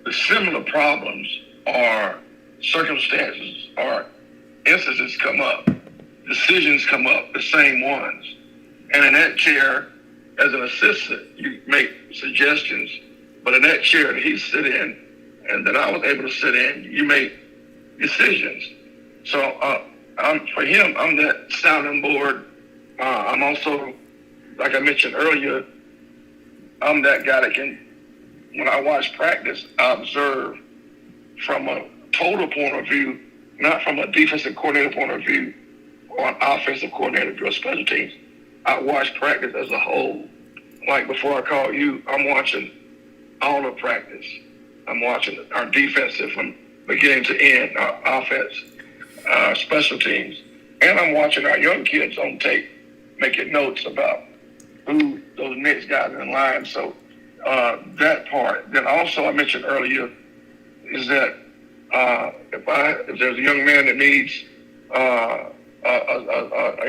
The similar problems or circumstances or instances come up, decisions come up, the same ones. And in that chair, as an assistant, you make suggestions. But in that chair that he sit in, and that I was able to sit in, you make decisions. So for him, I'm that sounding board. I'm also, like I mentioned earlier, I'm that guy that can, when I watch practice, I observe from a total point of view, not from a defensive coordinator point of view or an offensive coordinator view or special teams. I watch practice as a whole. Like before I call you, I'm watching all of practice. I'm watching our defensive from beginning to end, our offense, special teams. And I'm watching our young kids on tape, making notes about who those next guys in line. So that part. Then also I mentioned earlier is that if there's a young man that needs an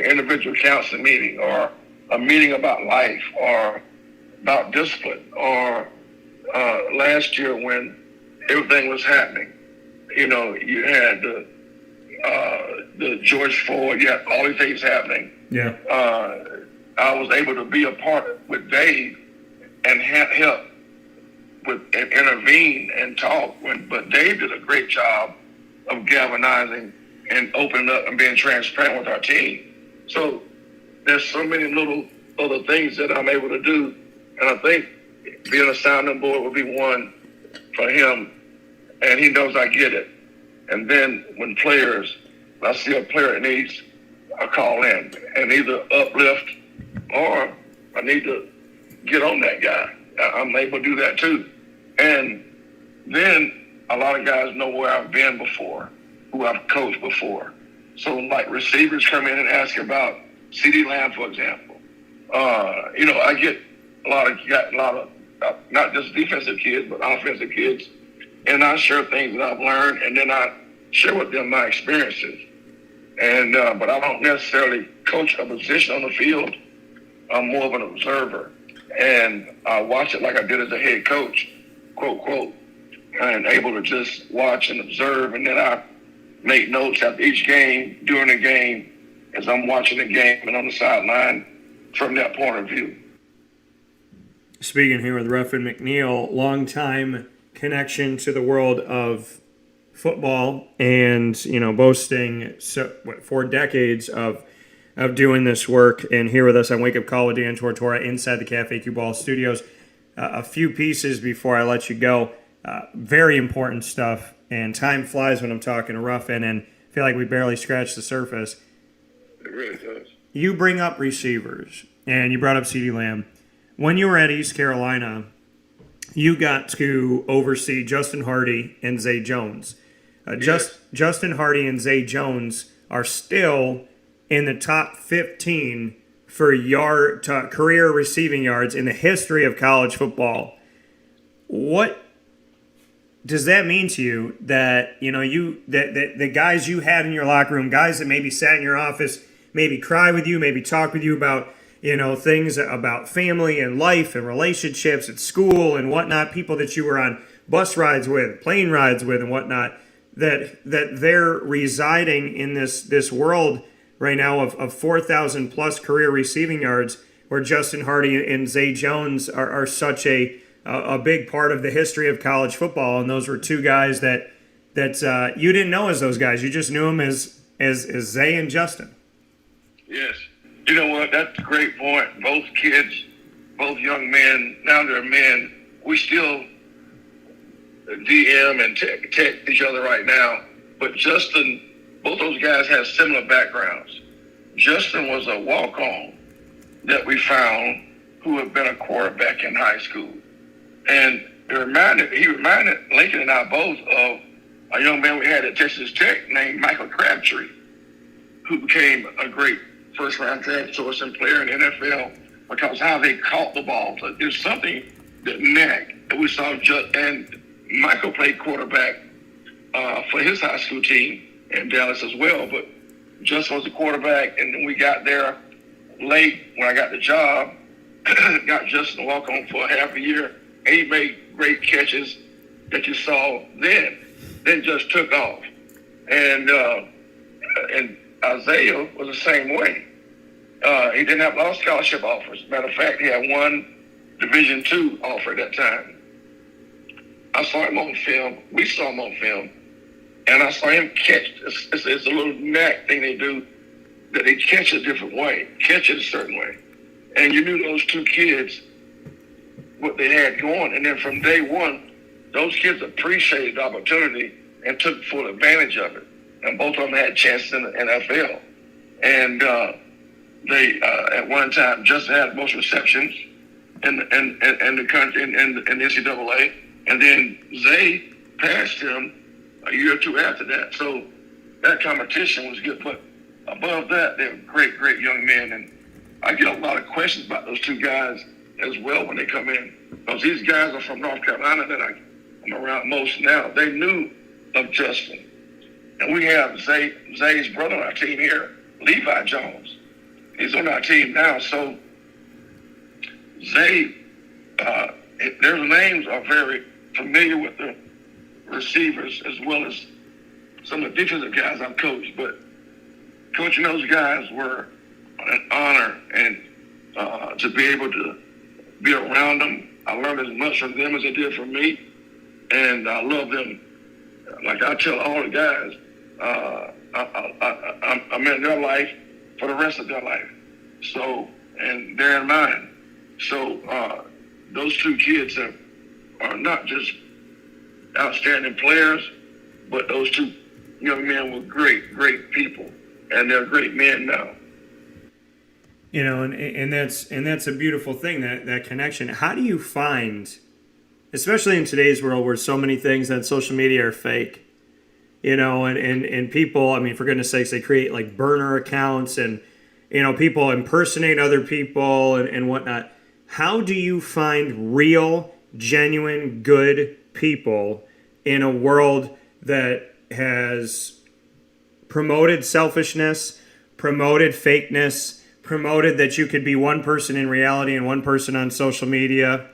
individual counseling meeting or a meeting about life or about discipline, or last year when everything was happening, you had the George Floyd, you had all these things happening. Yeah. I was able to be a part with Dave and help and intervene and talk. But Dave did a great job of galvanizing and opening up and being transparent with our team. So there's so many little other things that I'm able to do. And I think being a sounding board would be one for him. And he knows I get it. And then when I see a player that needs a call in and either uplift or I need to get on that guy, I'm able to do that too. And then a lot of guys know where I've been before, who I've coached before. So like receivers come in and ask about CeeDee Lamb, for example. I get a lot of not just defensive kids, but offensive kids. And I share things that I've learned, and then I share with them my experiences. And but I don't necessarily coach a position on the field. I'm more of an observer. And I watch it like I did as a head coach, quote, quote, and able to just watch and observe. And then I make notes after each game, during the game, as I'm watching the game and on the sideline from that point of view. Speaking here with Ruffin McNeill, longtime connection to the world of football, and boasting 4 decades of doing this work, and here with us on Wake Up Call with Dan Tortora inside the Cafe Cue Ball studios. A few pieces before I let you go. Very important stuff, and time flies when I'm talking to Ruffin, and I feel like we barely scratched the surface. It really does. You bring up receivers, and you brought up CeeDee Lamb. When you were at East Carolina, you got to oversee Justin Hardy and Zay Jones. Justin Hardy and Zay Jones are still in the top 15 for career receiving yards in the history of college football. What does that mean to you that the guys you had in your locker room, guys that maybe sat in your office, maybe cry with you, maybe talk with you about things about family and life and relationships at school and whatnot, people that you were on bus rides with, plane rides with and whatnot, that they're residing in this world right now of 4,000 plus career receiving yards, where Justin Hardy and Zay Jones are such a big part of the history of college football. And those were two guys that you didn't know as those guys. You just knew them as Zay and Justin. Yes. You know what? That's a great point. Both kids, both young men, now they're men. We still DM and text each other right now. But Justin, both those guys have similar backgrounds. Justin was a walk-on that we found who had been a quarterback in high school. And he reminded Lincoln and I both of a young man we had at Texas Tech named Michael Crabtree, who became a great first-round draft choice and player in the NFL because how they caught the ball. So there's something that we saw. And Michael played quarterback for his high school team in Dallas as well. But Justin was the quarterback, and then we got there late when I got the job. Got Justin to walk on for a half a year, and he made great catches that you saw then just took off. And Isaiah was the same way. He didn't have a lot of scholarship offers. Matter of fact, he had one Division II offer at that time. I saw him on film. We saw him on film. And I saw him catch. It's a little knack thing they do, that they catch a different way, catch it a certain way. And you knew those two kids, what they had going. And then from day one, those kids appreciated the opportunity and took full advantage of it. And both of them had chances in the NFL. And they, at one time, Justin had the most receptions in the country, in the NCAA. And then Zay passed him a year or two after that. So that competition was good. But above that, they were great, great young men. And I get a lot of questions about those two guys as well when they come in. Because these guys are from North Carolina that I'm around most now. They knew of Justin. And we have Zay's brother on our team here, Levi Jones. He's on our team now. So Zay, their names are very familiar with the receivers as well as some of the defensive guys I've coached. But coaching those guys were an honor, and to be able to be around them, I learned as much from them as they did from me. And I love them. Like I tell all the guys, I'm in their life for the rest of their life. So, and they're in mine. So those two kids are not just outstanding players, but those two young men were great, great people, and they're great men now. And that's a beautiful thing, that connection. How do you find, especially in today's world where so many things on social media are fake, and people, I mean, for goodness sakes, they create like burner accounts and, people impersonate other people and whatnot. How do you find real, genuine, good people in a world that has promoted selfishness, promoted fakeness, promoted that you could be one person in reality and one person on social media?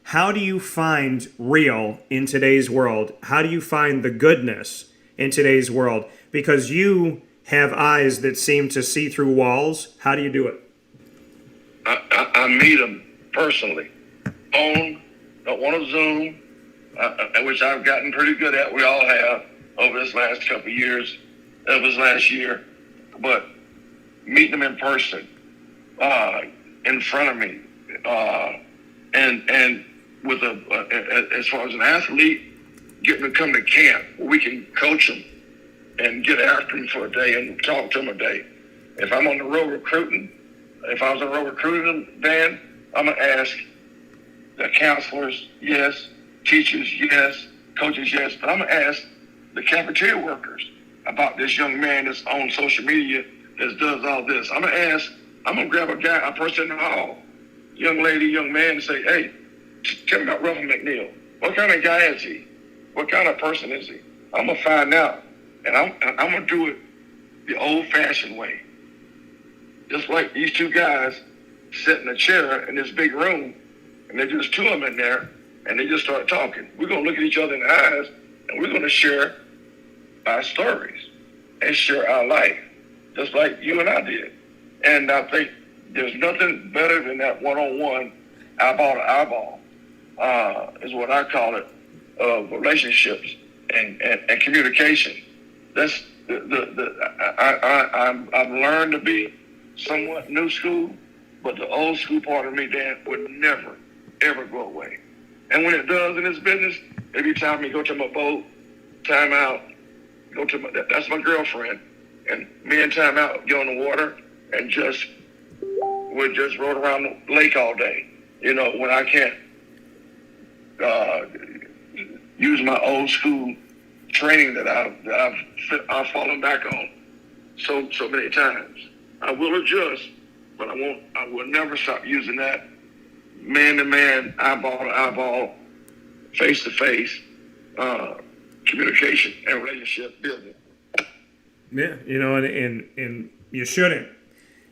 How do you find real in today's world? How do you find the goodness in today's world? Because you have eyes that seem to see through walls? How do you do it? I meet them personally. Don't want to Zoom, which I've gotten pretty good at. We all have over this last couple of years, of this last year. But meeting them in person, in front of me, and with as far as an athlete, getting them to come to camp where we can coach them and get after them for a day and talk to them a day. If I'm on the road recruiting, if I was on the road recruiting them, Dan, I'm going to ask the counselors, yes, teachers, yes, coaches, yes, but I'm going to ask the cafeteria workers about this young man that's on social media that does all this. I'm going to grab a person in the hall, young lady, young man, and say, hey, tell me about Ruffin McNeill. What kind of guy is he? What kind of person is he? I'm going to find out. And I'm going to do it the old-fashioned way. Just like these two guys sit in a chair in this big room, and there's just two of them in there, and they just start talking. We're going to look at each other in the eyes, and we're going to share our stories and share our life, just like you and I did. And I think there's nothing better than that one-on-one, eyeball to eyeball, is what I call it, relationships and communication. That's I've learned to be somewhat new school, but the old school part of me, Dan, would never, ever go away. And when it does in this business, every time you go to my boat, time out, that's my girlfriend, and me and time out get on the water and we just rode around the lake all day. You know, when I can't use my old school training that I've fallen back on so many times. I will adjust, but I will never stop using that man-to-man, eyeball to eyeball, face-to-face communication and relationship building. Yeah, you know, and you shouldn't,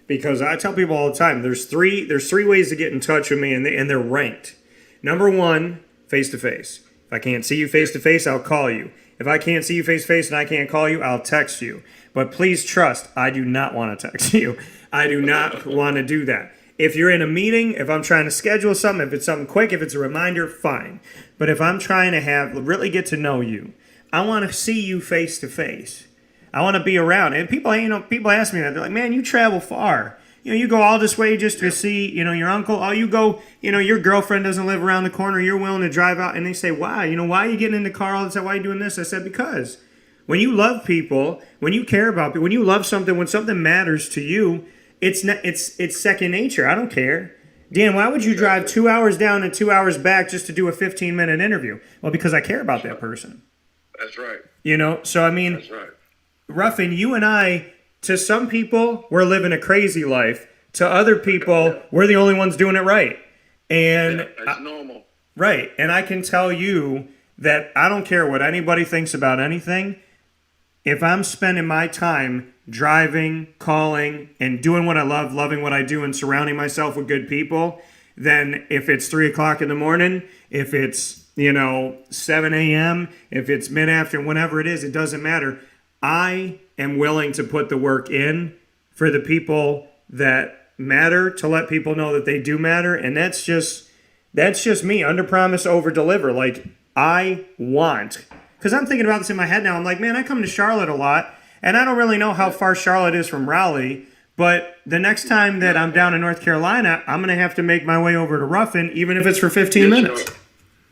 because I tell people all the time, there's three ways to get in touch with me, and they're ranked. Number one, face-to-face. If I can't see you face-to-face, I'll call you. If I can't see you face-to-face and I can't call you, I'll text you. But please trust, I do not want to text you. I do not want to do that. If you're in a meeting, if I'm trying to schedule something, if it's something quick, if it's a reminder, fine. But if I'm trying to really get to know you, I want to see you face-to-face. I want to be around. And people ask me that. They're like, man, you travel far. You know, you go all this way just to see, you know, your uncle. Oh, you go, you know, your girlfriend doesn't live around the corner. You're willing to drive out. And they say, why? You know, why are you getting in the car all the time? Why are you doing this? I said, because when you love people, when you care about people, when you love something, when something matters to you, it's second nature. I don't care. Dan, why would you drive 2 hours down and 2 hours back just to do a 15-minute interview? Well, because I care about that person. That's right. You know, so I mean, that's right. Ruffin, you and I, to some people, we're living a crazy life. To other people, we're the only ones doing it right. And it's normal. Right. And I can tell you that I don't care what anybody thinks about anything. If I'm spending my time driving, calling, and doing what I love, loving what I do, and surrounding myself with good people, then if it's 3 o'clock in the morning, if it's, 7 a.m., if it's mid-afternoon, whenever it is, it doesn't matter. I am willing to put the work in for the people that matter, to let people know that they do matter. And that's just me. Under promise, over deliver. Like, I want, because I'm thinking about this in my head now. I'm like, man, I come to Charlotte a lot, and I don't really know how far Charlotte is from Raleigh. But the next time that I'm down in North Carolina, I'm going to have to make my way over to Ruffin, even if it's for 15 minutes.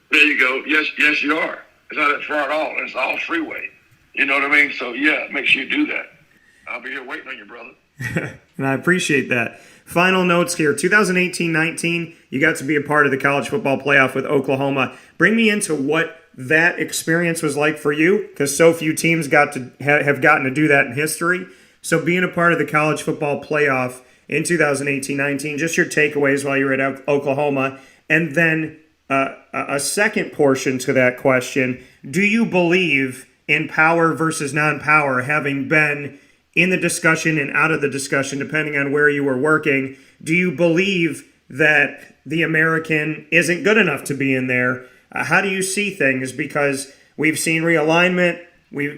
There you go. Yes, you are. It's not that far at all. It's all freeway. You know what I mean? So, yeah, make sure you do that. I'll be here waiting on you, brother. And I appreciate that. Final notes here. 2018-19, you got to be a part of the college football playoff with Oklahoma. Bring me into what that experience was like for you, because so few teams have gotten to do that in history. So being a part of the college football playoff in 2018-19, just your takeaways while you were at Oklahoma. And then a second portion to that question, do you believe in power versus non-power, having been in the discussion and out of the discussion, depending on where you were working? Do you believe that the American isn't good enough to be in there? How do you see things? Because we've seen realignment,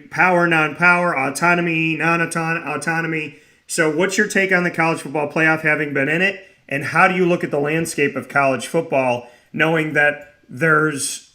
power, non-power, autonomy, non-autonomy. So what's your take on the college football playoff, having been in it? And how do you look at the landscape of college football, knowing that there's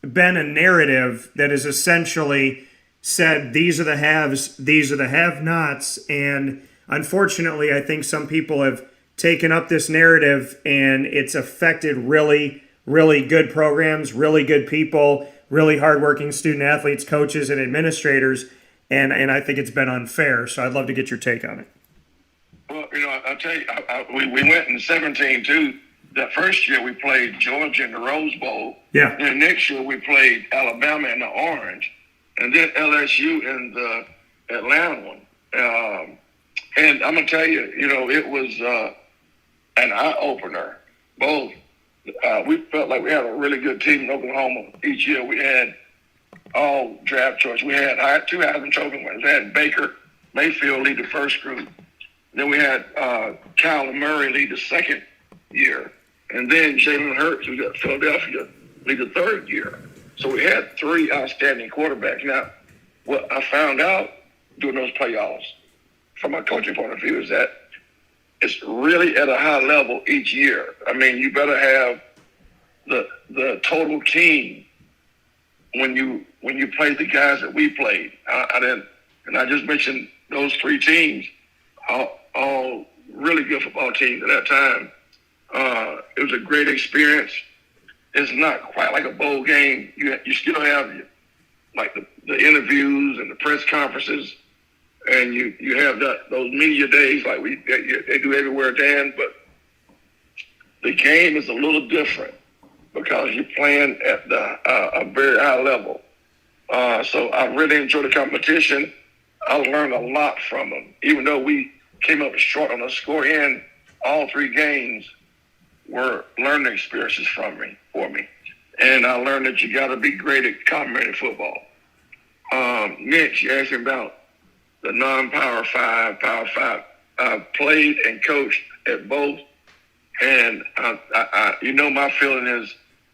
been a narrative that has essentially said these are the haves, these are the have-nots, and unfortunately I think some people have taken up this narrative and it's affected really, really good programs, really good people, really hardworking student athletes, coaches, and administrators, and I think it's been unfair. So I'd love to get your take on it. Well, I'll tell you, we went in 17 too. That first year we played Georgia in the Rose Bowl. Yeah. And the next year we played Alabama in the Orange, and then LSU in the Atlanta one. And I'm gonna tell you, it was an eye opener. Both. We felt like we had a really good team in Oklahoma. Each year we had all draft choice. We had two Heisman Trophy winners. We had Baker Mayfield lead the first group. Then we had Kyler Murray lead the second year. And then Jalen Hurts, who's at Philadelphia, lead the third year. So we had three outstanding quarterbacks. Now, what I found out during those playoffs, from a coaching point of view, is that it's really at a high level each year. I mean, you better have the total team when you play the guys that we played. I just mentioned those three teams, all really good football teams at that time. It was a great experience. It's not quite like a bowl game. You still have the interviews and the press conferences, and you have those media days like they do everywhere, Dan. But the game is a little different because you're playing at a very high level. So I really enjoyed the competition. I learned a lot from them. Even though we came up short on the score end, all three games were learning experiences for me. And I learned that you got to be great at complimentary football. Mitch, you asked me about the non-Power 5, Power 5. I played and coached at both. And my feeling is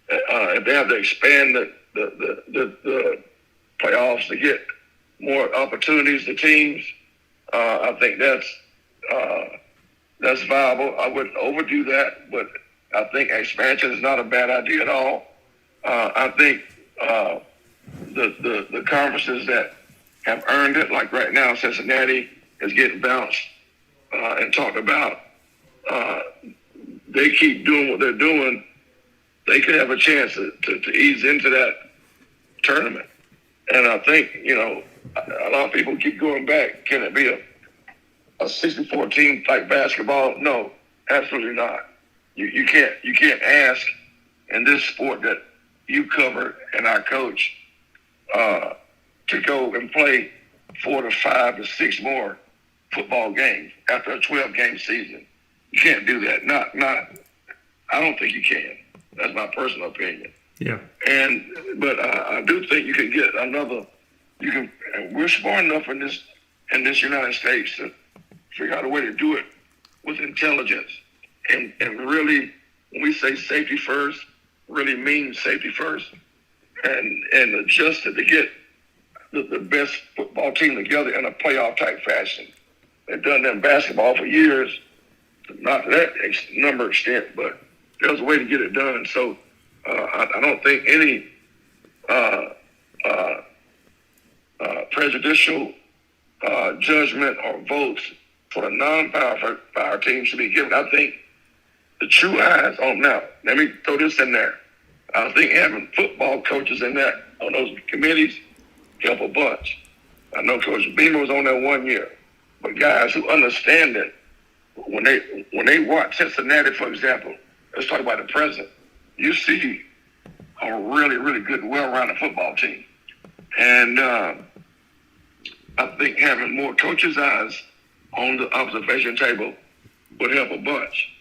if they have to expand the playoffs to get more opportunities to teams, I think that's viable. I wouldn't overdo that, but I think expansion is not a bad idea at all. I think the conferences that have earned it, like right now, Cincinnati is getting bounced and talked about. They keep doing what they're doing. They could have a chance to ease into that tournament. And I think, a lot of people keep going back. Can it be a 64 team type basketball? No, absolutely not. You can't ask in this sport that you cover and I coach to go and play 4 to 5 to 6 more football games after a 12-game season. You can't do that. Not. I don't think you can. That's my personal opinion. Yeah. But I do think you can get another. We're smart enough in this United States to figure out a way to do it with intelligence and really, when we say safety first, really mean safety first, and adjust it to get the best football team together in a playoff type fashion. They've done that in basketball for years, not to that number extent, but there's a way to get it done. So I don't think any prejudicial judgment or votes for the non-power team should be given. I think the true eyes on now. Let me throw this in there. I think having football coaches in that on those committees help a bunch. I know Coach Beamer was on there 1 year, but guys who understand it, when they watch Cincinnati, for example, let's talk about the present. You see a really, really good, well-rounded football team, and I think having more coaches' eyes on the observation table would help a bunch.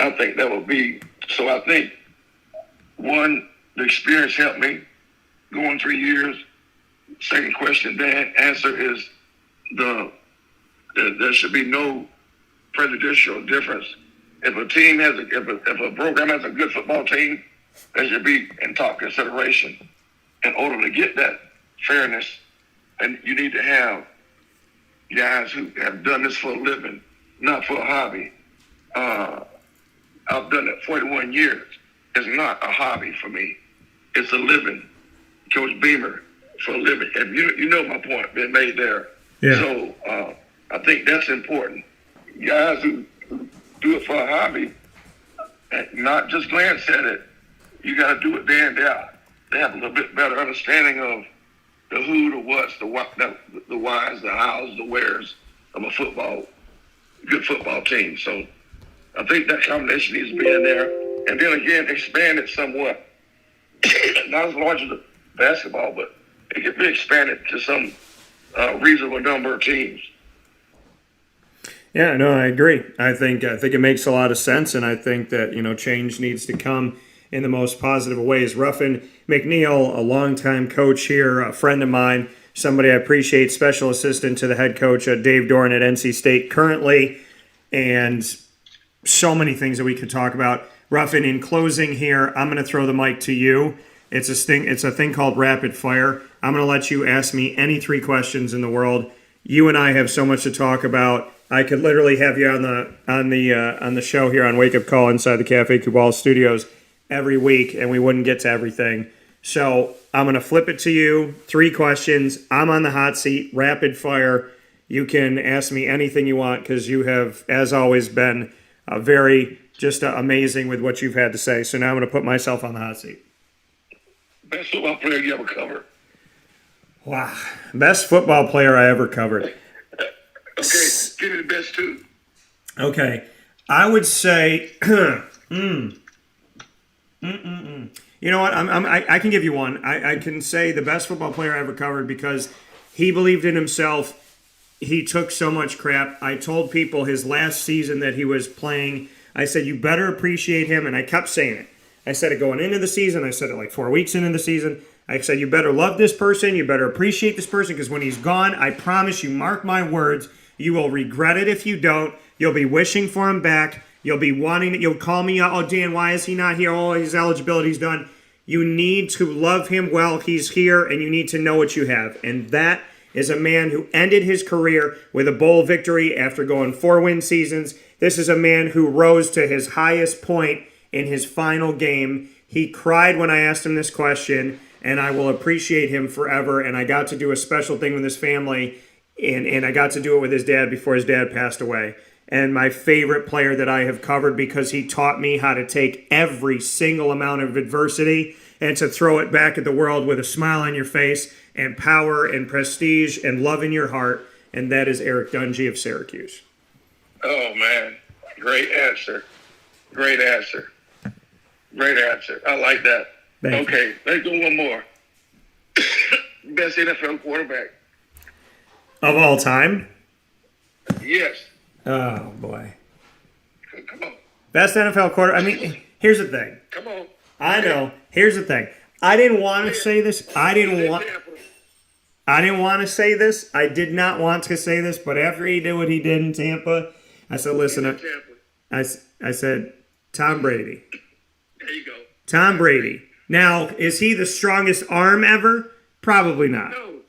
I think that would be, so I think, one, the experience helped me going 3 years. Second question, Dan, answer is there should be no prejudicial difference. If a team has if a program has a good football team there should be in top consideration. In order to get that fairness, and you need to have guys who have done this for a living, not for a hobby. I've done it 41 years. It's not a hobby for me. It's a living. Coach Beamer, for a living. And you know my point being made there. Yeah. So I think that's important. Guys who do it for a hobby, and not just glance at it, you got to do it day in, day out. They have a little bit better understanding of the who, the what's, the what, the whys, the hows, the wheres of a good football team. So I think that combination needs to be in there. And then again, expand it somewhat. Not as large as the basketball, but it can be expanded to some reasonable number of teams. Yeah, no, I agree. I think it makes a lot of sense, and I think that change needs to come in the most positive of ways. Ruffin McNeill, a longtime coach here, a friend of mine, somebody I appreciate, special assistant to the head coach, Dave Doran at NC State currently, and so many things that we could talk about. Ruffin, in closing here, I'm going to throw the mic to you. It's a thing called rapid fire. I'm going to let you ask me any 3 questions in the world. You and I have so much to talk about. I could literally have you on the show here on Wake Up Call inside the Cafe Kubal studios every week, and we wouldn't get to everything. So I'm going to flip it to you. 3 questions. I'm on the hot seat. Rapid fire. You can ask me anything you want because you have, as always, been very amazing with what you've had to say. So now I'm going to put myself on the hot seat. Best football player you ever covered? Wow. Best football player I ever covered. Okay, give me the best 2. Okay. I would say, you know what? I can give you one. I can say the best football player I ever covered because he believed in himself. He took so much crap. I told people his last season that he was playing, I said, you better appreciate him. And I kept saying it. I said it going into the season. I said it like 4 weeks into the season. I said, you better love this person. You better appreciate this person because when he's gone, I promise you, mark my words, you will regret it if you don't. You'll be wishing for him back. You'll be wanting it. You'll call me, oh, Dan, why is he not here? Oh, his eligibility's done. You need to love him while he's here, and you need to know what you have. And that is a man who ended his career with a bowl victory after going 4-win seasons. This is a man who rose to his highest point in his final game. He cried when I asked him this question, and I will appreciate him forever. And I got to do a special thing with his family, and I got to do it with his dad before his dad passed away. And my favorite player that I have covered because he taught me how to take every single amount of adversity and to throw it back at the world with a smile on your face and power and prestige and love in your heart. And that is Eric Dungy of Syracuse. Oh, man. Great answer. Great answer. Great answer. I like that. Okay, let's go one more. Best NFL quarterback. Of all time? Yes. Oh, boy. Come on. Best NFL quarterback. I mean, here's the thing. Come on. I know. Here's the thing. I didn't want to say this. I didn't want to say this. I did not want to say this, but after he did what he did in Tampa, I said, listen, I said, Tom Brady. There you go. Tom Brady. Now, is he the strongest arm ever? Probably not. No.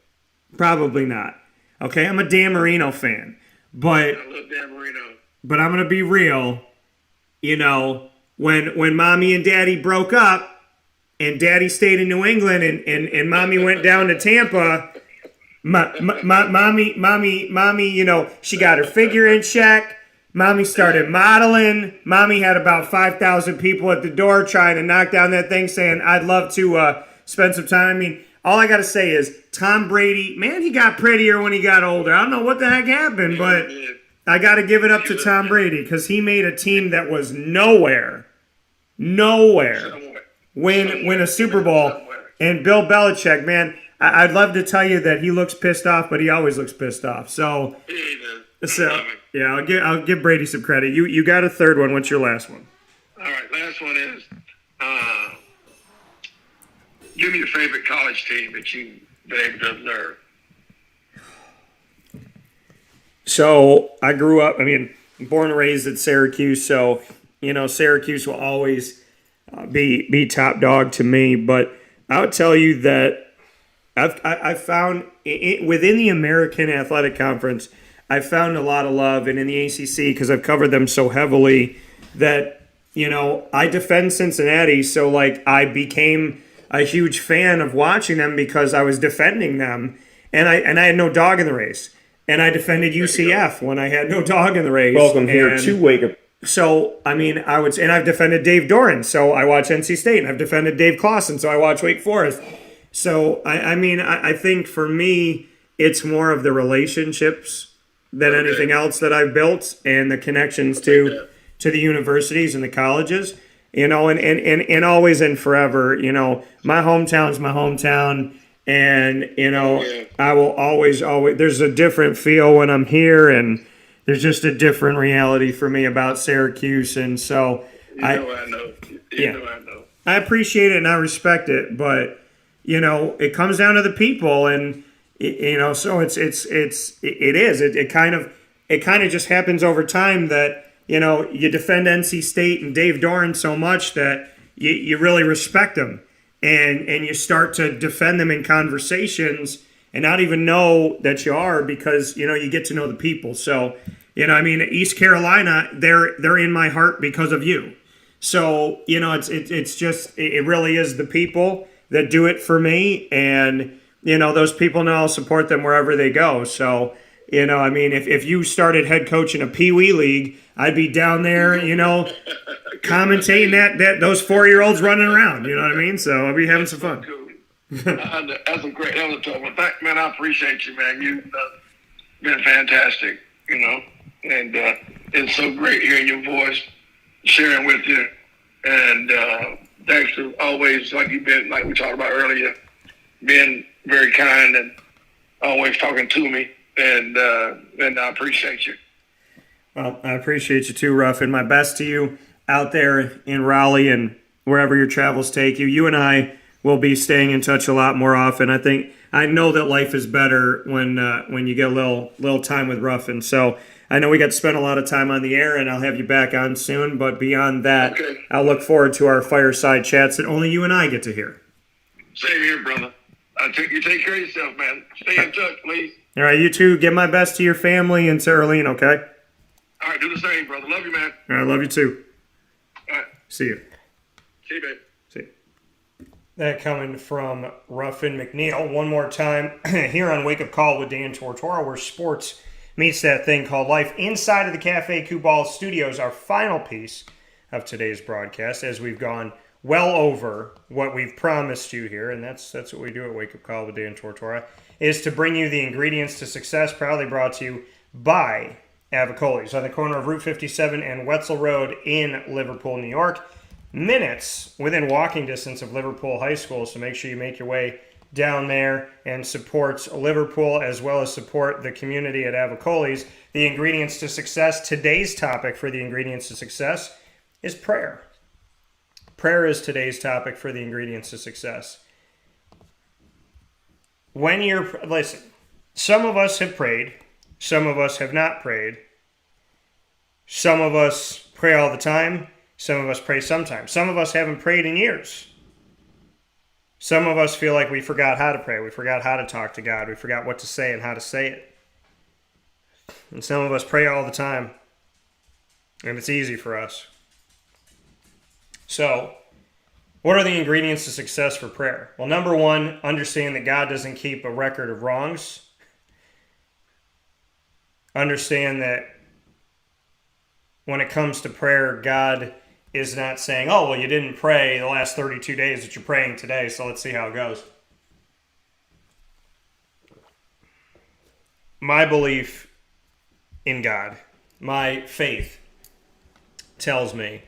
Probably not. Okay, I'm a Dan Marino fan. But I love Dan Marino. But I'm going to be real. You know, when Mommy and Daddy broke up and Daddy stayed in New England and Mommy went down to Tampa, Mommy, you know, she got her figure in check. Mommy started modeling. Mommy had about 5,000 people at the door trying to knock down that thing saying, I'd love to spend some time. I mean, all I got to say is Tom Brady, man, he got prettier when he got older. I don't know what the heck happened, but I got to give it up to Tom Brady because he made a team that was nowhere win a Super Bowl. And Bill Belichick, man, I'd love to tell you that he looks pissed off, but he always looks pissed off. So yeah, I'll give Brady some credit. You got a third one. What's your last one? All right, last one is give me your favorite college team that you've been able to observe. So I grew up, born and raised at Syracuse. So, you know, Syracuse will always be top dog to me. But I'll tell you that I've found within the American Athletic Conference, I've found a lot of love, and in the ACC, because I've covered them so heavily, that, you know, I defend Cincinnati, so like I became a huge fan of watching them because I was defending them, and I had no dog in the race, and I defended UCF when I had no dog in the race. Welcome here to Wake Up. So and I've defended Dave Doran, so I watch NC State, and I've defended Dave Clawson, so I watch Wake Forest. So I think for me, it's more of the relationships than anything else that I've built, and the connections to the universities and the colleges, you know, and always and forever, you know, my hometown's my hometown, and, you know, I will always, there's a different feel when I'm here, and there's just a different reality for me about Syracuse, and so I know. I appreciate it and I respect it, but, you know, it comes down to the people, and, you know, so it kind of just happens over time that, you know, you defend NC State and Dave Doran so much that you really respect them, and you start to defend them in conversations and not even know that you are, because, you know, you get to know the people. So, you know, I mean, East Carolina, they're in my heart because of you. So, you know, it's just, it really is the people that do it for me, and, you know, those people know I'll support them wherever they go. So, you know, I mean, if you started head coaching a Pee Wee league, I'd be down there, you know, commentating that those 4-year-olds running around. You know what I mean? So I'll be having some fun. Cool. That's a great. That was a tough one. Man, I appreciate you, man. You've been fantastic. You know, and it's so great hearing your voice, sharing with you, and thanks for always, like you've been, like we talked about earlier, being very kind and always talking to me, and I appreciate you. Well, I appreciate you too, Ruffin. My best to you out there in Raleigh and wherever your travels take you. You and I will be staying in touch a lot more often. I know that life is better when you get a little time with Ruffin. So I know we got to spend a lot of time on the air, and I'll have you back on soon. But beyond that, okay, I'll look forward to our fireside chats that only you and I get to hear. Same here, brother. You take care of yourself, man. Stay in touch, please. All right, you too. Give my best to your family and to Arlene, okay? All right, do the same, brother. Love you, man. All right, love you too. All right. See you. See you, babe. See you. That coming from Ruffin McNeill. One more time here on Wake Up Call with Dan Tortora, where sports meets that thing called life. Inside of the Cafe Kubal Studios, our final piece of today's broadcast, as we've gone well over what we've promised you here, and that's what we do at Wake Up Call with Dan Tortora, is to bring you the ingredients to success, proudly brought to you by Avicolli, on the corner of Route 57 and Wetzel Road in Liverpool, New York. Minutes within walking distance of Liverpool High School, so make sure you make your way down there and support Liverpool, as well as support the community at Avicolli's. The ingredients to success, today's topic for the ingredients to success is prayer. Prayer is today's topic for the ingredients to success. Listen, some of us have prayed, some of us have not prayed. Some of us pray all the time. Some of us pray sometimes. Some of us haven't prayed in years. Some of us feel like we forgot how to pray. We forgot how to talk to God. We forgot what to say and how to say it. And some of us pray all the time. And it's easy for us. So, what are the ingredients to success for prayer? Well, number one, understand that God doesn't keep a record of wrongs. Understand that when it comes to prayer, God is not saying, oh, well, you didn't pray the last 32 days that you're praying today, so let's see how it goes. My belief in God, my faith, tells me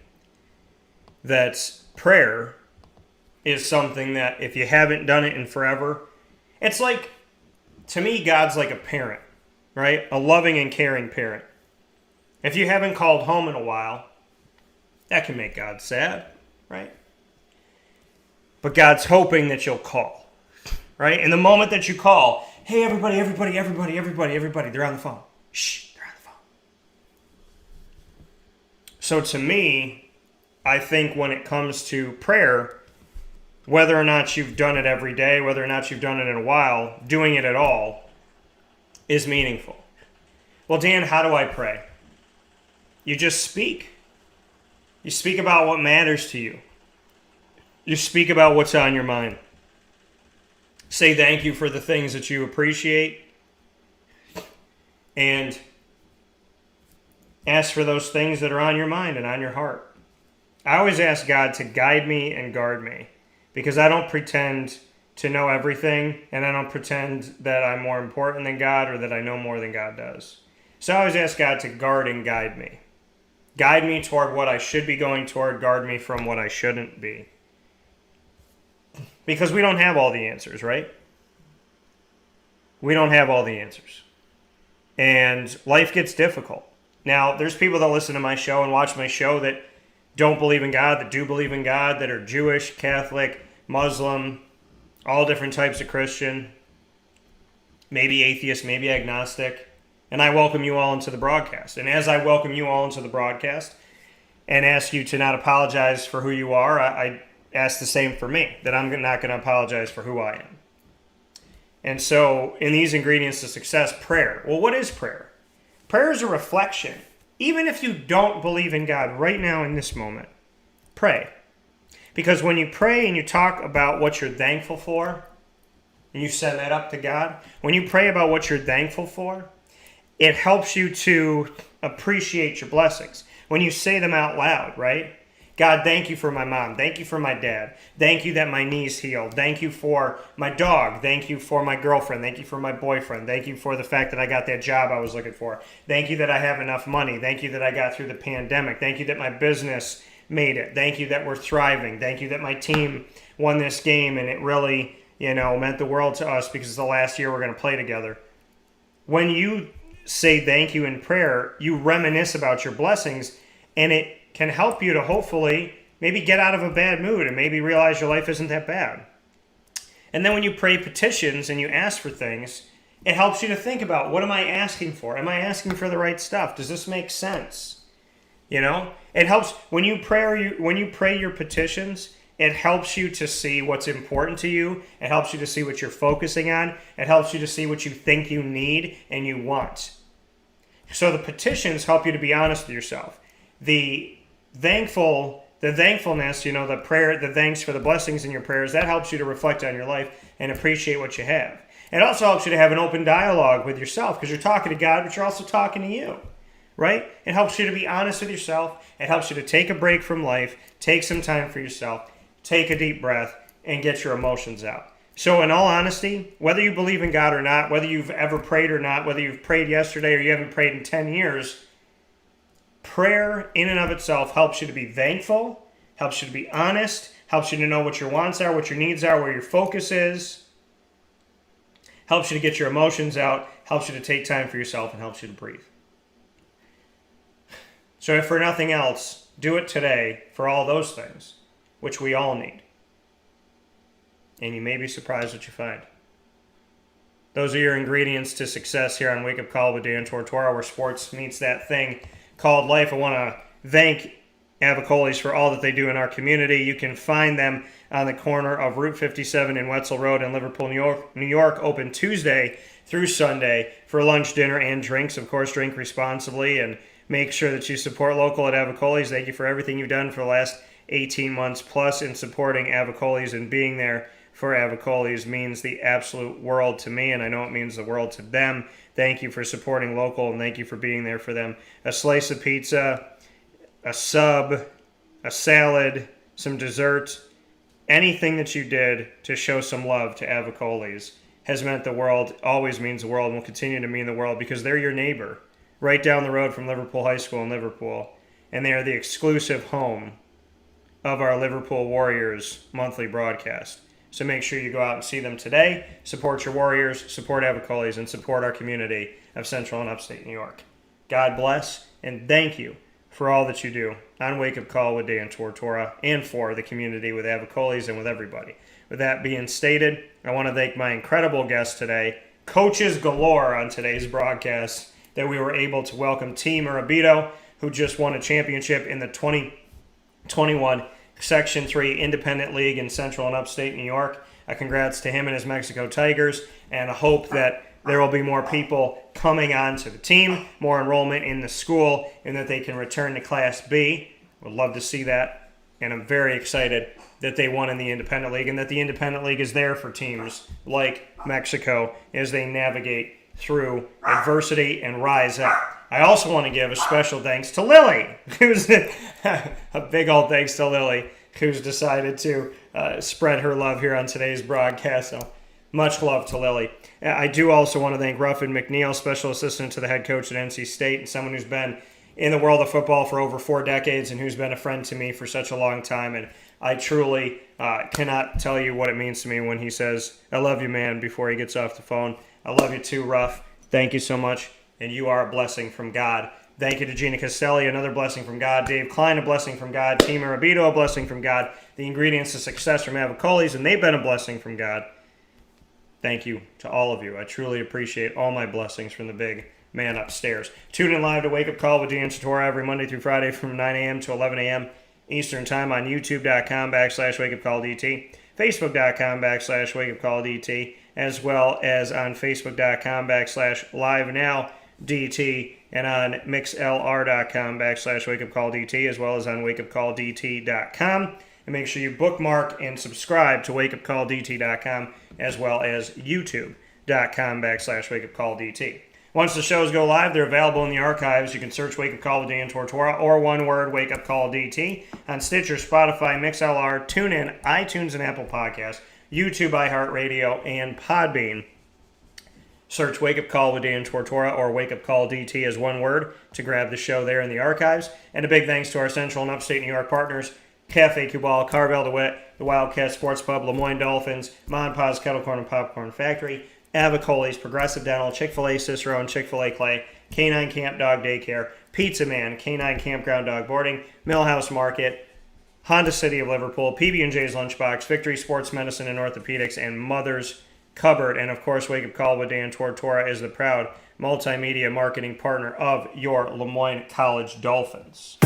that prayer is something that if you haven't done it in forever, it's like, to me, God's like a parent, right? A loving and caring parent. If you haven't called home in a while, that can make God sad, right? But God's hoping that you'll call, right? In the moment that you call, hey, everybody, they're on the phone. Shh, they're on the phone. So to me, I think when it comes to prayer, whether or not you've done it every day, whether or not you've done it in a while, doing it at all is meaningful. Well, Dan, how do I pray? You just speak. You speak about what matters to you. You speak about what's on your mind. Say thank you for the things that you appreciate. And ask for those things that are on your mind and on your heart. I always ask God to guide me and guard me, because I don't pretend to know everything, and I don't pretend that I'm more important than God or that I know more than God does. So I always ask God to guard and guide me. Guide me toward what I should be going toward, guard me from what I shouldn't be. Because we don't have all the answers, right? We don't have all the answers. And life gets difficult. Now, there's people that listen to my show and watch my show that don't believe in God, that do believe in God, that are Jewish, Catholic, Muslim, all different types of Christian, maybe atheist, maybe agnostic. And I welcome you all into the broadcast. And as I welcome you all into the broadcast and ask you to not apologize for who you are, I ask the same for me, that I'm not going to apologize for who I am. And so in these ingredients to success, prayer. Well, what is prayer? Prayer is a reflection. Even if you don't believe in God right now in this moment, pray. Because when you pray and you talk about what you're thankful for, and you send that up to God, when you pray about what you're thankful for, it helps you to appreciate your blessings. When you say them out loud, right? God, thank you for my mom. Thank you for my dad. Thank you that my knee's healed. Thank you for my dog. Thank you for my girlfriend. Thank you for my boyfriend. Thank you for the fact that I got that job I was looking for. Thank you that I have enough money. Thank you that I got through the pandemic. Thank you that my business made it. Thank you that we're thriving. Thank you that my team won this game and it really, meant the world to us because it's the last year we're going to play together. When you say thank you in prayer, you reminisce about your blessings, and it can help you to hopefully maybe get out of a bad mood and maybe realize your life isn't that bad. And then when you pray petitions and you ask for things, it helps you to think about, what am I asking for? Am I asking for the right stuff? Does this make sense? It helps when you pray your petitions. It helps you to see what's important to you. It helps you to see what you're focusing on. It helps you to see what you think you need and you want. So the petitions help you to be honest with yourself. The thankfulness, the prayer, the thanks for the blessings in your prayers, that helps you to reflect on your life and appreciate what you have. It also helps you to have an open dialogue with yourself, because you're talking to God, but you're also talking to you, right? It helps you to be honest with yourself. It helps you to take a break from life, take some time for yourself, take a deep breath, and get your emotions out. So in all honesty, whether you believe in God or not, whether you've ever prayed or not, whether you've prayed yesterday or you haven't prayed in 10 years, prayer in and of itself helps you to be thankful, helps you to be honest, helps you to know what your wants are, what your needs are, where your focus is, helps you to get your emotions out, helps you to take time for yourself, and helps you to breathe. So if for nothing else, do it today for all those things, which we all need. And you may be surprised what you find. Those are your ingredients to success here on Wake Up Call with Dan Tortora, where sports meets that thing called life. I want to thank Avicolli's for all that they do in our community. You can find them on the corner of Route 57 and Wetzel Road in Liverpool, New York, open Tuesday through Sunday for lunch, dinner, and drinks. Of course, drink responsibly and make sure that you support local at Avicolli's. Thank you for everything you've done for the last 18 months plus in supporting Avicolli's, and being there for Avicolli's means the absolute world to me, and I know it means the world to them. Thank you for supporting local, and thank you for being there for them. A slice of pizza, a sub, a salad, some dessert, anything that you did to show some love to Avicolli's has meant the world, always means the world, and will continue to mean the world, because they're your neighbor right down the road from Liverpool High School in Liverpool, and they are the exclusive home of our Liverpool Warriors monthly broadcast. So make sure you go out and see them today. Support your Warriors, support Avicolli's, and support our community of Central and Upstate New York. God bless, and thank you for all that you do on Wake Up Call with Dan Tortora, and for the community with Avicolli's and with everybody. With that being stated, I want to thank my incredible guest today, coaches galore on today's broadcast, that we were able to welcome Tee Murabito, who just won a championship in the 21 Section 3 Independent League in Central and Upstate New York. Congrats to him and his Mexico Tigers, and I hope that there will be more people coming on to the team, more enrollment in the school, and that they can return to Class B. Would love to see that, and I'm very excited that they won in the Independent League and that the Independent League is there for teams like Mexico as they navigate through adversity and rise up. I also want to give a special thanks to Lily, who's a big old thanks to Lily, who's decided to spread her love here on today's broadcast. So much love to Lily. I do also want to thank Ruffin McNeill, special assistant to the head coach at NC State, and someone who's been in the world of football for over 4 decades and who's been a friend to me for such a long time. And I truly cannot tell you what it means to me when he says, "I love you, man," before he gets off the phone. I love you too, Ruff. Thank you so much. And you are a blessing from God. Thank you to Gina Castelli, another blessing from God. Dave Kline, a blessing from God. Tee Murabito, a blessing from God. The ingredients to success from Avicolli's, and they've been a blessing from God. Thank you to all of you. I truly appreciate all my blessings from the big man upstairs. Tune in live to Wake Up Call with Dan Tortora every Monday through Friday from 9 a.m. to 11 a.m. Eastern Time on youtube.com/wakeupcalldt, facebook.com/wakeupcalldt, as well as on facebook.com/livenowdt, and on mixlr.com/wakeupcalldt, as well as on wakeupcalldt.com. And make sure you bookmark and subscribe to wakeupcalldt.com, as well as youtube.com/wakeupcalldt. Once the shows go live, they're available in the archives. You can search Wake Up Call with Dan Tortora, or one word, Wake Up Call DT, on Stitcher, Spotify, MixLR, TuneIn, iTunes, and Apple Podcasts, YouTube, iHeartRadio, and Podbean. Search Wake Up Call with Dan Tortora or Wake Up Call DT as one word to grab the show there in the archives. And a big thanks to our Central and Upstate New York partners, Cafe Cubal, Carvel DeWitt, the Wildcat Sports Pub, Lemoyne Dolphins, Mon Pa's Kettle Corn and Popcorn Factory, Avicolli's, Progressive Dental, Chick-fil-A Cicero and Chick-fil-A Clay, Canine Camp Dog Daycare, Pizza Man, Canine Campground Dog Boarding, Millhouse Market, Honda City of Liverpool, PB&J's Lunchbox, Victory Sports Medicine and Orthopedics, and Mother's Cupboard. And of course, Wake Up Call with Dan Tortora is the proud multimedia marketing partner of your Lemoyne College Dolphins.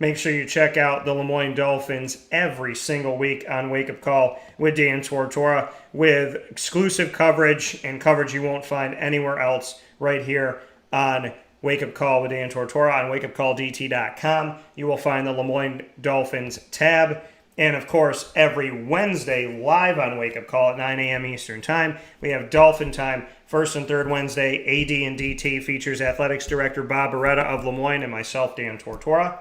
Make sure you check out the Lemoyne Dolphins every single week on Wake Up Call with Dan Tortora, with exclusive coverage and coverage you won't find anywhere else, right here on Wake Up Call with Dan Tortora on wakeupcalldt.com. You will find the Lemoyne Dolphins tab. And of course, every Wednesday live on Wake Up Call at 9 a.m. Eastern Time, we have Dolphin Time. First and third Wednesday, AD and DT features Athletics Director Bob Beretta of Lemoyne and myself, Dan Tortora.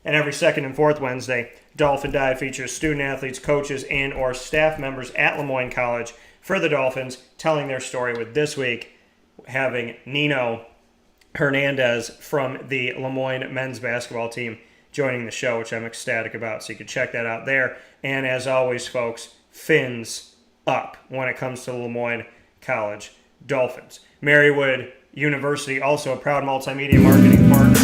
And every second and fourth Wednesday, Dolphin Dive features student athletes, coaches, and or staff members at Lemoyne College for the Dolphins, telling their story, with this week having Nino Hernandez from the Lemoyne men's basketball team joining the show, which I'm ecstatic about. So you can check that out there. And as always, folks, fins up when it comes to the Lemoyne College Dolphins. Marywood University, also a proud multimedia marketing partner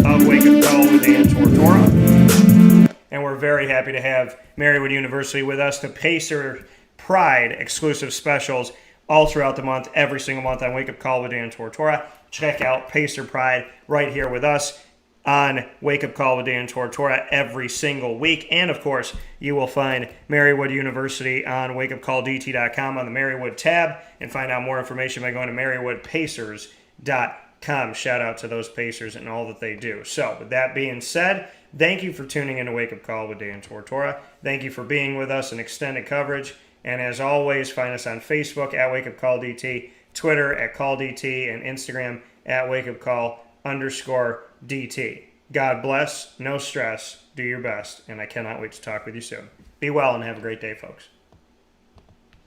of Wake Up Call with Dan Tortora. And we're very happy to have Marywood University with us to Pacer Pride exclusive specials all throughout the month, every single month on Wake Up Call with Dan Tortora. Check out Pacer Pride right here with us on Wake Up Call with Dan Tortora every single week. And of course, you will find Marywood University on wakeupcalldt.com on the Marywood tab, and find out more information by going to marywoodpacers.com. Shout out to those Pacers and all that they do. So with that being said, thank you for tuning in to Wake Up Call with Dan Tortora. Thank you for being with us in extended coverage. And as always, find us on Facebook at Wake Up Call DT, Twitter at Call DT, and Instagram at Wake Up Call _DT. God bless, no stress, do your best, and I cannot wait to talk with you soon. Be well and have a great day, folks.